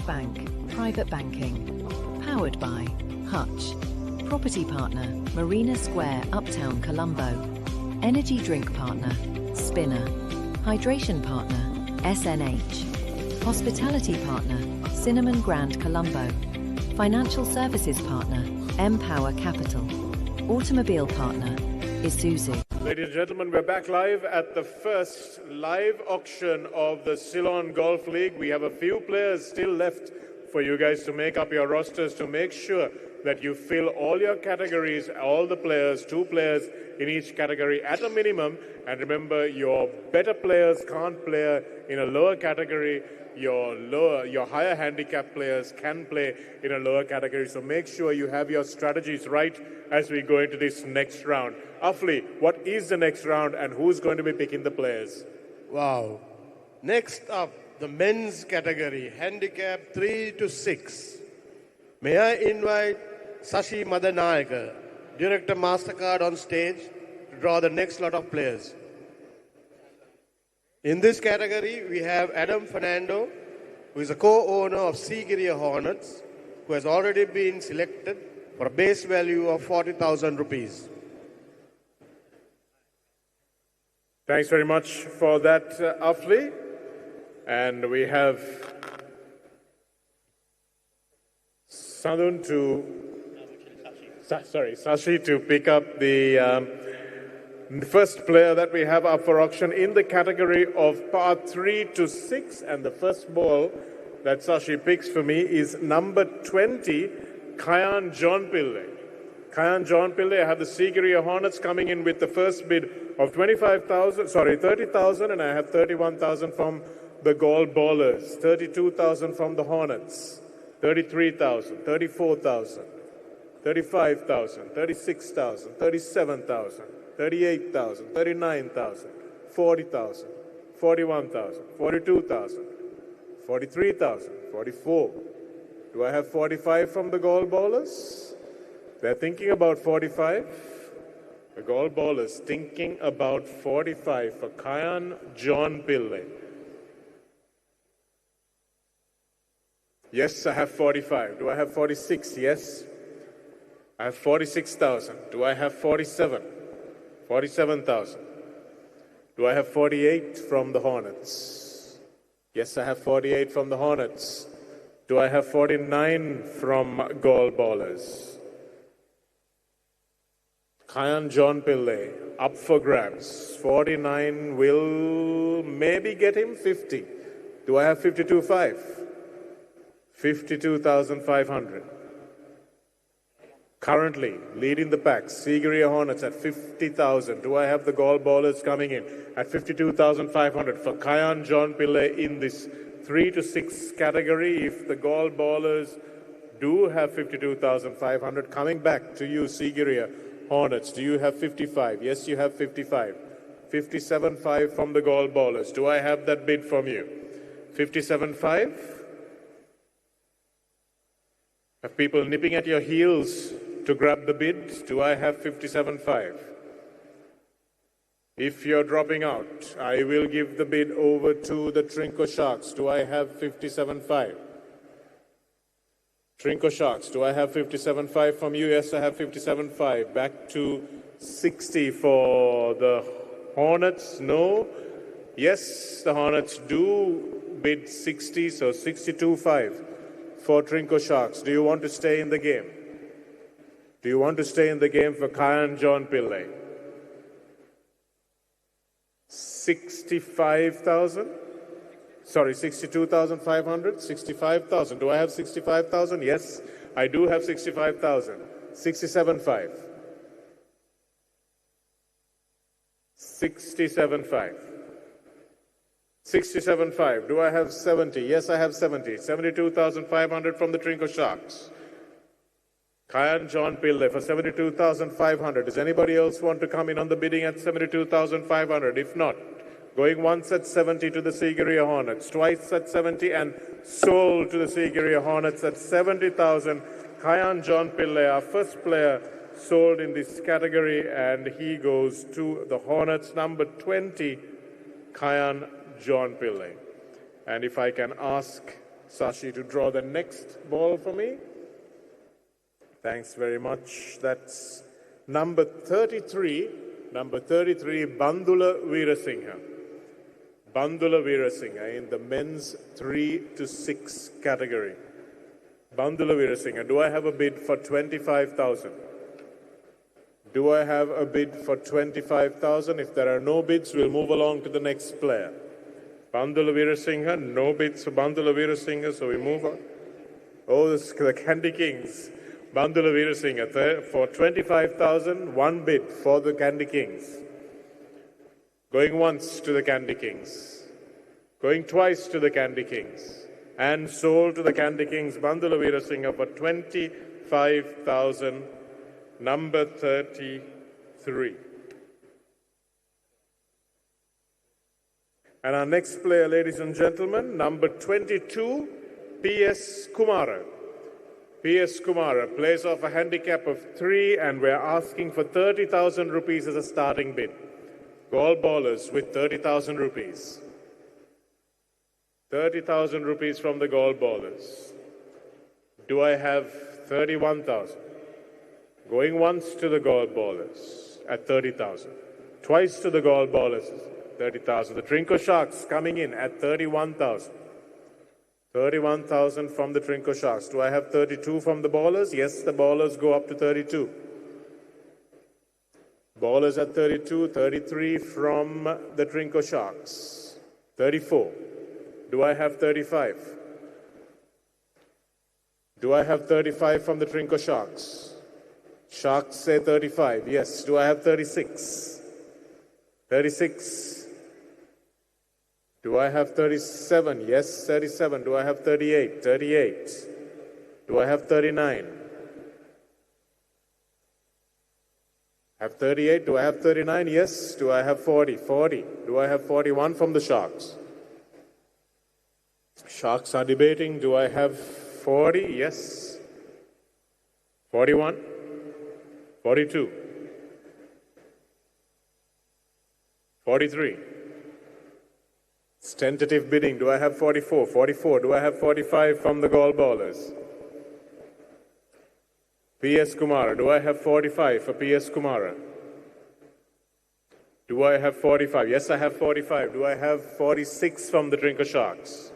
Bank, Private Banking. Powered by Hutch. Property partner, Marina Square, Uptown, Colombo. Energy drink partner, Spinner. Hydration partner, SNH. Hospitality partner, Cinnamon Grand, Colombo. Financial services partner, Empower Capital. Automobile partner, Isuzu. Ladies and gentlemen, we're back live at the first live auction of the Ceylon Golf League. We have a few players still left for you guys to make up your rosters to make sure that you fill all your categories, all the players, 2 players in each category at a minimum. And remember, your better players can't play in a lower category. Your higher handicap players can play in a lower category. So make sure you have your strategies right as we go into this next round. Afli, what is the next round and who's going to be picking the players? Wow. Next up, the men's category, handicap 3 to 6. May I invite Sashi Madanayaka, Director MasterCard, on stage to draw the next lot of players. In this category, we have Adam Fernando, who is a co-owner of Sigiriya Hornets, who has already been selected for a base value of 40,000 rupees. Thanks very much for that, Afli. And we have Sashi to pick up the first player that we have up for auction in the category of par 3 to 6. And the first ball that Sashi picks for me is number 20, Kayan John Pillay. Kayan John Pillay, I have the Sigiriya Hornets coming in with the first bid of 30,000, and I have 31,000 from the Gold Ballers, 32,000 from the Hornets, 33,000, 34,000, 35,000, 36,000, 37,000, 38,000, 39,000, 40,000, 41,000, 42,000, 43,000, 44. Do I have 45 from the Gold Ballers? They're thinking about 45. The Gold Ballers thinking about 45 for Kayan John Pillay. Yes, I have 45. Do I have 46? Yes. I have 46,000. Do I have 47? 47,000. Do I have 48 from the Hornets? Yes, I have 48 from the Hornets. Do I have 49 from Gold Ballers? Kayan John Pillay, up for grabs. 49 will maybe get him 50. Do I have 52.5? 52,500. Currently, leading the pack, Sigiriya Hornets at 50,000. Do I have the Gold Ballers coming in at 52,500 for Kayan John Pillay in this 3 to 6 category? If the Gold Ballers do have 52,500, coming back to you, Sigiriya Hornets, do you have 55? Yes, you have 55. 57.5 from the Gold Ballers. Do I have that bid from you? 57.5? Have people nipping at your heels to grab the bid? Do I have 57.5? If you're dropping out, I will give the bid over to the Trinco Sharks. Do I have 57.5? Trinco Sharks, do I have 57.5 from you? Yes, I have 57.5. Back to 60 for the Hornets. No. Yes, the Hornets do bid 60, so 62.5 for Trinco Sharks. Do you want to stay in the game? Do you want to stay in the game for Kayan John Pillay? 65,000? Sorry, 62,500, 65,000. Do I have 65,000? Yes, I do have 65,000. 67.5. 67.5. 67.5. Do I have 70? Yes, I have 70. 72,500 from the Trinco Sharks. Kayan John Pillay for 72,500. Does anybody else want to come in on the bidding at 72,500? If not, going once at 70 to the Sigiriya Hornets, twice at 70 and sold to the Sigiriya Hornets at 70,000. Kayan John Pillay, our first player, sold in this category, and he goes to the Hornets, number 20, Kayan John Pillay. And if I can ask Sashi to draw the next ball for me. Thanks very much. That's number 33, Bandula Veerasinghe. Bandula Veerasinghe in the men's 3 to 6 category. Bandula Veerasinghe. Do I have a bid for 25,000? Do I have a bid for 25,000? If there are no bids, we'll move along to the next player. Bandula Veerasinghe, no bids for Bandula Veerasinghe, so we move on. Oh, this is the Candy Kings. Bandula Veerasinghe for 25,000, one bid for the Candy Kings. Going once to the Candy Kings. Going twice to the Candy Kings. And sold to the Candy Kings, Bandula Veerasinghe for 25,000, number 33. And our next player, ladies and gentlemen, number 22, P.S. Kumara. P.S. Kumara plays off a handicap of 3, and we're asking for 30,000 rupees as a starting bid. Gall ballers with 30,000 rupees. 30,000 rupees from the gall ballers. Do I have 31,000? Going once to the gall ballers at 30,000. Twice to the gall ballers, 30,000. The Trinco Sharks coming in at 31,000. 31,000 from the Trinco Sharks. Do I have 32 from the ballers? Yes, the ballers go up to 32. Ballers at 32, 33 from the Trinco Sharks. 34. Do I have 35? Do I have 35 from the Trinco Sharks? Sharks say 35. Yes. Do I have 36? 36. Do I have 37? Yes, 37. Do I have 38? 38. Do I have 39? Have 38? Do I have 39? Yes. Do I have 40? 40. Do I have 41 from the Sharks? Sharks are debating. Do I have 40? Yes. 41? 42? 43? It's tentative bidding. Do I have 44? 44. Do I have 45 from the gall ballers? P.S. Kumara. Do I have 45 for P.S. Kumara? Do I have 45? Yes, I have 45. Do I have 46 from the Trinco Sharks?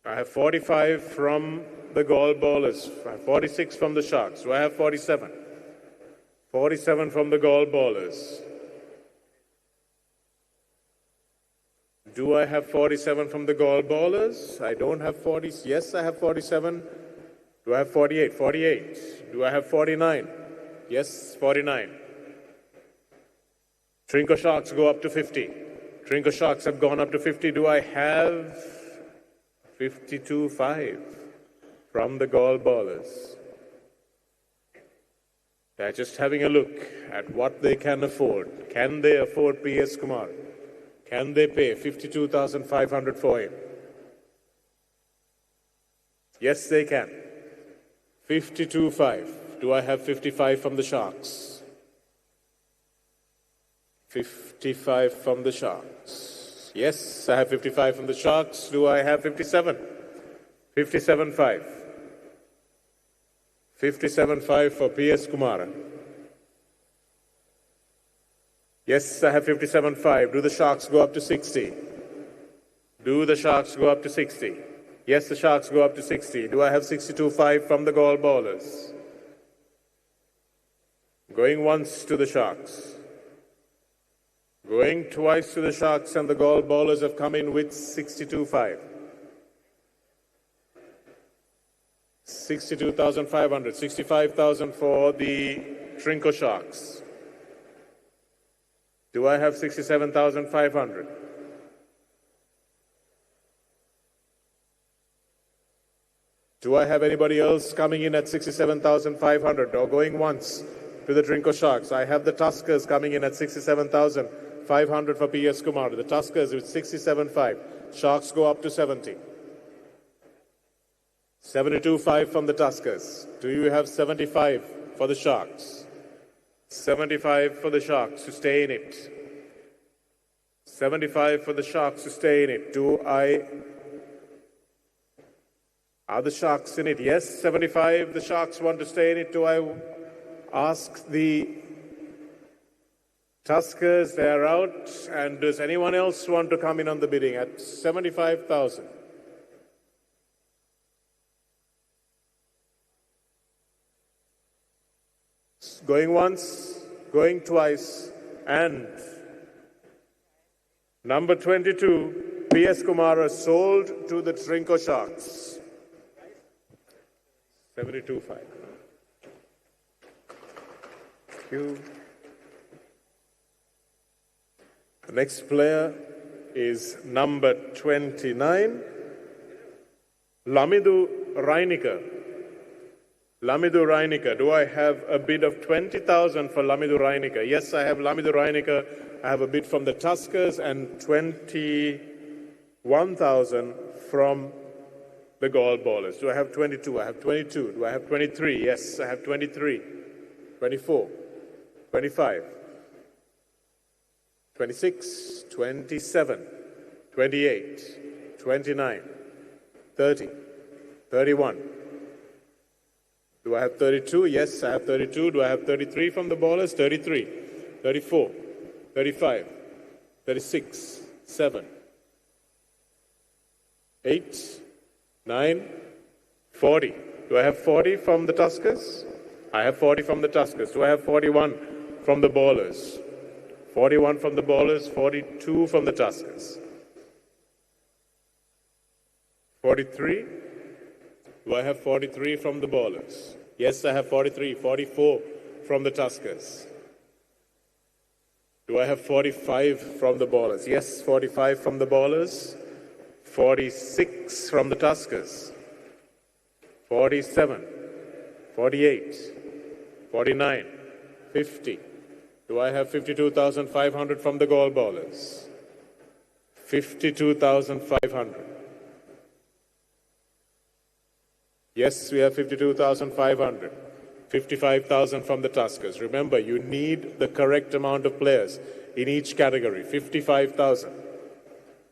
I have 45 from the gall ballers. I have 46 from the Sharks. Do I have 47? 47 from the gall ballers. Do I have 47 from the gall ballers? I don't have 40. Yes, I have 47. Do I have 48? 48. Do I have 49? Yes, 49. Trinco Sharks go up to 50. Trinco Sharks have gone up to 50. Do I have 52.5 from the gall ballers? They're just having a look at what they can afford. Can they afford P.S. Kumar? Can they pay 52,500 for him? Yes, they can. 52.5. Do I have 55 from the Sharks? 55 from the Sharks. Yes, I have 55 from the Sharks. Do I have 57? 57.5. 57.5 for P.S. Kumara. Yes, I have 57.5. Do the Sharks go up to 60? Do the Sharks go up to 60? Yes, the Sharks go up to 60. Do I have 62.5 from the gall ballers? Going once to the Sharks. Going twice to the Sharks, and the gall ballers have come in with 62.5. 62,500. 65,000 for the Trinco Sharks. Do I have 67,500? Do I have anybody else coming in at 67,500 or going once to the Trinco Sharks? I have the Tuskers coming in at 67,500 for P.S. Kumar. The Tuskers with 67.5. Sharks go up to 70. 72.5 from the Tuskers. Do you have 75 for the Sharks? 75 for the Sharks to stay in it. 75 for the Sharks to stay in it. Are the Sharks in it? Yes, 75. The Sharks want to stay in it. Do I ask the Tuskers? They're out. And does anyone else want to come in on the bidding at 75,000? Going once, going twice, and number 22, P.S. Kumara, sold to the Trinco Sharks. 72.5. Thank you. The next player is number 29, Lamidu Reinika. Lamidu Reinika. Do I have a bid of 20,000 for Lamidu Reinika? Yes, I have Lamidu Reinika. I have a bid from the Tuskers and 21,000 from the Gall Ballers. Do I have 22? I have 22. Do I have 23? Yes, I have 23. 24. 25. 26. 27. 28. 29. 30. 31. Do I have 32? Yes, I have 32. Do I have 33 from the Ballers? 33. 34. 35. 36. 7. 8. 9, 40. Do I have 40 from the Tuskers? I have 40 from the Tuskers. Do I have 41 from the Ballers? 41 from the Ballers, 42 from the Tuskers. 43. Do I have 43 from the Ballers? Yes, I have 43. 44 from the Tuskers. Do I have 45 from the Ballers? Yes, 45 from the Ballers. 46 from the Tuskers, 47, 48, 49, 50. Do I have 52,500 from the Gall Ballers? 52,500. Yes, we have 52,500. 55,000 from the Tuskers. Remember, you need the correct amount of players in each category. 55,000.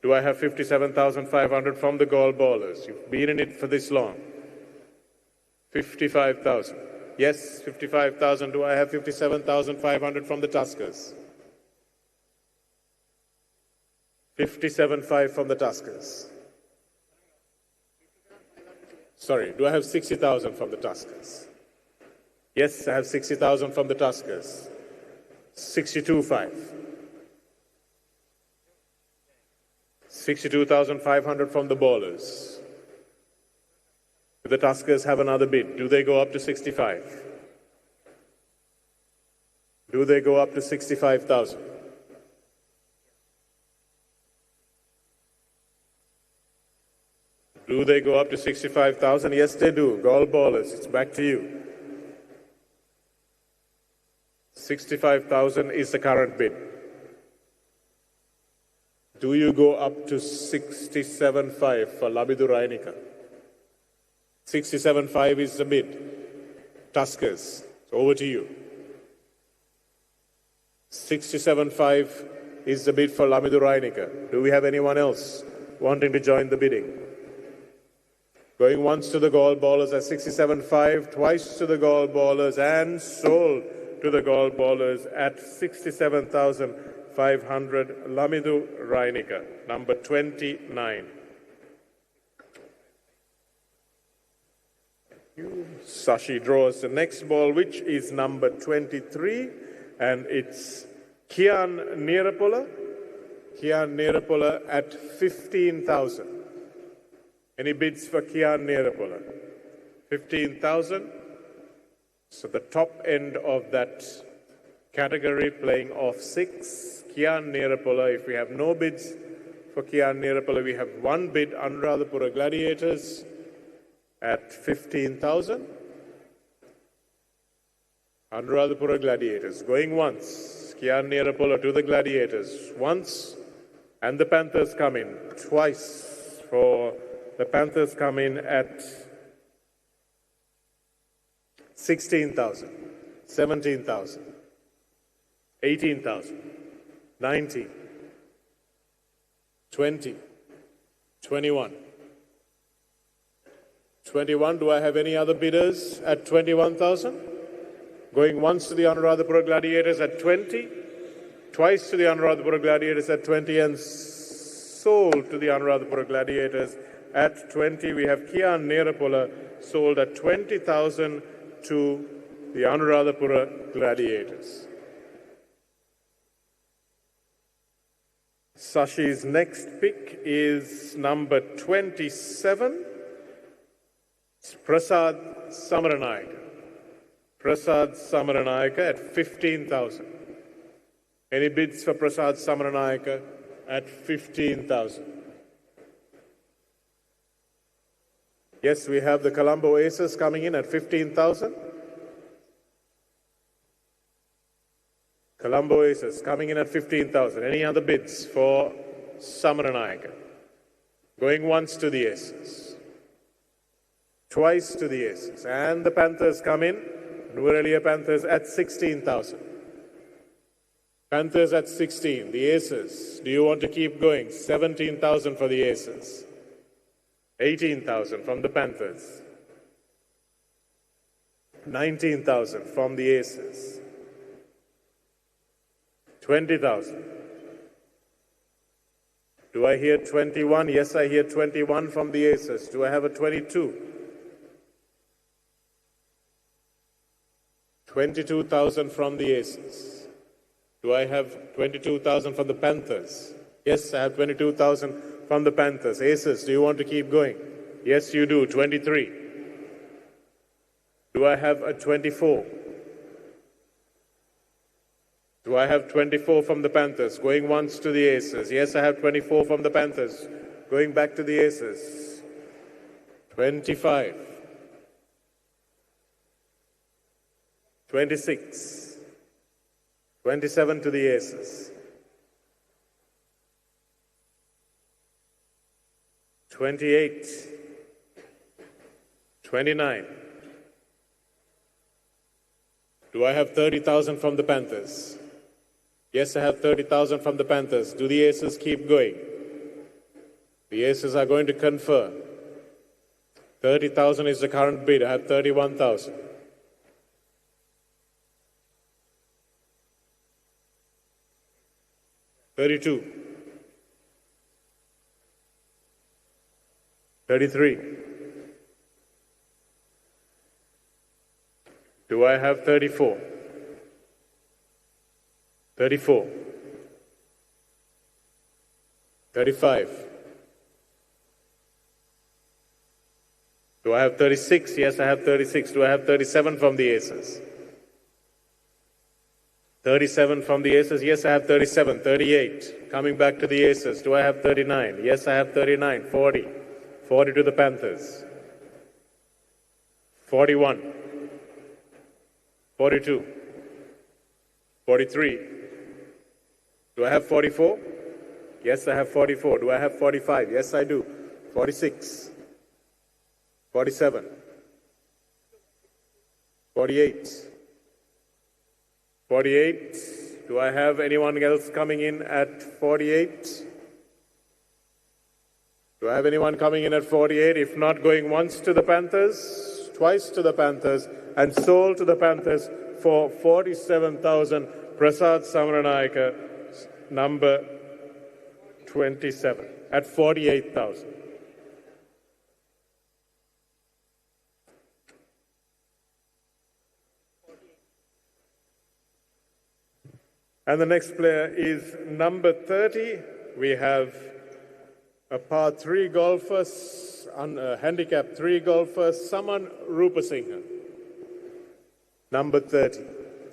Do I have 57,500 from the Gall Ballers? You've been in it for this long. 55,000. Yes, 55,000. Do I have 57,500 from the Tuskers? 57.5 from the Tuskers. Sorry, do I have 60,000 from the Tuskers? Yes, I have 60,000 from the Tuskers. 62.5. 62,500 from the Ballers. Do the Tuskers have another bid? Do they go up to 65? Do they go up to 65,000? Do they go up to 65,000? Yes, they do. Gall Ballers, it's back to you. 65,000 is the current bid. Do you go up to 67.5 for Lamidu Reinika? 67.5 is the bid. Tuskers, over to you. 67.5 is the bid for Lamidu Reinika. Do we have anyone else wanting to join the bidding? Going once to the Gall Ballers at 67.5, twice to the Gall Ballers, and sold to the Gall Ballers at 67,500. Lamidu Reinika, number 29. Sashi draws the next ball, which is number 23, and it's Kian Nirapola. Kian Nirapola at 15,000. Any bids for Kian Nirapola? 15,000. So the top end of that category, playing off 6. Kian Nirapola, if we have no bids for Kian Nirapola, we have one bid, Anuradhapura Gladiators at 15,000. Anuradhapura Gladiators going once. Kian Nirapola to the Gladiators once, and the Panthers come in twice. For the Panthers come in at 16,000, 17,000, 18,000, 19, 20, 21. 21, do I have any other bidders at 21,000? Going once to the Anuradhapura Gladiators at 20, twice to the Anuradhapura Gladiators at 20, and sold to the Anuradhapura Gladiators at 20. We have Kian Nerapola sold at 20,000 to the Anuradhapura Gladiators. Sashi's next pick is number 27. It's Prasad Samaranayaka. Prasad Samaranayaka at 15,000. Any bids for Prasad Samaranayaka at 15,000? Yes, we have the Colombo Aces coming in at 15,000. Colombo Aces coming in at 15,000. Any other bids for Samaranayaka? Going once to the Aces. Twice to the Aces. And the Panthers come in. Nuerelia Panthers at 16,000. Panthers at 16. The Aces. Do you want to keep going? 17,000 for the Aces. 18,000 from the Panthers. 19,000 from the Aces. 20,000. Do I hear 21? Yes, I hear 21 from the Aces. Do I have a 22? 22,000 from the Aces. Do I have 22,000 from the Panthers? Yes, I have 22,000 from the Panthers. Aces, do you want to keep going? Yes, you do. 23. Do I have a 24? Do I have 24 from the Panthers? Going once to the Aces. Yes, I have 24 from the Panthers. Going back to the Aces. 25. 26. 27 to the Aces. 28. 29. Do I have 30,000 from the Panthers? Yes, I have 30,000 from the Panthers. Do the Aces keep going? The Aces are going to confer. 30,000 is the current bid. I have 31,000. 32. 33. Do I have 34? 34. 35. Do I have 36? Yes, I have 36. Do I have 37 from the Aces? 37 from the Aces. Yes, I have 37. 38. Coming back to the Aces. Do I have 39? Yes, I have 39. 40. 40 to the Panthers. 41. 42. 43. Do I have 44? Yes, I have 44. Do I have 45? Yes, I do. 46. 47. 48. 48. Do I have anyone else coming in at 48? Do I have anyone coming in at 48? If not, going once to the Panthers, twice to the Panthers, and sold to the Panthers for 47,000. Prasad Samaranayaka, number 27, at 48,000. And the next player is number 30. We have a par 3 golfer, handicap 3 golfer, Saman Rupasinghe. Number 30,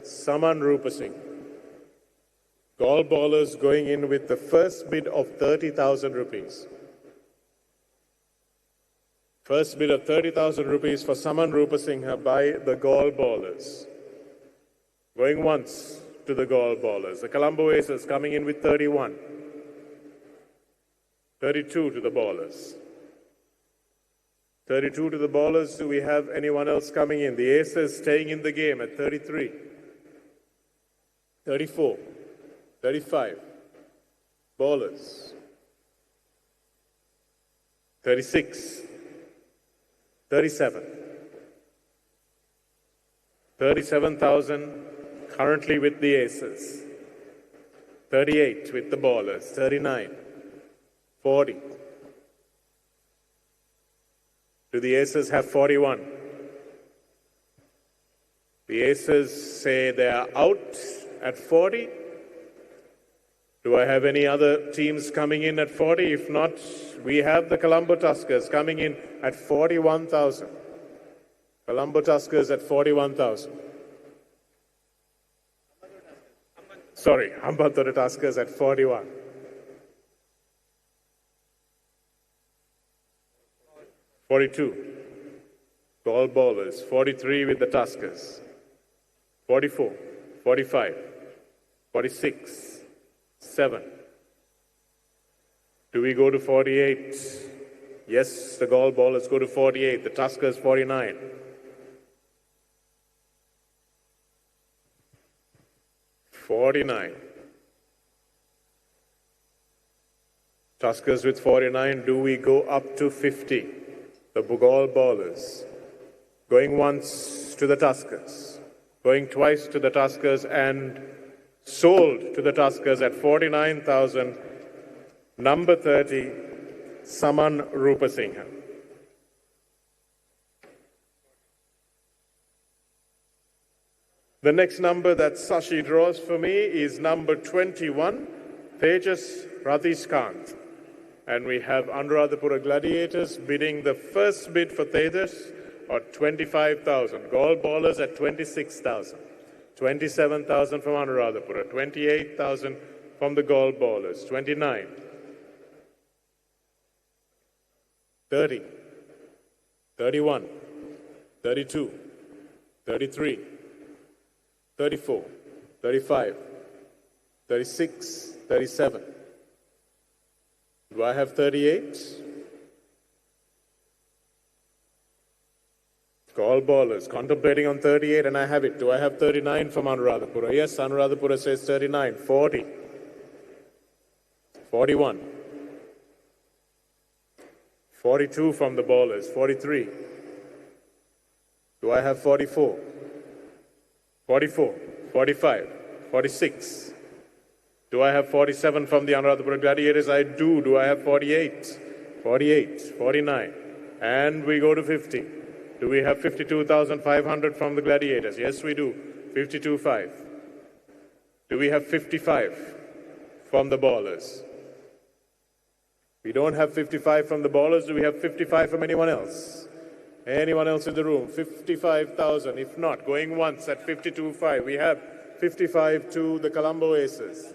Saman Rupasinghe. Golf ballers going in with the first bid of 30,000 rupees. First bid of 30,000 rupees for Saman Rupasinghe by the golf ballers. Going once to the golf ballers. The Colombo Aces coming in with 31. 32 to the ballers. 32 to the ballers. Do we have anyone else coming in? The Aces staying in the game at 33. 34. 35. Ballers. 36, 37. 37,000 currently with the aces. 38 with the ballers. 39, 40. Do the aces have 41? The aces say they are out at 40. Do I have any other teams coming in at 40? If not, we have the Colombo Tuskers coming in at 41,000. Colombo Tuskers at 41,000. Sorry, Hambantota Tuskers at 41. $42. Ball bowlers, 43 with the Tuskers. 44, 45, 46, 7. Do we go to 48? Yes, the Gall bowlers go to 48. The Tuskers 49. Tuskers with 49. Do we go up to 50? The Gall bowlers going once to the Tuskers, going twice to the Tuskers, and sold to the Tuskers at 49,000. Number 30, Saman Rupasinghe. The next number that Sashi draws for me is number 21, Tejas Radhishkant. And we have Anuradhapura Gladiators bidding the first bid for Tejas at 25,000. Gall bowlers at 26,000. 27,000 from Anuradhapura. 28,000 from the Gall bowlers. 29. 30. 31. 32. 33. 34, 35, 36, 37. Do I have 38? Gall bowlers contemplating on 38, and I have it. Do I have 39 from Anuradhapura? Yes, Anuradhapura says 39. 40, 41, 42 from the bowlers. 43. Do I have 44? 44, 45, 46. Do I have 47 from the Anuradhapura Gladiators? I do. Do I have 48? 48, 49. And we go to 50. Do we have 52,500 from the Gladiators? Yes, we do. 52.5. Do we have 55 from the bowlers? We don't have 55 from the bowlers. Do we have 55 from anyone else? Anyone else in the room? 55,000. If not, going once at 52.5. We have 55 to the Colombo Aces.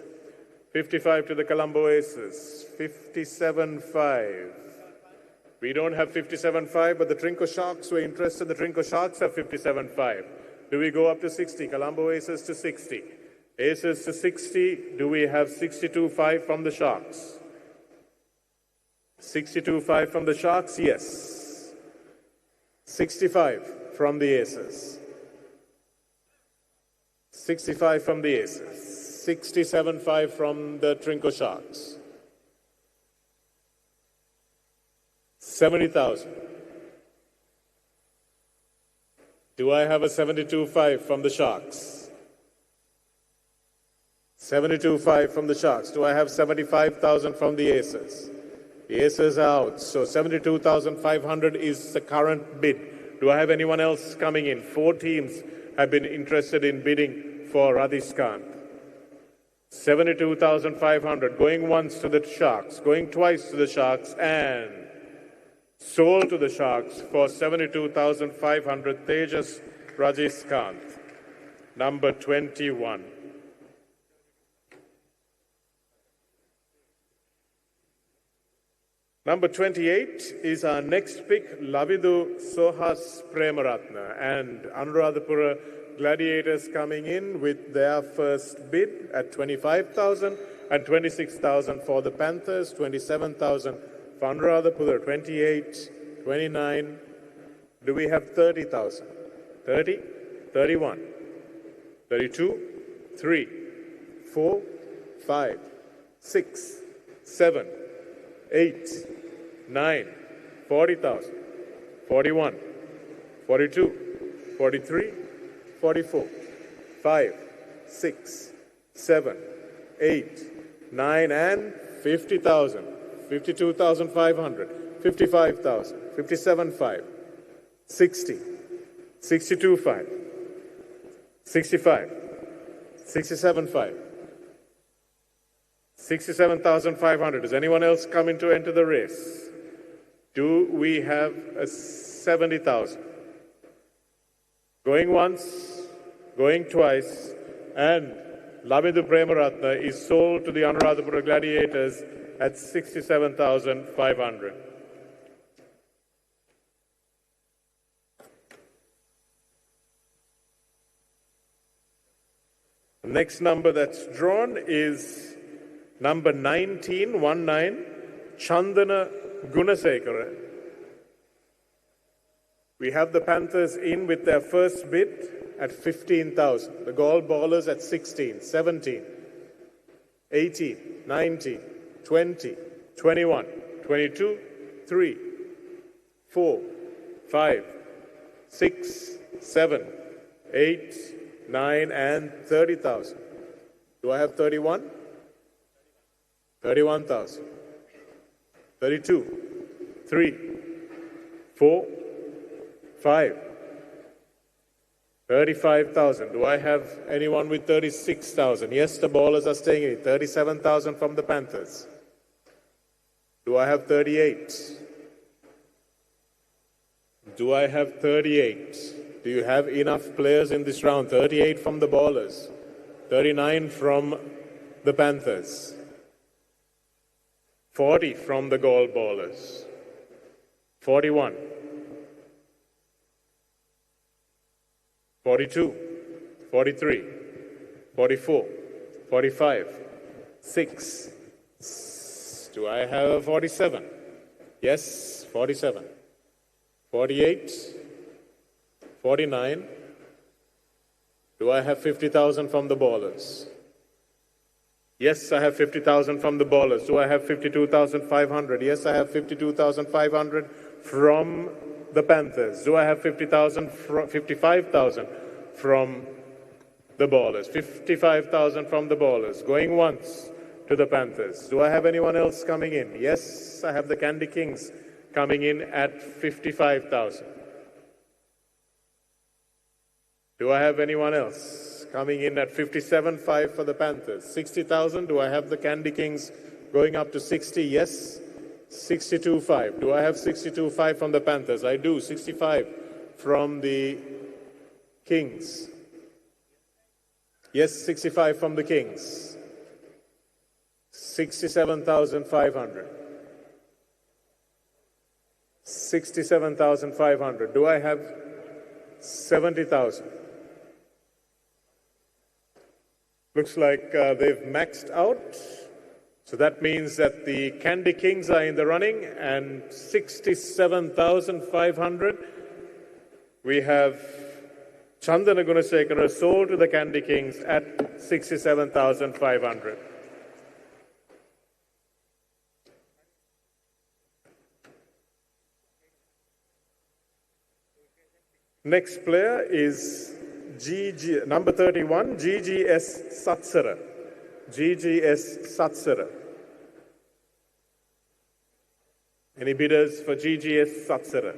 55 to the Colombo Aces. 57.5. We don't have 57.5, but the Trinco Sharks were interested. The Trinco Sharks have 57.5. Do we go up to 60? Colombo Aces to 60. Aces to 60. Do we have 62.5 from the Sharks? 62.5 from the Sharks? Yes. 65 from the Aces. 65 from the Aces. 67.5 from the Trinco Sharks. 70,000. Do I have a 72.5 from the Sharks? 72.5 from the Sharks. Do I have 75,000 from the Aces? The Aces are out, so 72,500 is the current bid. Do I have anyone else coming in? 4 teams have been interested in bidding for Radhishkant. 72,500, going once to the Sharks, going twice to the Sharks, and sold to the Sharks for 72,500, Tejas Radhishkant, number 21. Number 28 is our next pick, Lavidu Sohas Premaratna, and Anuradhapura Gladiators coming in with their first bid at 25,000 and 26,000 for the Panthers, 27,000 for Anuradhapura, 28, 29. Do we have 30,000? 30, 31, 32, 3, 4, 5, 6, 7, 8, 9, 40,000, 41, 42, 43, 44, 5, 6, 7, 8, 9, and 50,000, 52,500, 55,000, 57,500, 60, 62,500, 65, 67,500, 67,500. Does anyone else come in to enter the race? Do we have a 70,000? Going once, going twice, and Lavindu Premaratna is sold to the Anuradhapura Gladiators at 67,500. The next number that's drawn is number 19, Chandana Gunasekara. We have the Panthers in with their first bid at 15,000. The Gall Ballers at 16, 17, 18, 19, 20, 21, 22, 3, 4, 5, 6, 7, 8, 9, and 30,000. Do I have 31? 31,000. 32, 3, 4, 5, 35,000. Do I have anyone with 36,000? Yes, the ballers are staying in. 37,000 from the Panthers. Do I have 38? Do I have 38? Do you have enough players in this round? 38 from the ballers. 39 from the Panthers. 40 from the Gall Ballers. 41. 42, 43, 44, 45, 6. Do I have 47? Yes, 47. 48, 49. Do I have 50,000 from the ballers? Yes, I have 50,000 from the ballers. Do I have 52,500? Yes, I have 52,500 from the Panthers. Do I have 55,000 from the ballers? 55,000 from the ballers. Going once to the Panthers. Do I have anyone else coming in? Yes, I have the Candy Kings coming in at 55,000. Do I have anyone else coming in at 57,500 for the Panthers? 60,000. Do I have the Candy Kings going up to 60? Yes. 62,500. Do I have 62,500 from the Panthers? I do. 65 from the Kings. Yes, 65 from the Kings. 67,500. 67,500. Do I have 70,000? Looks like they've maxed out. So that means that the Candy Kings are in the running, and 67,500. We have Chandana Gunasekara sold to the Candy Kings at 67,500. Next player is number 31, GGS Satsara. GGS Satsara. Any bidders for GGS Satsara?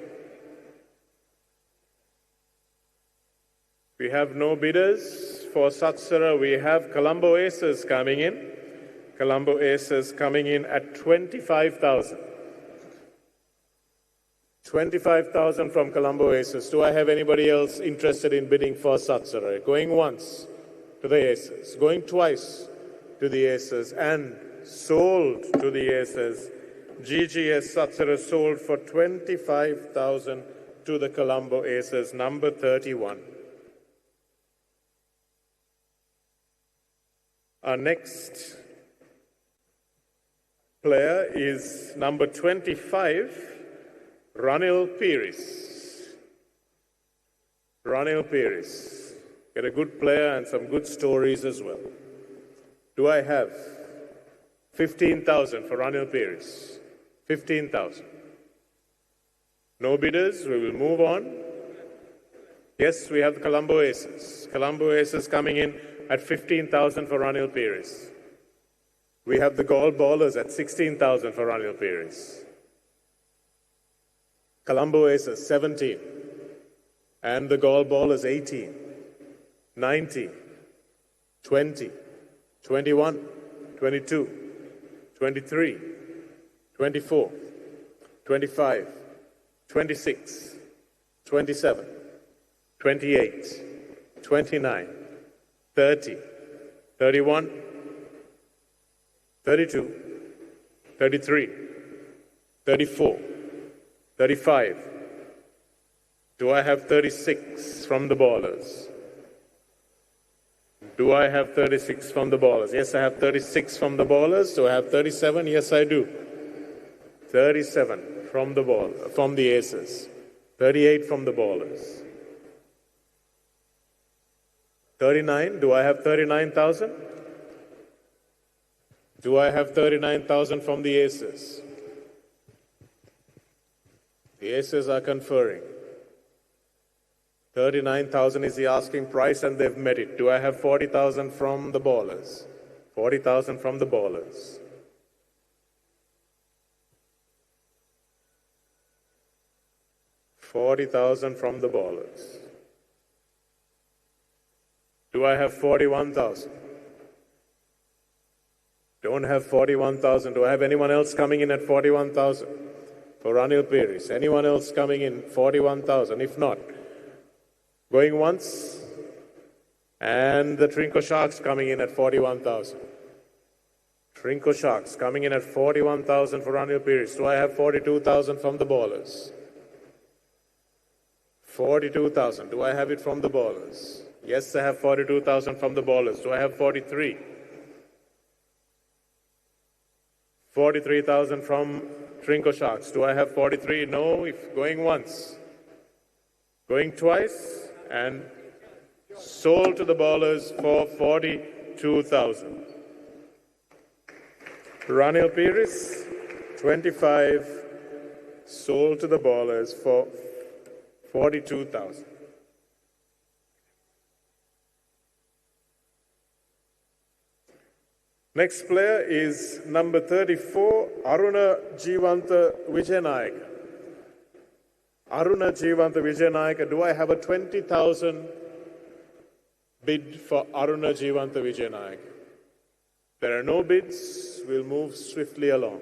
We have no bidders for Satsara. We have Colombo Aces coming in. Colombo Aces coming in at 25,000. 25,000 from Colombo Aces. Do I have anybody else interested in bidding for Satsara? Going once to the Aces, going twice to the Aces, and sold to the Aces. GGS Satsara sold for 25,000 to the Colombo Aces, number 31. Our next player is number 25, Ranil Piris. Ranil Piris. Get a good player and some good stories as well. Do I have 15,000 for Ranil Piris? 15,000. No bidders, we will move on. Yes, we have the Colombo Aces. Colombo Aces coming in at 15,000 for Ranil Pires. We have the Gall Ballers at 16,000 for Ranil Pires. Colombo Aces 17. And the Gall Ballers 18, 19, 20, 21, 22, 23, 24, 25, 26, 27, 28, 29, 30, 31, 32, 33, 34, 35. Do I have 36 from the ballers? Do I have 36 from the ballers? Yes, I have 36 from the ballers. Do I have 37? Yes, I do. 37 from the aces. 38 from the ballers. 39. Do I have 39,000? Do I have 39,000 from the aces? The aces are conferring. 39,000 is the asking price and they've met it. Do I have 40,000 from the ballers? 40,000 from the ballers. $40,000 from the ballers. Do I have 41,000? Don't have 41,000. Do I have anyone else coming in at 41,000? For Ranil Pires. Anyone else coming in? 41,000. If not, going once. And the Trinco Sharks coming in at 41,000. Trinco Sharks coming in at 41,000 for Ranil Pires. Do I have 42,000 from the ballers? 42,000. Do I have it from the ballers? Yes, I have 42,000 from the ballers. Do I have 43? 43,000 from Trinco Sharks. Do I have 43? No. If going once, going twice, and sold to the ballers for 42,000. Ranil Pires, 25, sold to the ballers for 42,000. Next player is number 34, Aruna Jeevantha Vijayanayaka. Aruna Jeevantha Vijayanayaka, do I have a 20,000 bid for Aruna Jeevantha Vijayanayaka? There are no bids, we'll move swiftly along.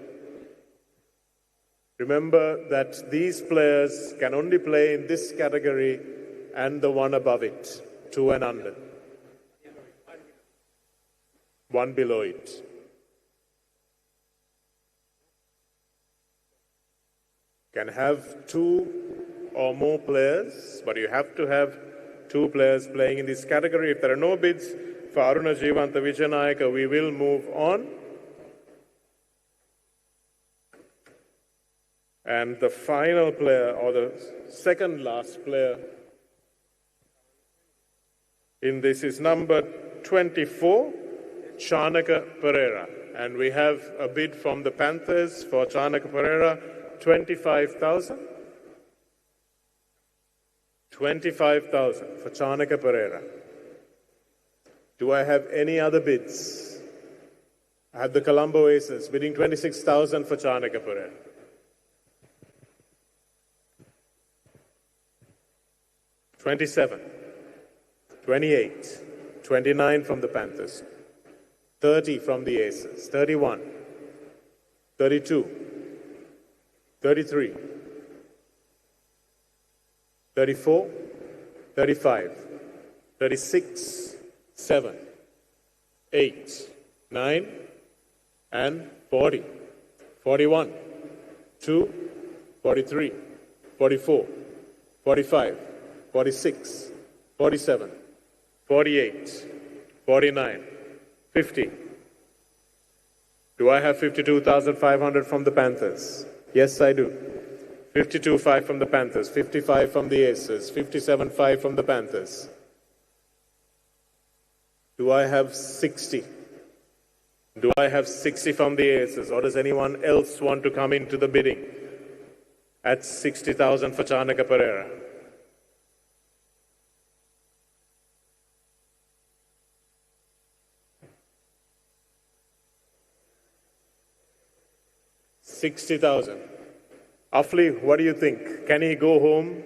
Remember that these players can only play in this category and the one above it, 2 and under. One below it. Can have 2 or more players, but you have to have 2 players playing in this category. If there are no bids for Aruna Jeevantha Vijayanayaka, we will move on. And the final player, or the second last player in this is number 24, Chanaka Pereira. And we have a bid from the Panthers for Chanaka Pereira, 25,000. 25,000 for Chanaka Pereira. Do I have any other bids? I have the Colombo Aces bidding 26,000 for Chanaka Pereira. $27, $28, $29 from the Panthers, $30 from the Aces, $31, $32, $33, $34, $35, $36, $7, $8, $9, and $40, $41, $2, $43, $44, $45, $46, $47, $48, $49, $50. Do I have 52,500 from the Panthers? Yes, I do. 52.5 from the Panthers, 55 from the Aces, 57.5 from the Panthers. Do I have 60? Do I have 60 from the Aces, or does anyone else want to come into the bidding at 60,000 for Chanaka Pereira. $60,000. Afli, what do you think? Can he go home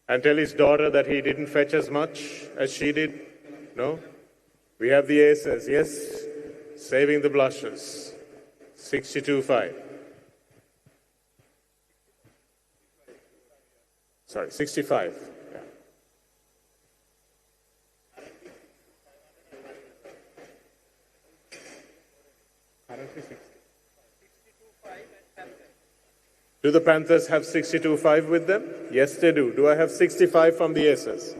and tell his daughter that he didn't fetch as much as she did? No? We have the aces, yes. Saving the blushes. 62.5. Sorry, 65. Yeah. Currently 60. Do the Panthers have 62.5 with them? Yes, they do. Do I have 65 from the Aces?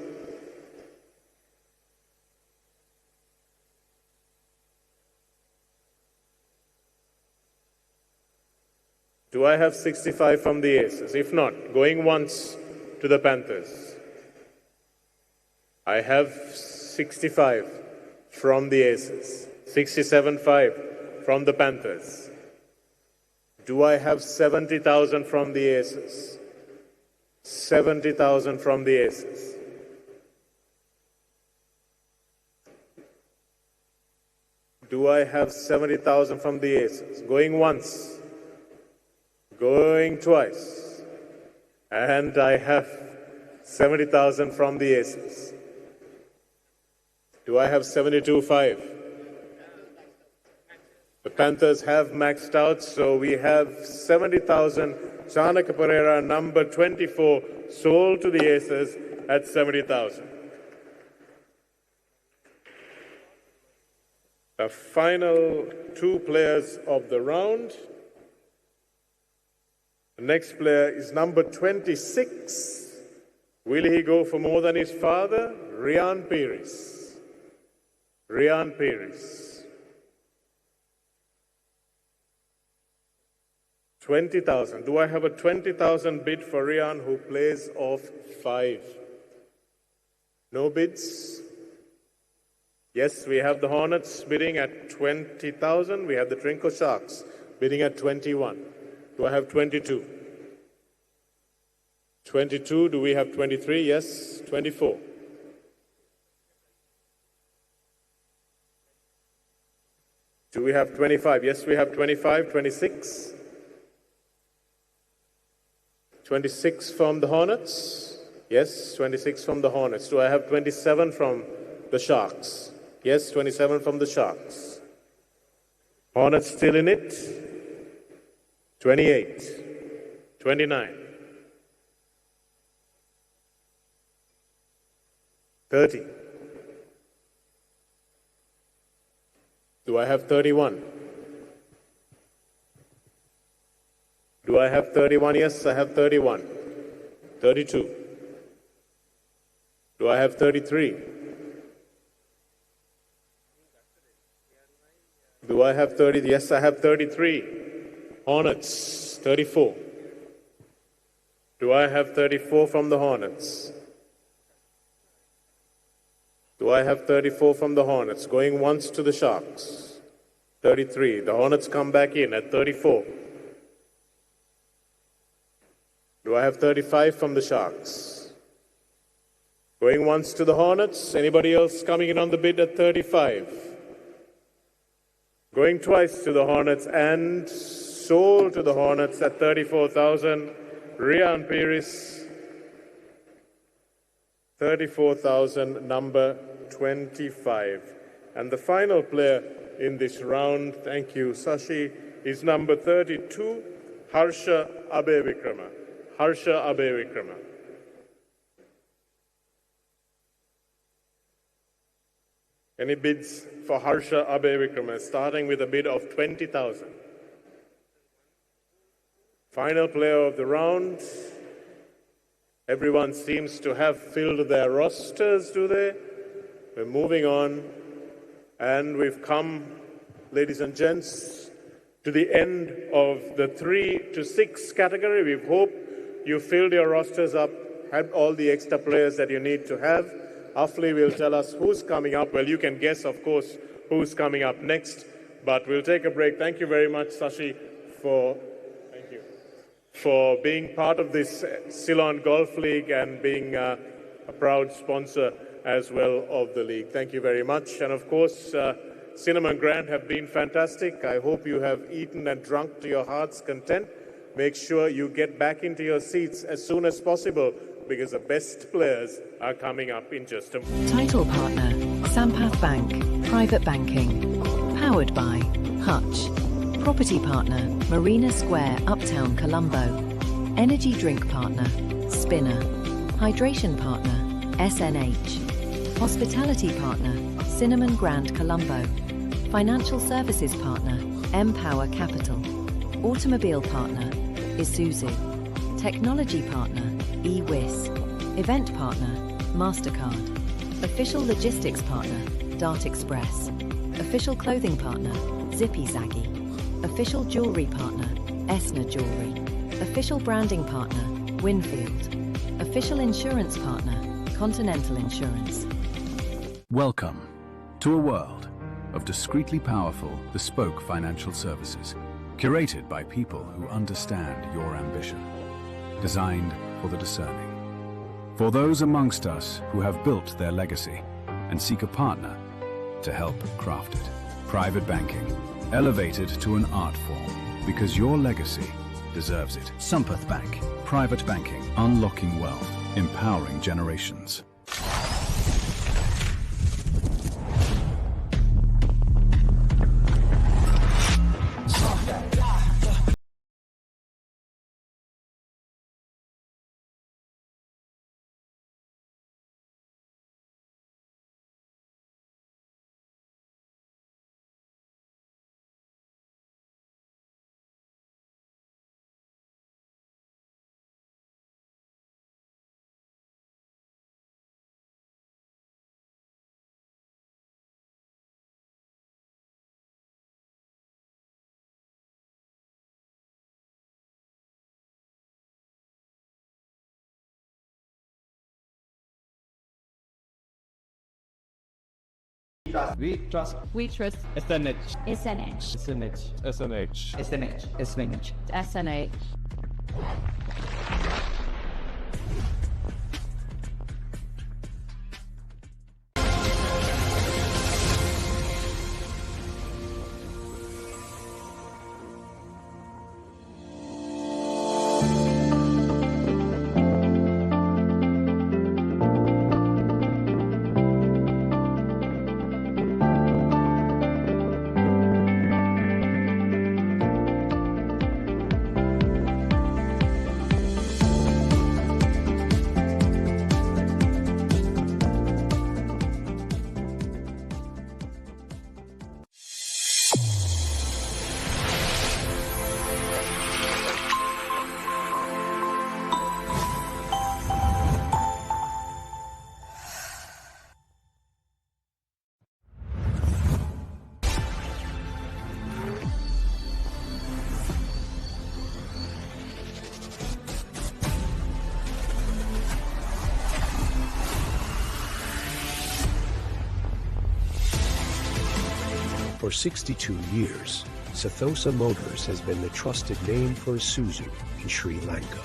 Do I have 65 from the Aces? If not, going once to the Panthers. I have 65 from the Aces. 67.5 from the Panthers. Do I have 70,000 from the Aces? 70,000 from the Aces. Do I have 70,000 from the Aces? Going once. Going twice. And I have 70,000 from the Aces. Do I have 72.5? The Panthers have maxed out, so we have 70,000. Chanaka Pereira, number 24, sold to the Aces at 70,000. The final two players of the round. The next player is number 26. Will he go for more than his father? Rian Pires. Rian Pires. 20,000. Do I have a 20,000 bid for Rian, who plays off 5? No bids? Yes, we have the Hornets bidding at 20,000. We have the Trinco Sharks bidding at 21. Do I have 22? 22. Do we have 23? Yes. 24. Do we have 25? Yes, we have 25. 26. 26 from the Hornets? Yes, 26 from the Hornets. Do I have 27 from the Sharks? Yes, 27 from the Sharks. Hornets still in it? 28. 29. 30. Do I have 31? Do I have 31? Yes, I have 31. 32. Do I have 33? Do I have 30? Yes, I have 33. Hornets, 34. Do I have 34 from the Hornets? Do I have 34 from the Hornets? Going once to the Sharks. 33. The Hornets come back in at 34. Do I have 35 from the Sharks? Going once to the Hornets. Anybody else coming in on the bid at 35? Going twice to the Hornets and sold to the Hornets at 34,000. Rian Pires, 34,000, number 25. And the final player in this round, thank you, Sashi, is number 32, Harsha Abevikrama. Harsha Abevikrama. Any bids for Harsha Abevikrama, starting with a bid of 20,000. Final player of the round. Everyone seems to have filled their rosters, do they? We're moving on. And we've come, ladies and gents, to the end of the 3 to 6 category. We hope you filled your rosters up, had all the extra players that you need to have. Afli will tell us who's coming up. Well, you can guess, of course, who's coming up next, but we'll take a break. Thank you very much, Sashi, for... Thank for being part of this Ceylon Golf League and being a proud sponsor as well of the league. Thank you very much. And of course, Cinnamon Grand have been fantastic. I hope you have eaten and drunk to your heart's content. Make sure you get back into your seats as soon as possible because the best players are coming up in just a moment. Title partner, Sampath Bank, Private Banking. Powered by Hutch. Property partner, Marina Square, Uptown, Colombo. Energy drink partner, Spinner. Hydration partner, SNH. Hospitality partner, Cinnamon Grand, Colombo. Financial services partner, Empower Capital. Automobile partner, Isuzu. Technology partner, eWiz. Event partner, MasterCard. Official logistics partner, Dart Express. Official clothing partner, Zippy Zaggy. Official jewelry partner, Esna Jewelry. Official branding partner, Winfield. Official insurance partner, Continental Insurance. Welcome to a world of discreetly powerful, bespoke financial services, curated by people who understand your ambition, designed for the discerning. For those amongst us who have built their legacy and seek a partner to help craft it. Private banking, elevated to an art form, because your legacy deserves it. Sampath Bank, private banking, unlocking wealth, empowering generations. We trust. We trust. SNH. SNH. SNH. SNH. SNH. SNH. SNH. For 62 years, Ceylon Motors has been the trusted name for Isuzu in Sri Lanka.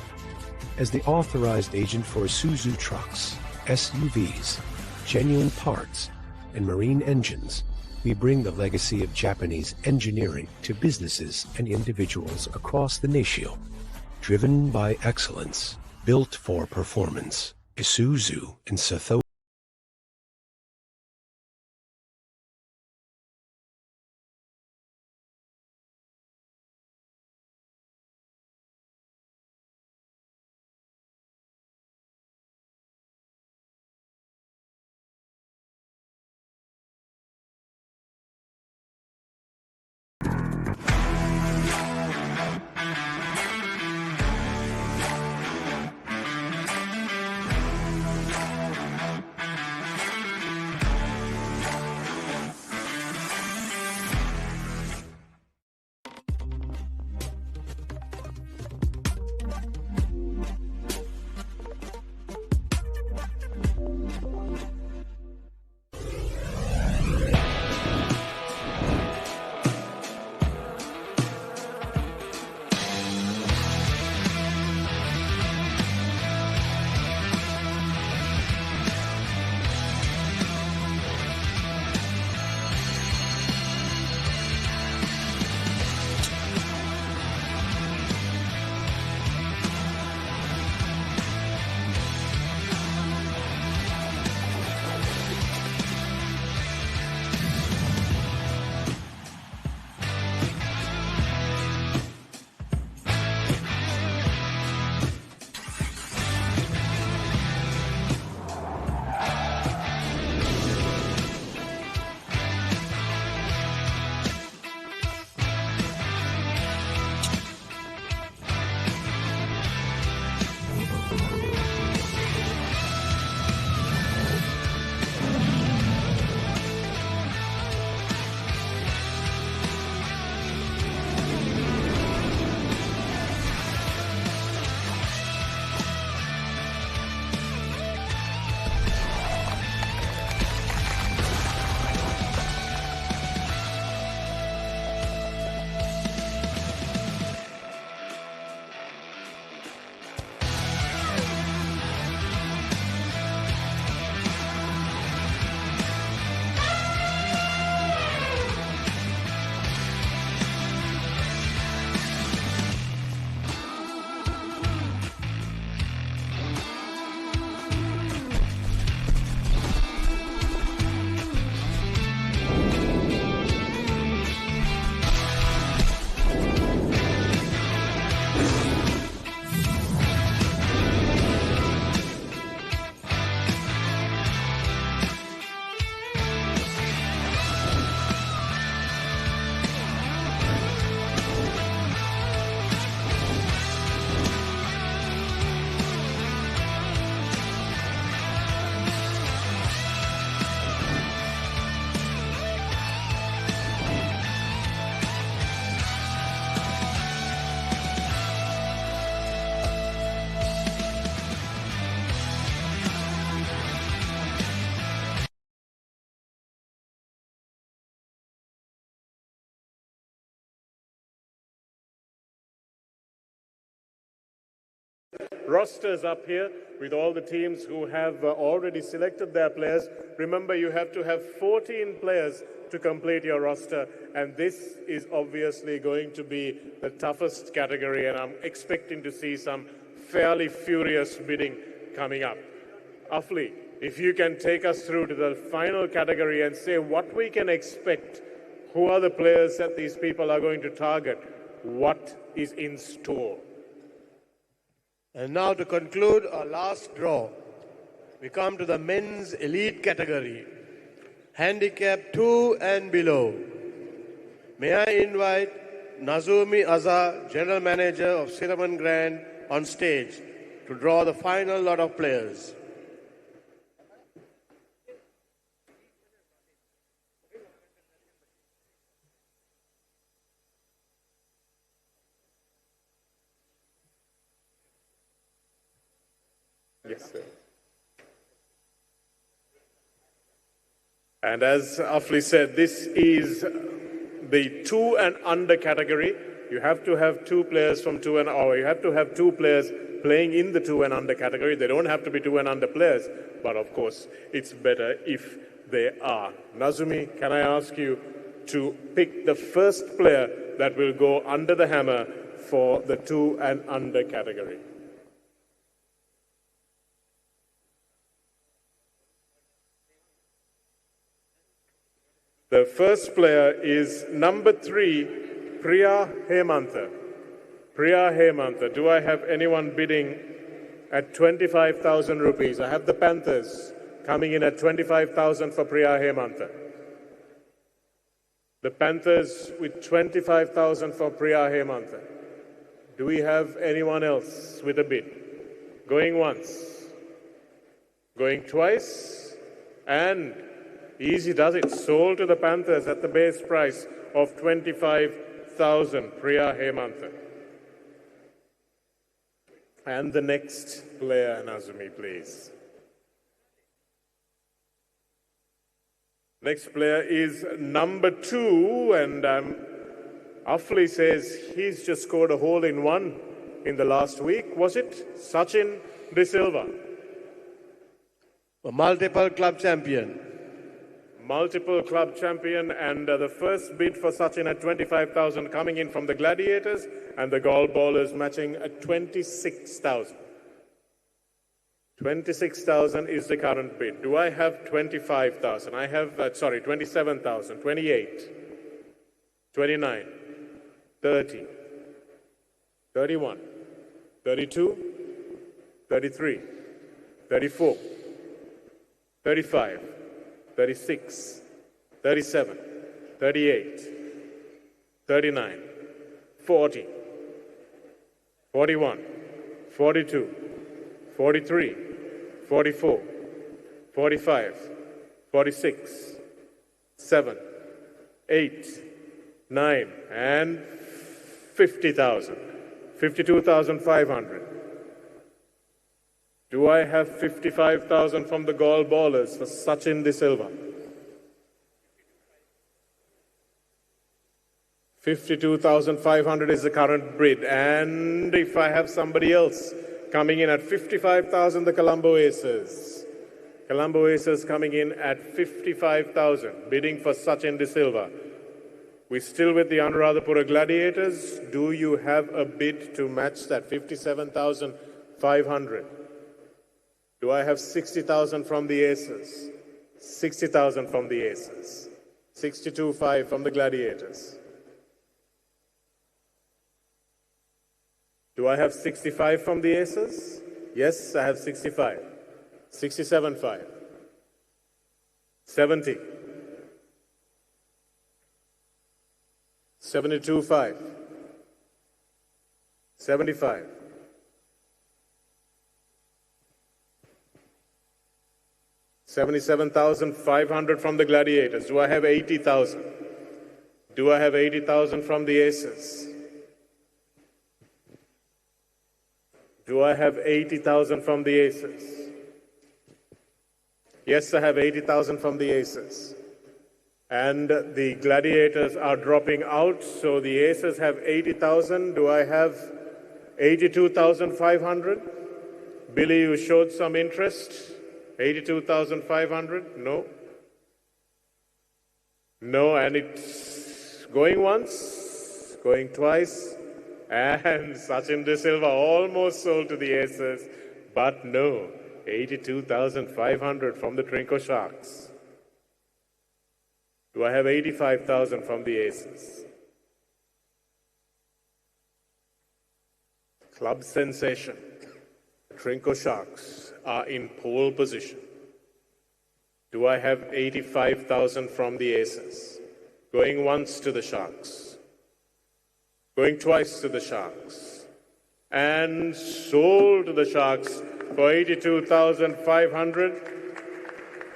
As the authorized agent for Isuzu trucks, SUVs, genuine parts, and marine engines, we bring the legacy of Japanese engineering to businesses and individuals across the nation. Driven by excellence, built for performance, Isuzu and Ceylon. rosters up here with all the teams who have already selected their players. Remember, you have to have 14 players to complete your roster, and this is obviously going to be the toughest category, and I'm expecting to see some fairly furious bidding coming up. Afli, if you can take us through to the final category and say what we can expect, who are the players that these people are going to target, what is in store? And now to conclude our last draw, we come to the men's elite category, handicap 2 and below. May I invite Nazumi Azhar, General Manager of Ceylon Grand, on stage to draw the final lot of players. Yes, sir. And as Afli said, this is the 2 and under category. You have to have 2 players from 2 and over. You have to have 2 players playing in the 2 and under category. They don't have to be 2 and under players, but of course, it's better if they are. Nazumi, can I ask you to pick the first player that will go under the hammer for the 2 and under category? The first player is number 3, Priya Hemantha. Priya Hemantha. Do I have anyone bidding at 25,000 rupees? I have the Panthers coming in at 25,000 for Priya Hemantha. The Panthers with 25,000 for Priya Hemantha. Do we have anyone else with a bid? Going once, going twice, and easy does it. Sold to the Panthers at the base price of 25,000. Priya Hemantha. And the next player, Nazumi, please. Next player is number 2, and Afli says he's just scored a hole in one in the last week. Was it Sachin De Silva? A multiple club champion. Multiple club champion, and the first bid for Sachin at 25,000 coming in from the Gladiators, and the Gall Ballers matching at 26,000. 26,000 is the current bid. Do I have 25,000? I have, 27,000, 28, 29, 30, 31, 32, 33, 34, 35, 36, 37, 38, 39, 40, 41, 42, 43, 44, 45, 46, 7, 8, 9, and 50,000. 52,500. Do I have 55,000 from the Gall Ballers for Sachin De Silva? 52,500 is the current bid. And if I have somebody else coming in at 55,000, the Colombo Aces. Colombo Aces coming in at 55,000, bidding for Sachin De Silva. We're still with the Anuradhapura Gladiators. Do you have a bid to match that 57,500? Do I have 60,000 from the Aces? 60,000 from the Aces. 62,500 from the Gladiators. Do I have 65 from the Aces? Yes, I have 65. 67,500. 70. 72,500. 75. 77,500 from the Gladiators. Do I have 80,000? Do I have 80,000 from the Aces? Do I have 80,000 from the Aces? Yes, I have 80,000 from the Aces. And the Gladiators are dropping out, so the Aces have 80,000. Do I have 82,500? Billy, you showed some interest. 82,500? No. No, and it's going once, going twice, and Sachin De Silva almost sold to the Aces, but no. 82,500 from the Trinco Sharks. Do I have 85,000 from the Aces? Club sensation. The Trinco Sharks are in pole position. Do I have 85,000 from the Aces? Going once to the Sharks. Going twice to the Sharks. And sold to the Sharks for 82,500.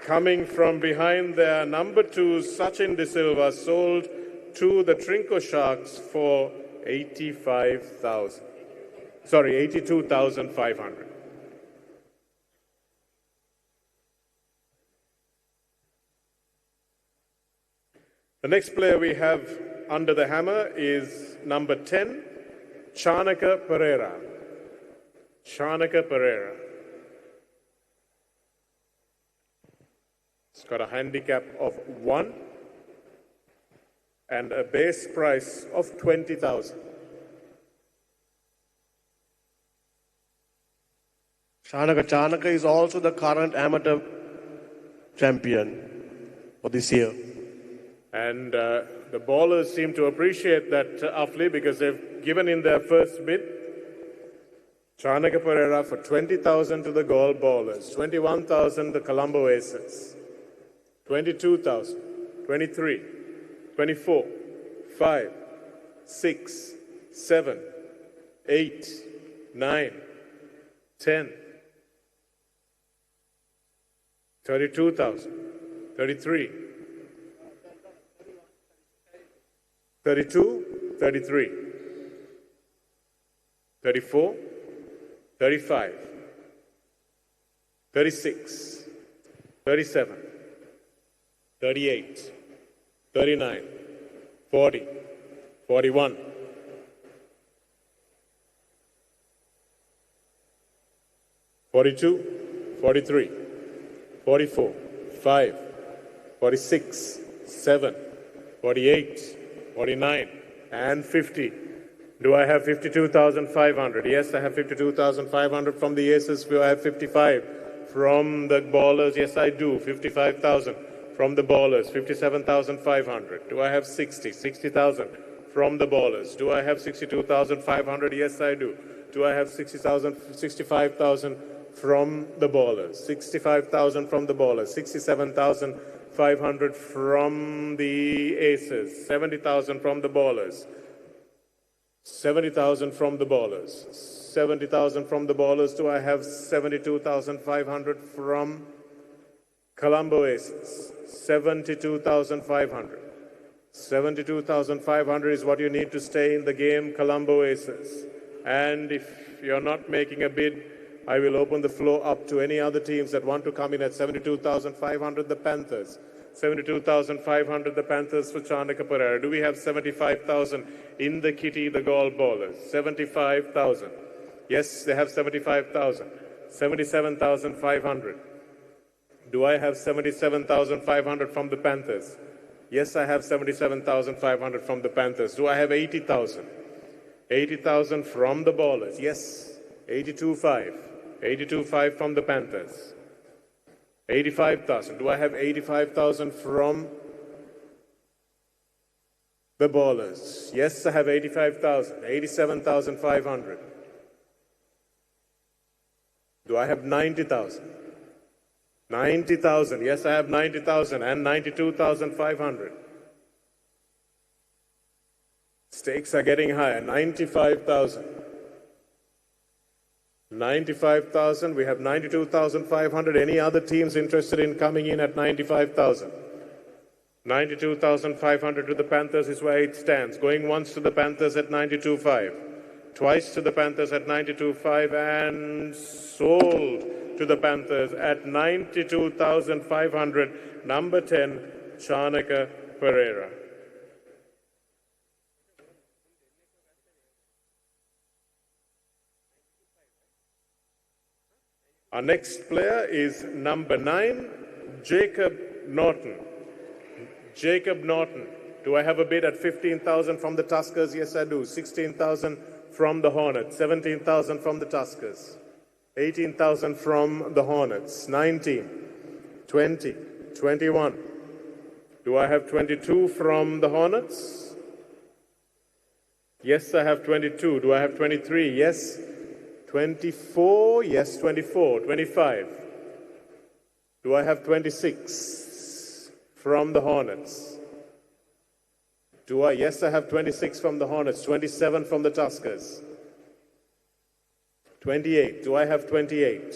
Coming from behind their number 2, Sachin De Silva, sold to the Trinco Sharks for 82,500. The next player we have under the hammer is number 10, Chanaka Pereira. Chanaka Pereira. It's got a handicap of 1 and a base price of 20,000. Chanaka is also the current amateur champion for this year. And the ballers seem to appreciate that, Afli, because they've given in their first bid. Chanaka Pereira for 20,000 to the Gaul ballers, 21,000 the Colombo Aces, 22,000, 23, 24, 5, 6, 7, 8, 9, 10, 32,000, 33, 32, 33, 34, 35, 36, 37, 38, 39, 40, 41, 42, 43, 44, 5, 46, 7, 48, 49, and 50. Do I have 52,500? Yes, I have 52,500 from the Aces. Do I have 55 from the ballers? Yes, I do. 55,000 from the ballers. 57,500. Do I have 60,000 from the ballers? Do I have 62,500? Yes, I do. Do I have 65,000 from the ballers? 65,000 from the ballers. 67,500 from the Aces. 70,000 from the ballers. 70,000 from the ballers. 70,000 from the ballers. Do I have 72,500 from Colombo Aces? 72,500. 72,500 is what you need to stay in the game, Colombo Aces. And if you're not making a bid, I will open the floor up to any other teams that want to come in at 72,500, the Panthers. 72,500, the Panthers for Chanaka Pereira. Do we have 75,000 in the kitty, the Gaul ballers? 75,000. Yes, they have 75,000. 77,500. Do I have 77,500 from the Panthers? Yes, I have 77,500 from the Panthers. Do I have 80,000? 80,000 from the ballers. Yes, 82,500. 82,500 from the Panthers. 85,000. Do I have 85,000 from the ballers? Yes, I have 85,000. 87,500. Do I have 90,000? 90,000. Yes, I have 90,000 and 92,500. Stakes are getting higher. 95,000. 95,000. We have 92,500. Any other teams interested in coming in at 95,000? 92,500 to the Panthers is where it stands. Going once to the Panthers at 92,500. Twice to the Panthers at 92,500 and sold to the Panthers at 92,500. Number 10, Chanaka Pereira. Our next player is number 9, Jacob Norton. Jacob Norton. Do I have a bid at 15,000 from the Tuskers? Yes, I do. 16,000 from the Hornets. 17,000 from the Tuskers. 18,000 from the Hornets. 19, 20, 21. Do I have 22 from the Hornets? Yes, I have 22. Do I have 23? Yes. 24? Yes, 24. 25. Do I have 26 from the Hornets? Do I? Yes, I have 26 from the Hornets. 27 from the Tuskers. 28. Do I have 28?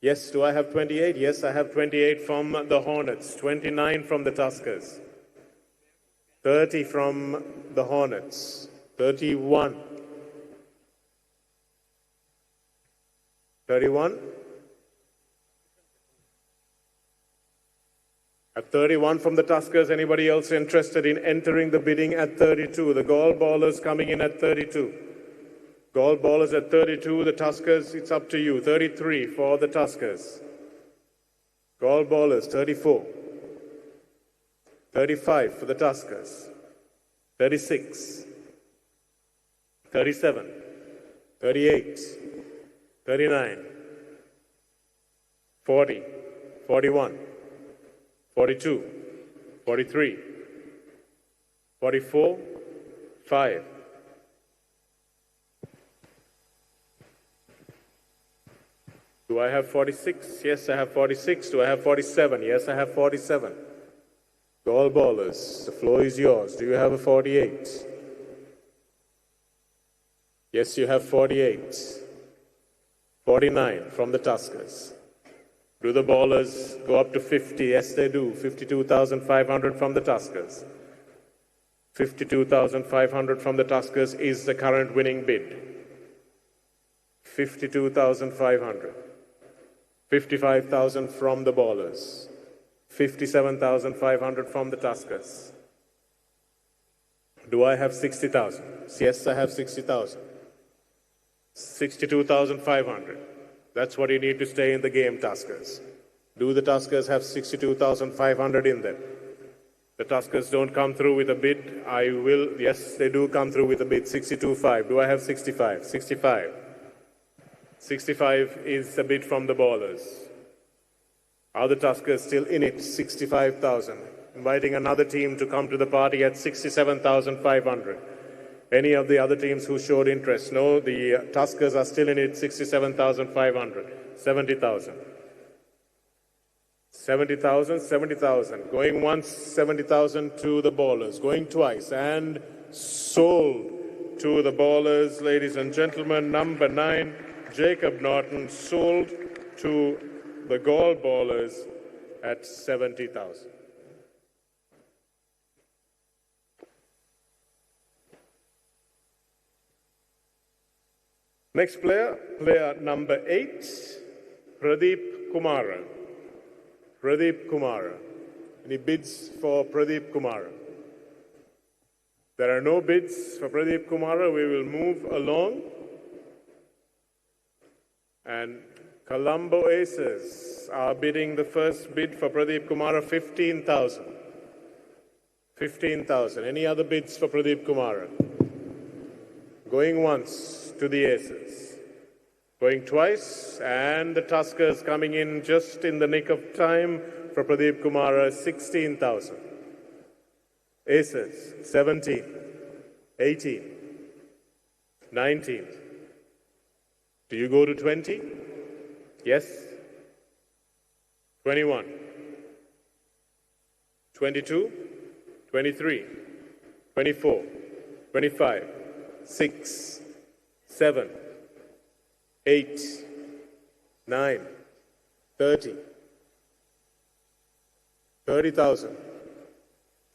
Yes, do I have 28? Yes, I have 28 from the Hornets. 29 from the Tuskers. 30 from the Hornets. 31. 31. At 31 from the Tuskers, anybody else interested in entering the bidding at 32? The Gall Ballers coming in at 32. Gall Ballers at 32, the Tuskers, it's up to you. 33 for the Tuskers. Gall Ballers, 34. 35 for the Tuskers. 36. 37. 38. 39. 40. 41. 42, 43, 44, 5. Do I have 46? Yes, I have 46. Do I have 47? Yes, I have 47. Gall Ballers, the floor is yours. Do you have a 48? Yes, you have 48. 49 from the Tuskers. Do the Ballers go up to 50? Yes, they do. 52,500 from the Tuskers. 52,500 from the Tuskers is the current winning bid. 52,500. 55,000 from the Ballers. 57,500 from the Tuskers. Do I have 60,000? Yes, I have 60,000. 62,500. That's what you need to stay in the game, Tuskers. Do the Tuskers have 62,500 in them? The Tuskers don't come through with a bid. I will. Yes, they do come through with a bid. 62.5. Do I have 65? 65. 65 is the bid from the Ballers. Are the Tuskers still in it? 65,000. Inviting another team to come to the party at 67,500. Any of the other teams who showed interest? No, the Tuskers are still in it, 67,500. 70,000. 70,000, 70,000. Going once, 70,000 to the Ballers. Going twice, and sold to the Ballers, ladies and gentlemen. Number 9, Jacob Norton, sold to the Gall Ballers at 70,000. Next player, player number 8, Pradeep Kumara. Pradeep Kumara. Any bids for Pradeep Kumara? There are no bids for Pradeep Kumara. We will move along. And Colombo Aces are bidding the first bid for Pradeep Kumara, 15,000. 15,000. Any other bids for Pradeep Kumara? Going once to the Aces. Going twice, and the Tuskers coming in just in the nick of time for Pradeep Kumara, 16,000. Aces, 17, 18, 19. Do you go to 20? Yes? 21, 22, 23, 24, 25, 6, 7, 8, 9, 30, 30,000.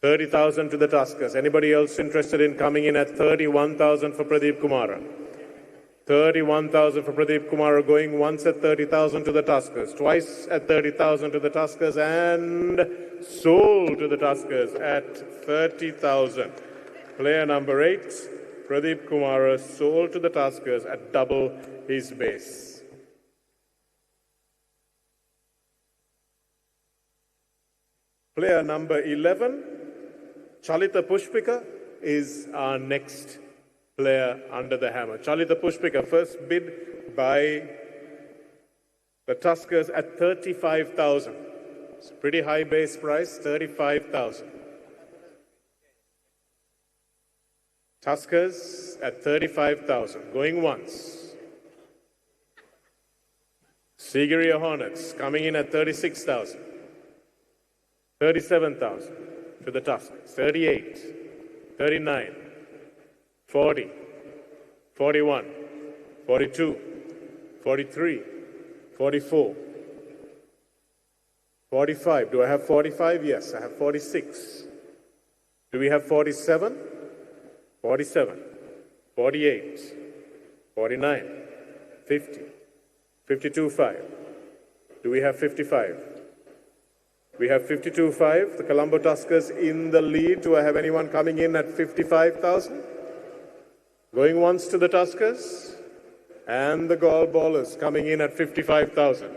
30,000 to the Tuskers. Anybody else interested in coming in at 31,000 for Pradeep Kumara? 31,000 for Pradeep Kumara, going once at 30,000 to the Tuskers, twice at 30,000 to the Tuskers, and sold to the Tuskers at 30,000. Player number 8, Pradeep Kumara, sold to the Tuskers at double his base. Player number 11, Chalita Pushpika, is our next player under the hammer. Chalita Pushpika, first bid by the Tuskers at 35,000. It's a pretty high base price, 35,000. Tuskers at 35,000. Going once. Sigiriya Hornets coming in at 36,000. 37,000 to the Tuskers. 38, 39, 40, 41, 42, 43, 44, 45. Do I have 45? Yes, I have 46. Do we have 47? 47, 48, 49, 50, 52.5. Do we have 55? We have 52.5. The Colombo Tuskers in the lead. Do I have anyone coming in at 55,000? Going once to the Tuskers. And the Gall Ballers coming in at 55,000.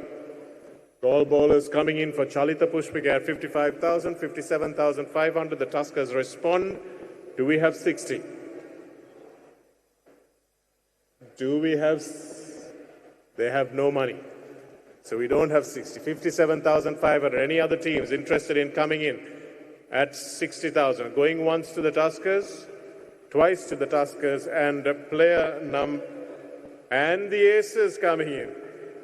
Gall Ballers coming in for Chalita Pushpika at 55,000, 57,500. The Tuskers respond. Do we have 60? Do we have... They have no money. So we don't have 60. 57,500. Any other teams interested in coming in at 60,000? Going once to the Tuskers, twice to the Tuskers, and a player number... And the Aces coming in.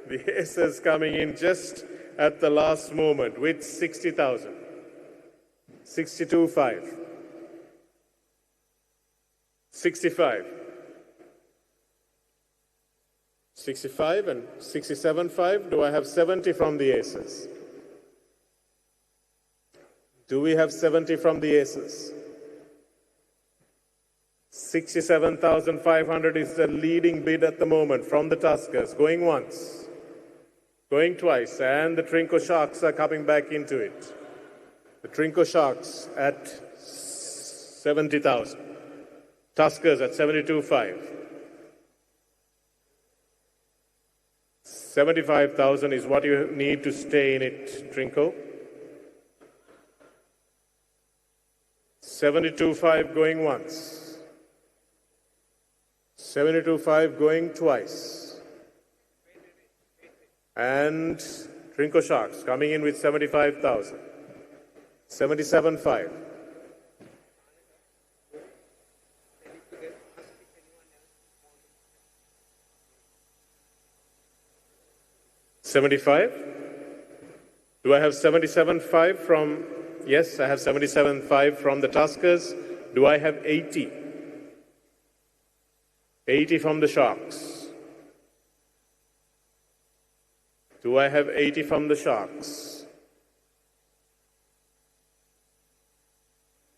The Aces coming in just at the last moment with 60,000. 62.5. 65. 65 and 67.5. Do I have 70 from the Aces? Do we have 70 from the Aces? 67,500 is the leading bid at the moment from the Tuskers. Going once, going twice, and the Trinco Sharks are coming back into it. The Trinco Sharks at 70,000. Tuskers at 72.5. 75,000 is what you need to stay in it, Trinco. 72.5 going once. 72.5 going twice. And Trinco Sharks coming in with 75,000. 77.5. $75? Do I have 77.5 from... Yes, I have 77.5 from the Tuskers. Do I have 80? 80 from the Sharks. Do I have 80 from the Sharks?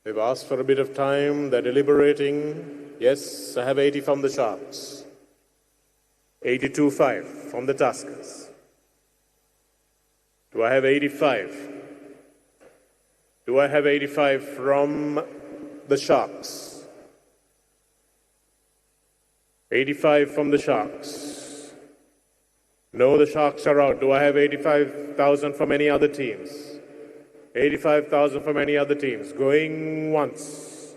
They've asked for a bit of time. They're deliberating. Yes, I have 80 from the Sharks. 82.5 from the Tuskers. Do I have 85? Do I have 85 from the Sharks? 85 from the Sharks. No, the Sharks are out. Do I have 85,000 from any other teams? 85,000 from any other teams. Going once.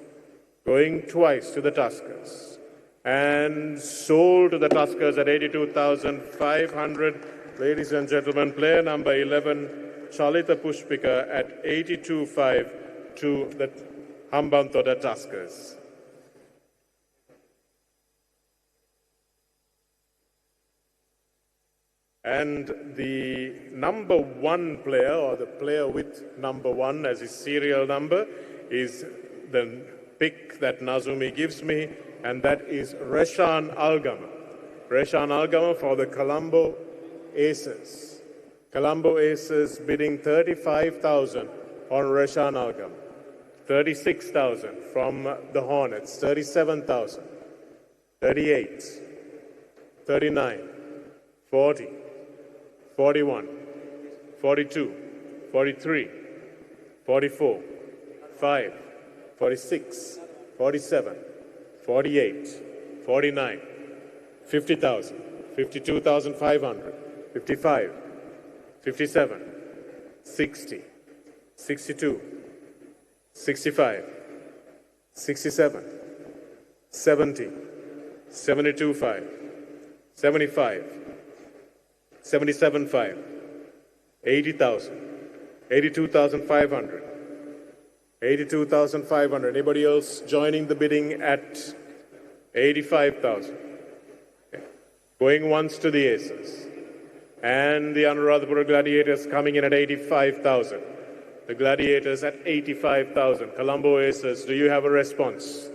Going twice to the Tuskers. And sold to the Tuskers at 82,500. Ladies and gentlemen, player number 11, Chalita Pushpika at 82.5 to the Hambantota Tuskers. And the number one player, or the player with number one as his serial number, is the pick that Nazumi gives me, and that is Reshan Algama. Reshan Algama for the Colombo Aces. Colombo Aces bidding 35,000 on Reshan Algama. 36,000 from the Hornets. 37,000. 38. 39. 40. 41, 42, 43, 44, 5, 46, 47, 48, 49, 50,000, 52,500, 55, 57, 60, 62, 65, 67, 70, 72.5, 75, 77.5, 80,000, 82,500, 82,500. Anybody else joining the bidding at 85,000? Okay. Going once to the Aces. And the Anuradhapura Gladiators coming in at 85,000. The Gladiators at 85,000. Colombo Aces, do you have a response?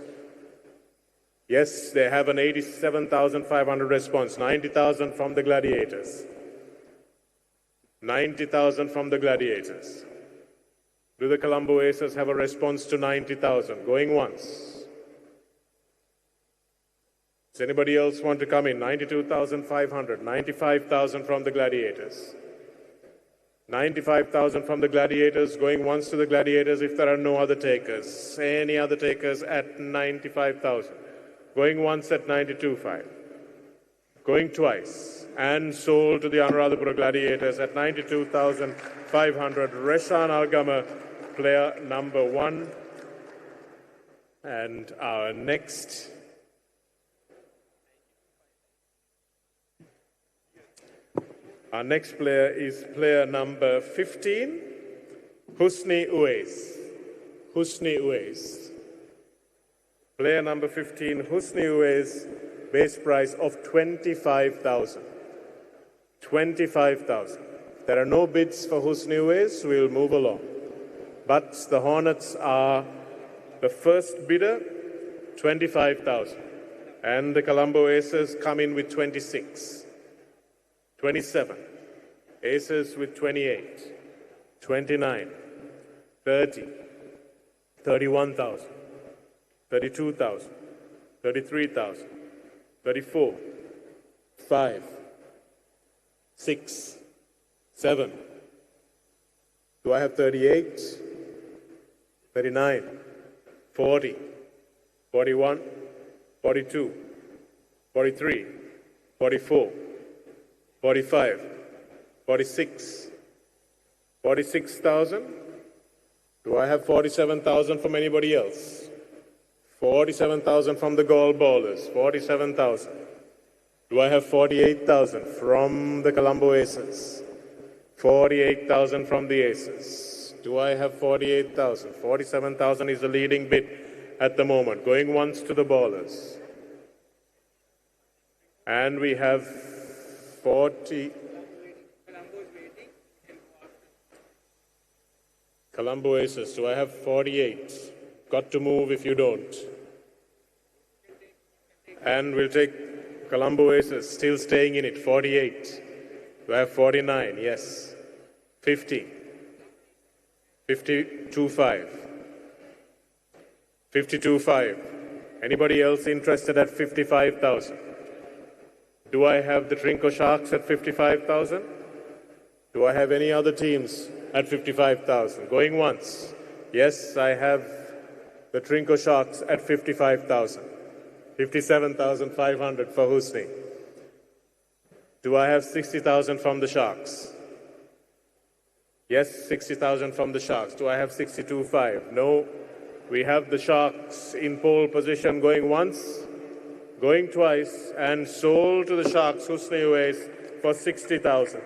Yes, they have an 87,500 response. 90,000 from the Gladiators. 90,000 from the Gladiators. Do the Colombo Aces have a response to 90,000? Going once. Does anybody else want to come in? 92,500. 95,000 from the Gladiators. 95,000 from the Gladiators. Going once to the Gladiators if there are no other takers. Any other takers at 95,000? Going once at 92.5. Going twice. And sold to the Anuradhapura Gladiators at 92,500. Reshan Algama, player number 1. And our next player is player number 15, Husni Uwais. Husni Uwais. Player number 15, Husni Uwais, base price of 25,000. 25,000. There are no bids for Husni Uwais, we'll move along. But the Hornets are the first bidder, 25,000. And the Colombo Aces come in with 26. 27, Aces with 28, 29, 30, 31,000, 32,000, 33,000, 34, 5, 6, 7. Do I have 38, 39, 40, 41, 42, 43, 44, 45, 46, 46,000. Do I have 47,000 from anybody else? 47,000 from the gold ballers, 47,000. Do I have 48,000 from the Colombo Aces? 48,000 from the Aces. Do I have 48,000? 47,000 is the leading bid at the moment. Going once to the ballers. And we have 40. Colombo Aces, do I have 48? Got to move if you don't. And we'll take Colombo Aces, still staying in it, 48. Do I have 49? Yes. 50. 52.5. 52.5. Anybody else interested at 55,000? Do I have the Trinco Sharks at 55,000? Do I have any other teams at 55,000? Going once. Yes, I have the Trinco Sharks at 55,000. 57,500 for Husni. Do I have 60,000 from the Sharks? Yes, 60,000 from the Sharks. Do I have 62.5? No. We have the Sharks in pole position going once, going twice, and sold to the Sharks, Husni Uwais, for 60,000.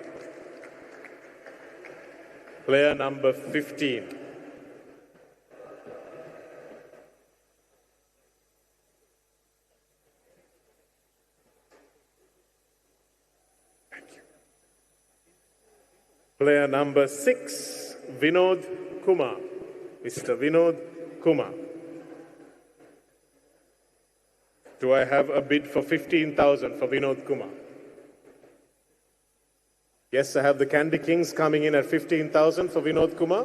Player number 15. Player number 6, Vinod Kumar. Mr. Vinod Kumar. Do I have a bid for 15,000 for Vinod Kumar? Yes, I have the Candy Kings coming in at 15,000 for Vinod Kumar.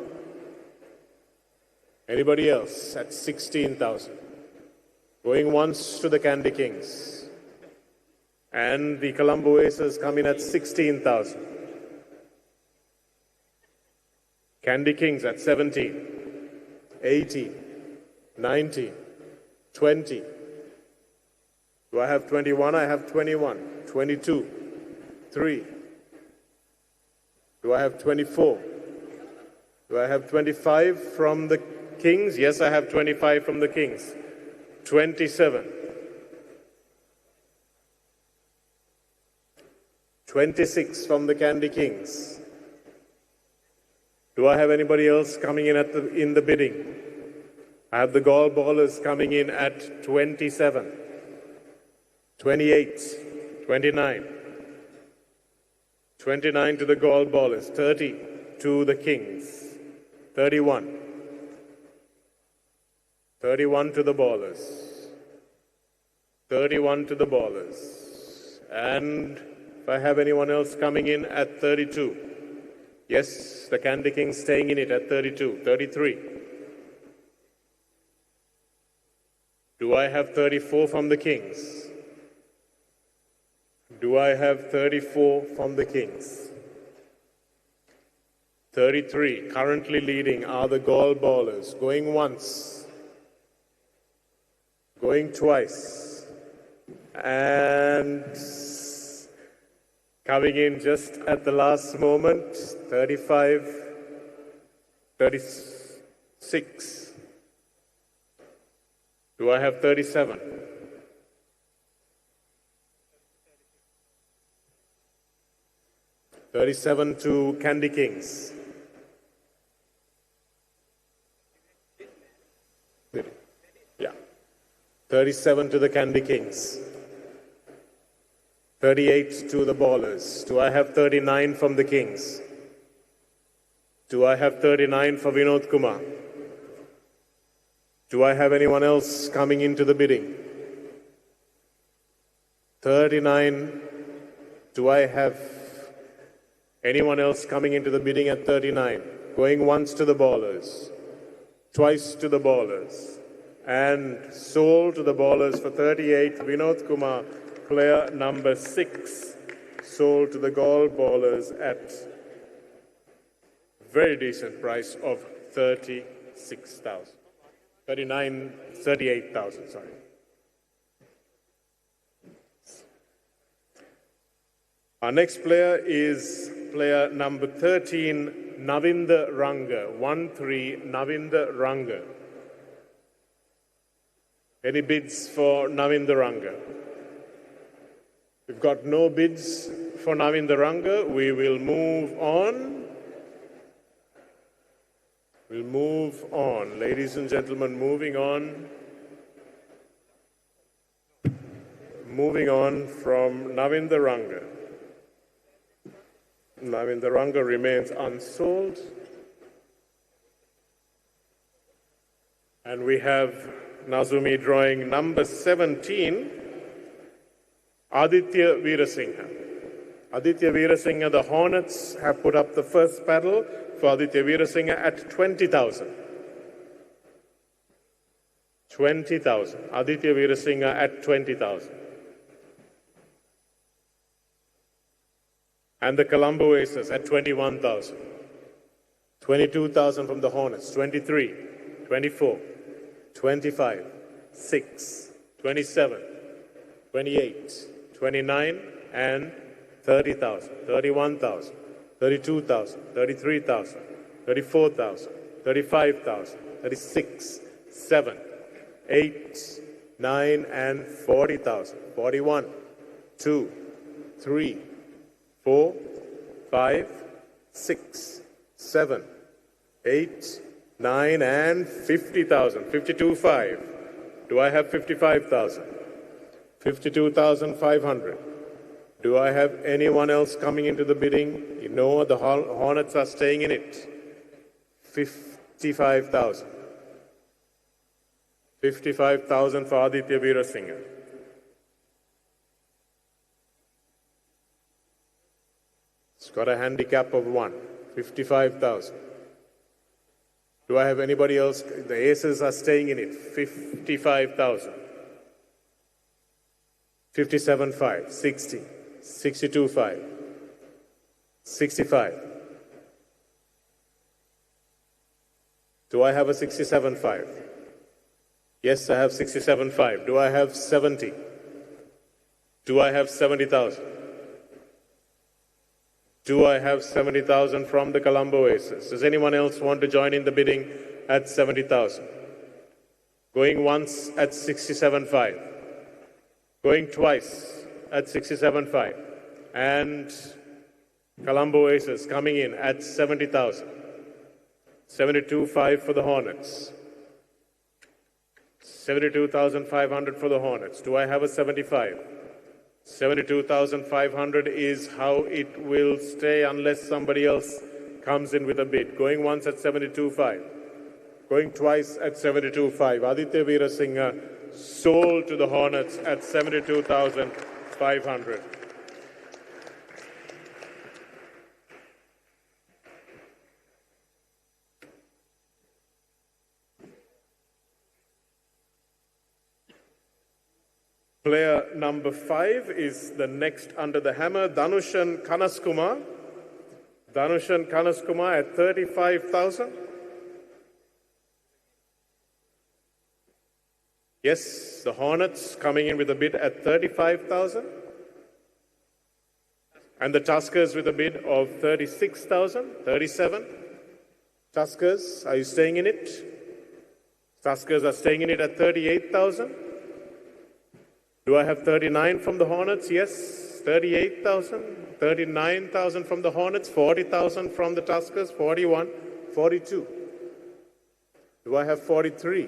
Anybody else at 16,000? Going once to the Candy Kings. And the Colombo Aces come in at 16,000. Candy Kings at 17, 18, 19, 20. Do I have 21? I have 21. 22, 3. Do I have 24? Do I have 25 from the Kings? Yes, I have 25 from the Kings. 27. 26 from the Candy Kings. Do I have anybody else coming in in the bidding? I have the Gall Ballers coming in at 27, 28, 29. 29 to the Gall Ballers, 30 to the Kings, 31. 31 to the Ballers, 31 to the Ballers. And if I have anyone else coming in at 32. Yes, the Candy Kings staying in it at 32, 33. Do I have 34 from the Kings? Do I have 34 from the Kings? 33. Currently leading are the Gall Ballers. Going once. Going twice. And coming in just at the last moment. 35. 36. Do I have 37? $37 to Candy Kings. Yeah. 37 to the Candy Kings. 38 to the Ballers. Do I have 39 from the Kings? Do I have 39 for Vinod Kumar? Do I have anyone else coming into the bidding? 39. Do I have anyone else coming into the bidding at 39? Going once to the Ballers, twice to the Ballers, and sold to the Ballers for 38. Vinod Kumar, player number 6, sold to the Gall Ballers at very decent price of 38,000, sorry. Our next player is player number 13, Navinda Ranga. 1-3, Navinda Ranga. Any bids for Navinda Ranga? We've got no bids for Navinda Ranga. We will move on. We'll move on. Ladies and gentlemen, moving on. Moving on from Navinda Ranga. Navinda Ranga remains unsold. And we have Nazumi drawing number 17, Aditya Veerasinghe. Aditya Veerasinghe, the Hornets have put up the first paddle for Aditya Veerasinghe at 20,000. 20,000. Aditya Veerasinghe at 20,000. And the Colombo Aces at 21,000. 22,000 from the Hornets. 23, 24, 25, 6, 27, 28, 29, and 30,000, 31,000, 32,000, 33,000, 34,000, 35,000, 36, 7, 8, 9, and 40,000. 41, 2, 3, 4, 5, 6, 7, 8, 9, and 50,000. 52,500. Do I have 55,000? 52,500. Do I have anyone else coming into the bidding? You know the Hornets are staying in it. 55,000. 55,000 for Aditya Veerasinghe. It's got a handicap of 1. 55,000. Do I have anybody else? The Aces are staying in it. 55,000. 57,500. 60. 62,500. 65. Do I have a 67,500? Yes, I have 67,500. Do I have 70? Do I have 70,000? Do I have 70,000 from the Colombo Aces? Does anyone else want to join in the bidding at 70,000? Going once at 67.5. Going twice at 67.5. And Colombo Aces coming in at 70,000. 72.5 for the Hornets. 72,500 for the Hornets. Do I have a 75? 72,500 is how it will stay unless somebody else comes in with a bid. Going once at 72.5. Going twice at 72.5. Aditya Veerasinghe sold to the Hornets at 72,500. Player number 5 is the next under the hammer, Dhanushan Kanaskumar. Dhanushan Kanaskumar at 35,000. Yes, the Hornets coming in with a bid at 35,000. And the Tuskers with a bid of 36,000, 37. Tuskers, are you staying in it? Tuskers are staying in it at 38,000. Do I have 39 from the Hornets? Yes. 38,000. 39,000 from the Hornets. 40,000 from the Tuskers. 41. 42. Do I have 43?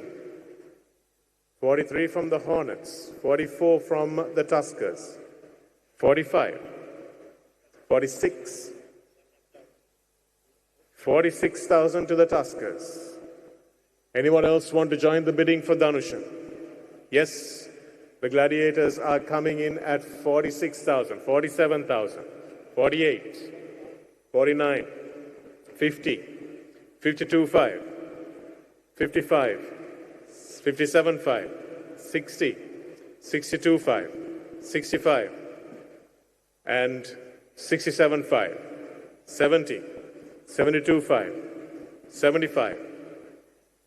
43 from the Hornets. 44 from the Tuskers. 45. 46. 46,000 to the Tuskers. Anyone else want to join the bidding for Dhanushan? Yes. The Gladiators are coming in at 46,000, 47,000, 48, 49, 50, 52.5, 55, 57.5, 60, 62.5, 65, and 67.5, 70, 72.5, 75,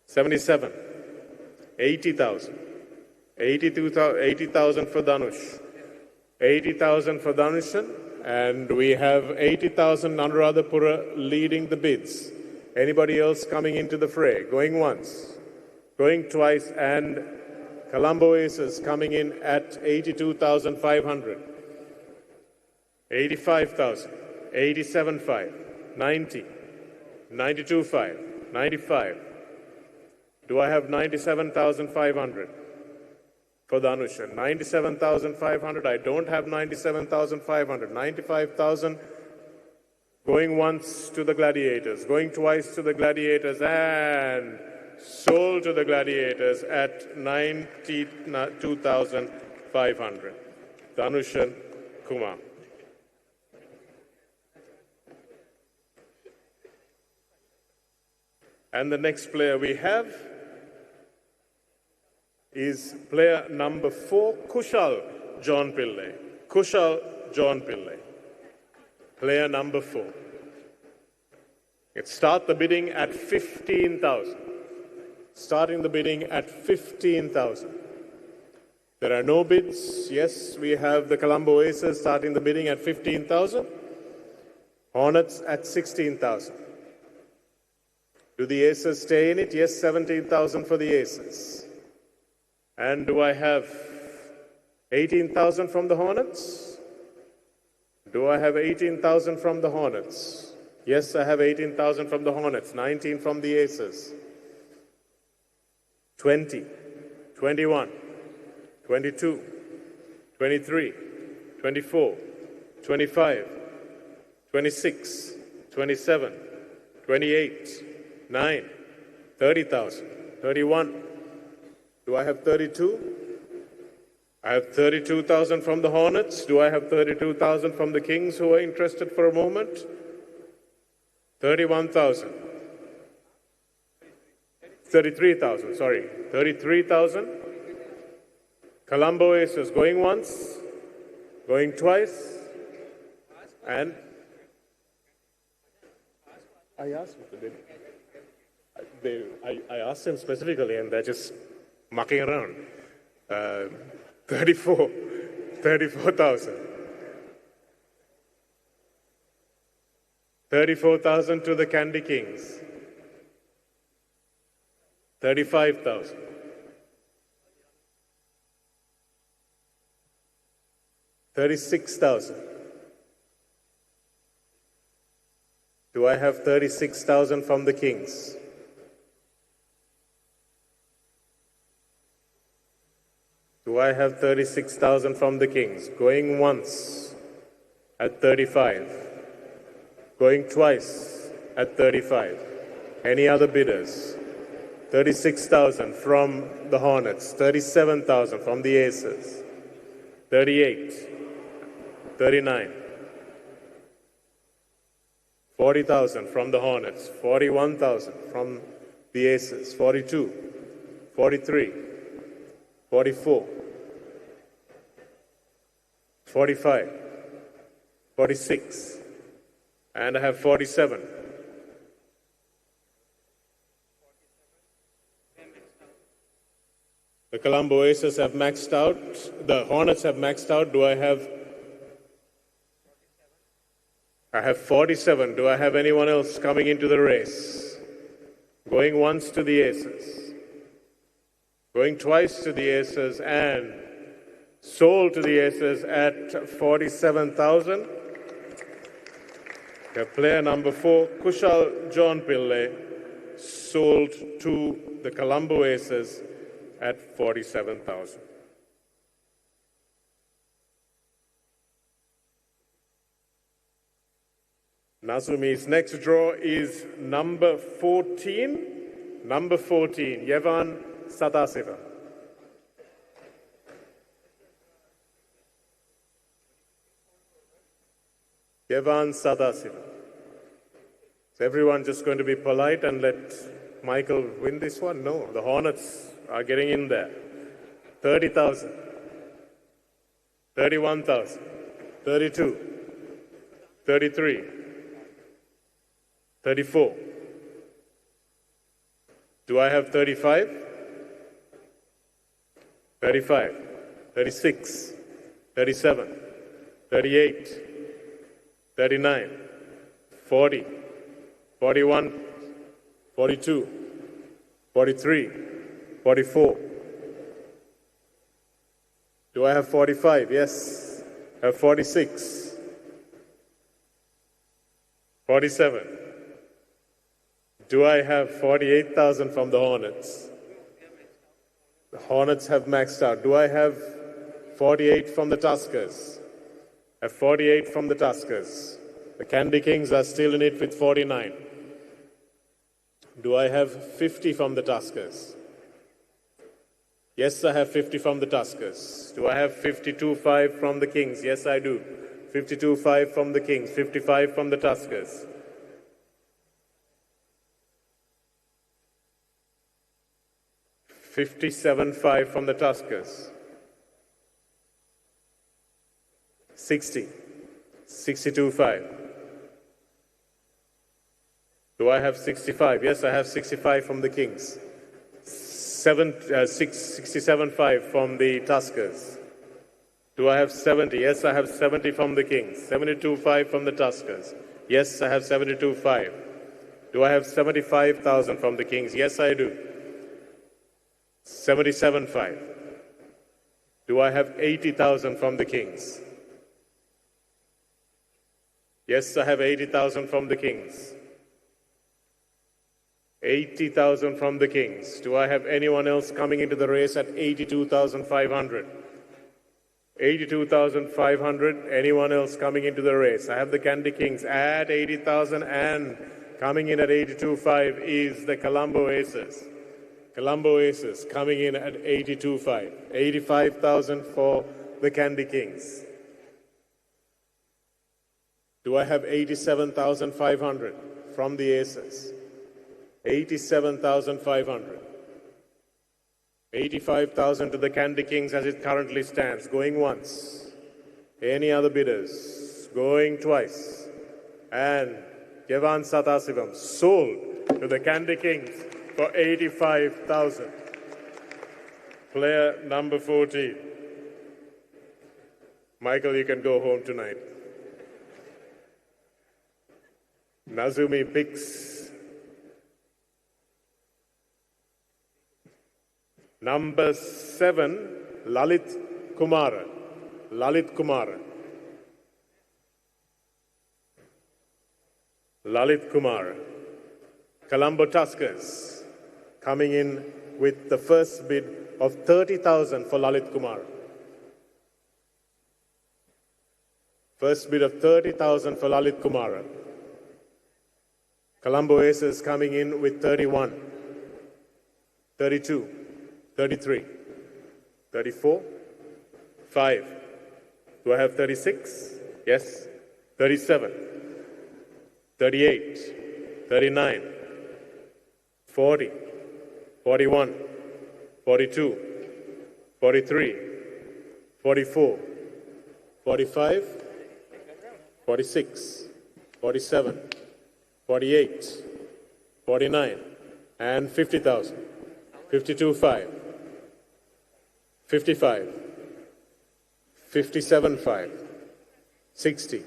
77, 80,000. 80,000 for Dhanush, 80,000 for Dhanushan, and we have 80,000 Anuradhapura leading the bids. Anybody else coming into the fray? Going once, going twice, and Colombo Aces coming in at 82,500, 85,000, 87.5, 90, 92.5, 95. Do I have 97,500? For Dhanushan, 97,500. I don't have 97,500. 95,000. Going once to the Gladiators, going twice to the Gladiators, and sold to the Gladiators at 92,500. Dhanushan Kumar. And the next player we have is player number 4, Kushal John Pillai. Kushal John Pillai. Player number 4. Let's start the bidding at 15,000. Starting the bidding at 15,000. There are no bids. Yes, we have the Colombo Aces starting the bidding at 15,000. Hornets at 16,000. Do the Aces stay in it? Yes, 17,000 for the Aces. And do I have 18,000 from the Hornets? Do I have 18,000 from the Hornets? Yes, I have 18,000 from the Hornets, 19 from the Aces. 20, 21, 22, 23, 24, 25, 26, 27, 28, 9, 30,000, 31. Do I have 32? I have 32,000 from the Hornets. Do I have 32,000 from the Kings who are interested for a moment? 31,000. 33,000, sorry. 33,000. Colombo Aces going once, going twice, and I asked I asked them specifically, and they're just mucking around. 34,000. 34,000 to the Candy Kings. 35,000. 36,000. Do I have 36,000 from the Kings? Do I have 36,000 from the Kings? Going once at 35. Going twice at 35. Any other bidders? 36,000 from the Hornets. 37,000 from the Aces. 38. 39. 40,000 from the Hornets. 41,000 from the Aces. 42. 43. 44. 45. 46. And I have 47. The Colombo Aces have maxed out. The Hornets have maxed out. Do I have 47. Do I have anyone else coming into the race? Going once to the Aces. Going twice to the Aces and sold to the Aces at 47,000. Player number 4, Kushal John Pillay, sold to the Colombo Aces at 47,000. Nazumi's next draw is number 14. Number 14, Yevan Sadasiva. Yevan Sadasiva. Is everyone just going to be polite and let Michael win this one? No, the Hornets are getting in there. 30,000. 31,000. 32. 33. 34. Do I have 35? 35. 36. 37. 38. 39. 40. 41. 42. 43. 44. Do I have 45? Yes. I have 46. 47. Do I have 48,000 from the Hornets? The Hornets have maxed out. Do I have 48 from the Tuskers? I have 48 from the Tuskers. The Candy Kings are still in it with 49. Do I have 50 from the Tuskers? Yes, I have 50 from the Tuskers. Do I have 52.5 from the Kings? Yes, I do. 52.5 from the Kings, 55 from the Tuskers. $57.5 from the Tuskers. 60. 62.5. Do I have 65? Yes, I have 65 from the Kings. 67.5 from the Tuskers. Do I have 70? Yes, I have 70 from the Kings. 72.5 from the Tuskers. Yes, I have 72.5. Do I have 75,000 from the Kings? Yes, I do. 77.5. Do I have 80,000 from the Kings? Yes, I have 80,000 from the Kings. 80,000 from the Kings. Do I have anyone else coming into the race at 82,500? 82,500. Anyone else coming into the race? I have the Candy Kings at 80,000, and coming in at 82.5 is the Colombo Aces. Colombo Aces coming in at 82.5. 85,000 for the Candy Kings. Do I have 87,500 from the Aces? 87,500. 85,000 to the Candy Kings as it currently stands. Going once. Any other bidders? Going twice. And Kevan Satasivam sold to the Candy Kings for 85,000. Player number 14. Michael, you can go home tonight. Nazumi picks number 7, Lalit Kumar. Lalit Kumar. Lalit Kumar. Colombo Tuskers coming in with the first bid of 30,000 for Lalit Kumar. First bid of 30,000 for Lalit Kumar. Colombo Aces coming in with 31, 32, 33, 34, 5. Do I have 36? Yes. 37, 38, 39, 40, 41, 42, 43, 44, 45, 46, 47, 48, 49, and 50,000. 52.5, 55, 57.5, 60,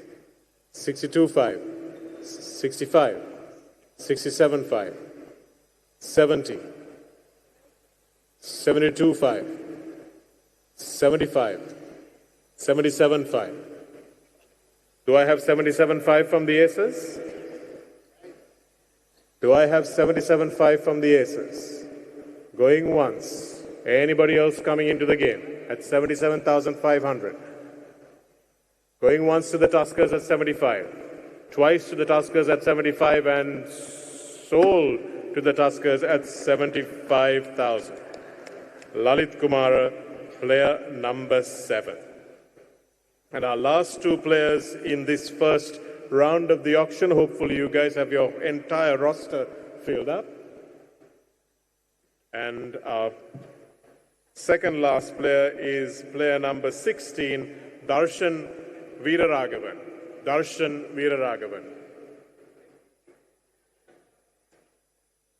62.5, 65, 67.5, 70, 72.5, 75, 77.5. Do I have 77.5 from the Aces? Do I have 77.5 from the Aces? Going once. Anybody else coming into the game at 77,500? Going once to the Tuskers at 75. Twice to the Tuskers at 75 and sold to the Tuskers at 75,000. Lalit Kumar, player number 7. And our last two players in this first round of the auction, hopefully you guys have your entire roster filled up. And our second last player is player number 16, Darshan Veeraraghavan. Darshan Veeraraghavan.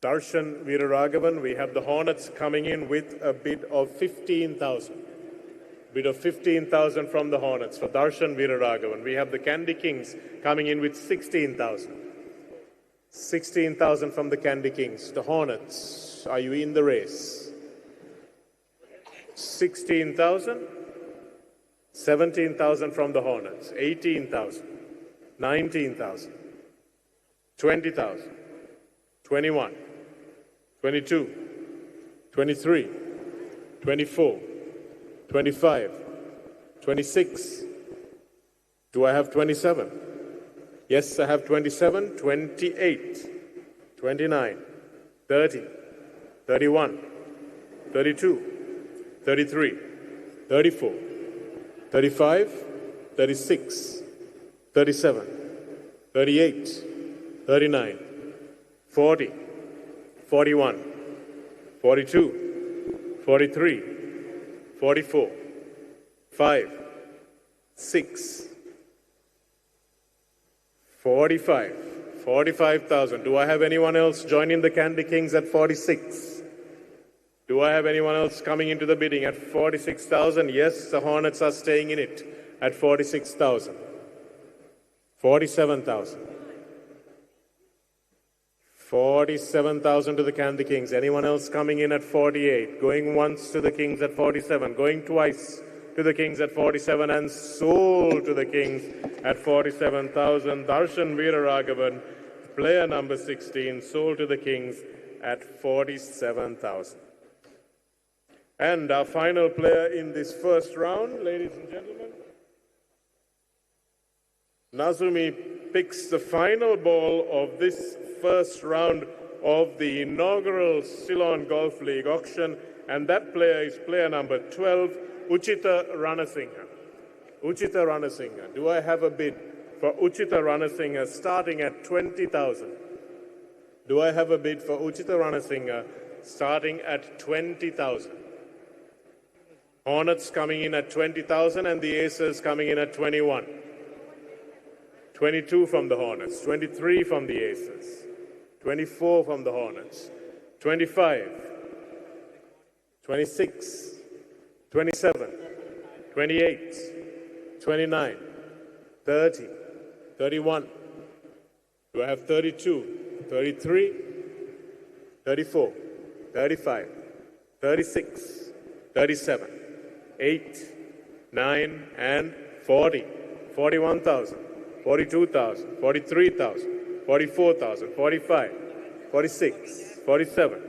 Darshan Veeraraghavan, we have the Hornets coming in with a bid of 15,000. Bid of 15,000 from the Hornets for Darshan Veeraraghavan. We have the Candy Kings coming in with 16,000. 16,000 from the Candy Kings. The Hornets, are you in the race? 16,000. 17,000 from the Hornets. 18,000. 19,000. 20,000. 21. 22. 23. 24. 25, 26. Do I have 27? Yes, I have 27, 28, 29, 30, 31, 32, 33, 34, 35, 36, 37, 38, 39, 40, 41, 42, 43, 44, 5, 6, 45, 45,000. Do I have anyone else joining the Candy Kings at 46? Do I have anyone else coming into the bidding at 46,000? Yes, the Hornets are staying in it at 46,000. 47,000. 47,000 to the Candy Kings. Anyone else coming in at 48? Going once to the Kings at 47. Going twice to the Kings at 47 and sold to the Kings at 47,000. Darshan Veeraraghavan, player number 16, sold to the Kings at 47,000. And our final player in this first round, ladies and gentlemen, Nazumi picks the final ball of this first round of the inaugural Ceylon Golf League auction, and that player is player number 12, Uchita Ranasinghe. Uchita Ranasinghe. Do I have a bid for Uchita Ranasinghe starting at 20,000? Do I have a bid for Uchita Ranasinghe starting at 20,000? Hornets coming in at 20,000 and the Aces coming in at 21. 22 from the Hornets, 23 from the Aces, 24 from the Hornets, 25, 26, 27, 28, 29, 30, 31, Do I have 32, 33, 34, 35, 36, 37, 8, 9, and 40, 41,000, 42,000, 43,000, 44,000, 45, 46, 47,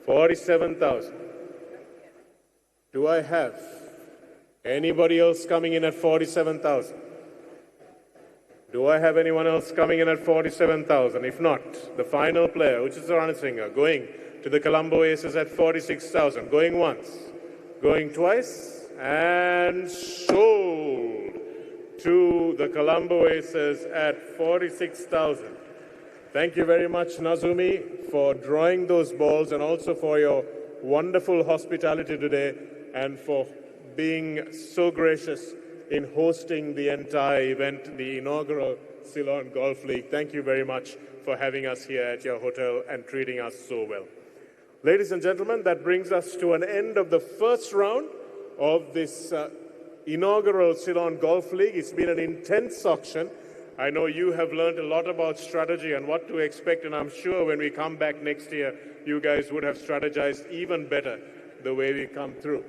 47,000. Do I have anybody else coming in at 47,000? Do I have anyone else coming in at 47,000? If not, the final player, which is the Ranasinger, going to the Colombo Aces at 46,000. Going once, going twice, and sold to the Colombo Aces at 46,000. Thank you very much, Nazumi, for drawing those balls and also for your wonderful hospitality today and for being so gracious in hosting the entire event, the inaugural Ceylon Golf League. Thank you very much for having us here at your hotel and treating us so well. Ladies and gentlemen, that brings us to an end of the first round of this inaugural Ceylon Golf League. It's been an intense auction. I know you have learned a lot about strategy and what to expect, and I'm sure when we come back next year, you guys would have strategized even better the way we come through.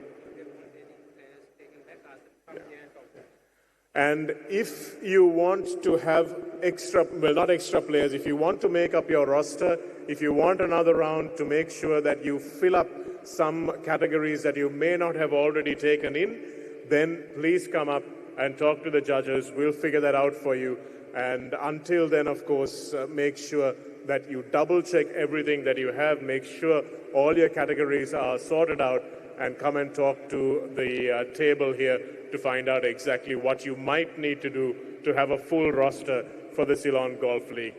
And if you want to have extra, well, not extra players, if you want to make up your roster, if you want another round to make sure that you fill up some categories that you may not have already taken in, then please come up and talk to the judges. We'll figure that out for you. And until then, of course, make sure that you double-check everything that you have, make sure all your categories are sorted out, and come and talk to the table here to find out exactly what you might need to do to have a full roster for the Ceylon Golf League.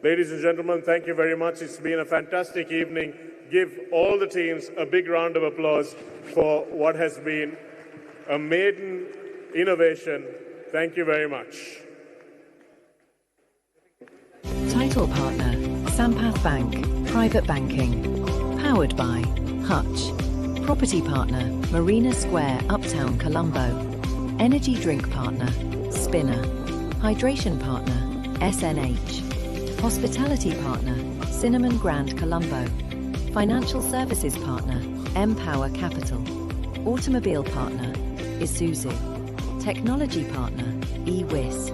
Ladies and gentlemen, thank you very much. It's been a fantastic evening. Give all the teams a big round of applause for what has been a maiden innovation. Thank you very much. Title partner, Sampath Bank, Private Banking. Powered by Hutch. Property partner, Marina Square, Uptown, Colombo. Energy drink partner, Spinner. Hydration partner, SNH. Hospitality partner, Cinnamon Grand, Colombo. Financial services partner, Empower Capital. Automobile partner, Isuzu. Technology partner, eWiz.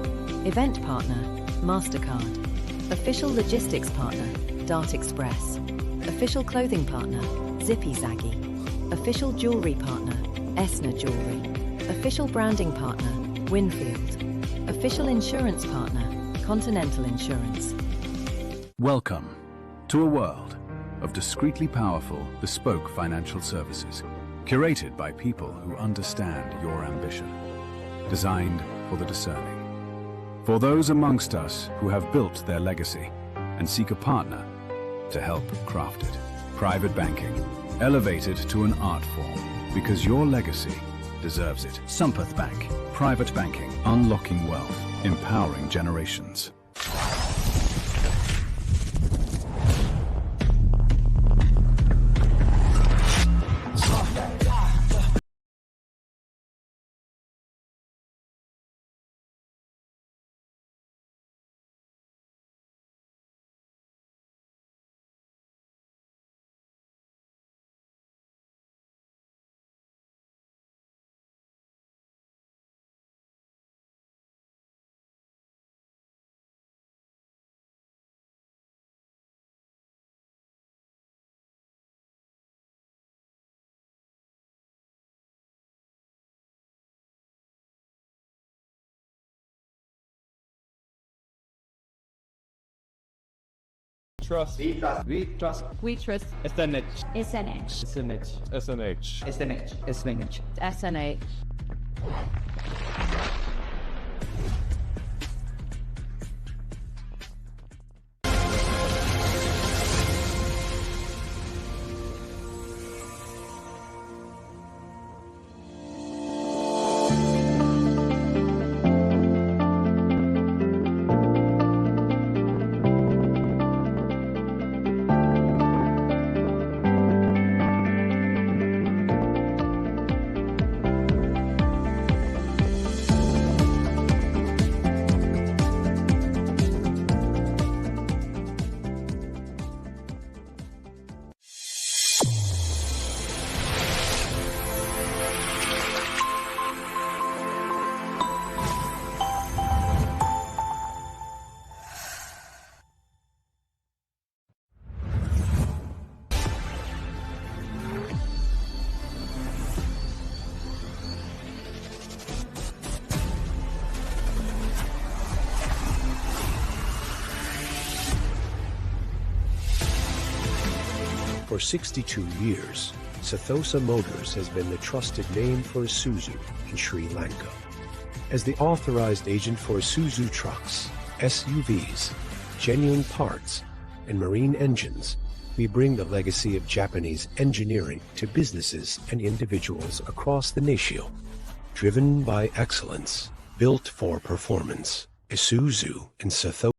Event partner, MasterCard. Official logistics partner, Dart Express. Official clothing partner, Zippy Zaggy. Official jewelry partner, Esna Jewelry. Official branding partner, Winfield. Official insurance partner, Continental Insurance. Welcome to a world of discreetly powerful, bespoke financial services, curated by people who understand your ambition, designed for the discerning. For those amongst us who have built their legacy and seek a partner to help craft it. Private banking, elevated to an art form, because your legacy deserves it. Sampath Bank, private banking, unlocking wealth, empowering generations. Trust. We trust. We trust. SNH. SNH. SNH. SNH. SNH. SNH. SNH. For 62 years, Ceylon Motors has been the trusted name for Isuzu in Sri Lanka. As the authorized agent for Isuzu trucks, SUVs, genuine parts, and marine engines, we bring the legacy of Japanese engineering to businesses and individuals across the nation. Driven by excellence, built for performance, Isuzu and Ceylon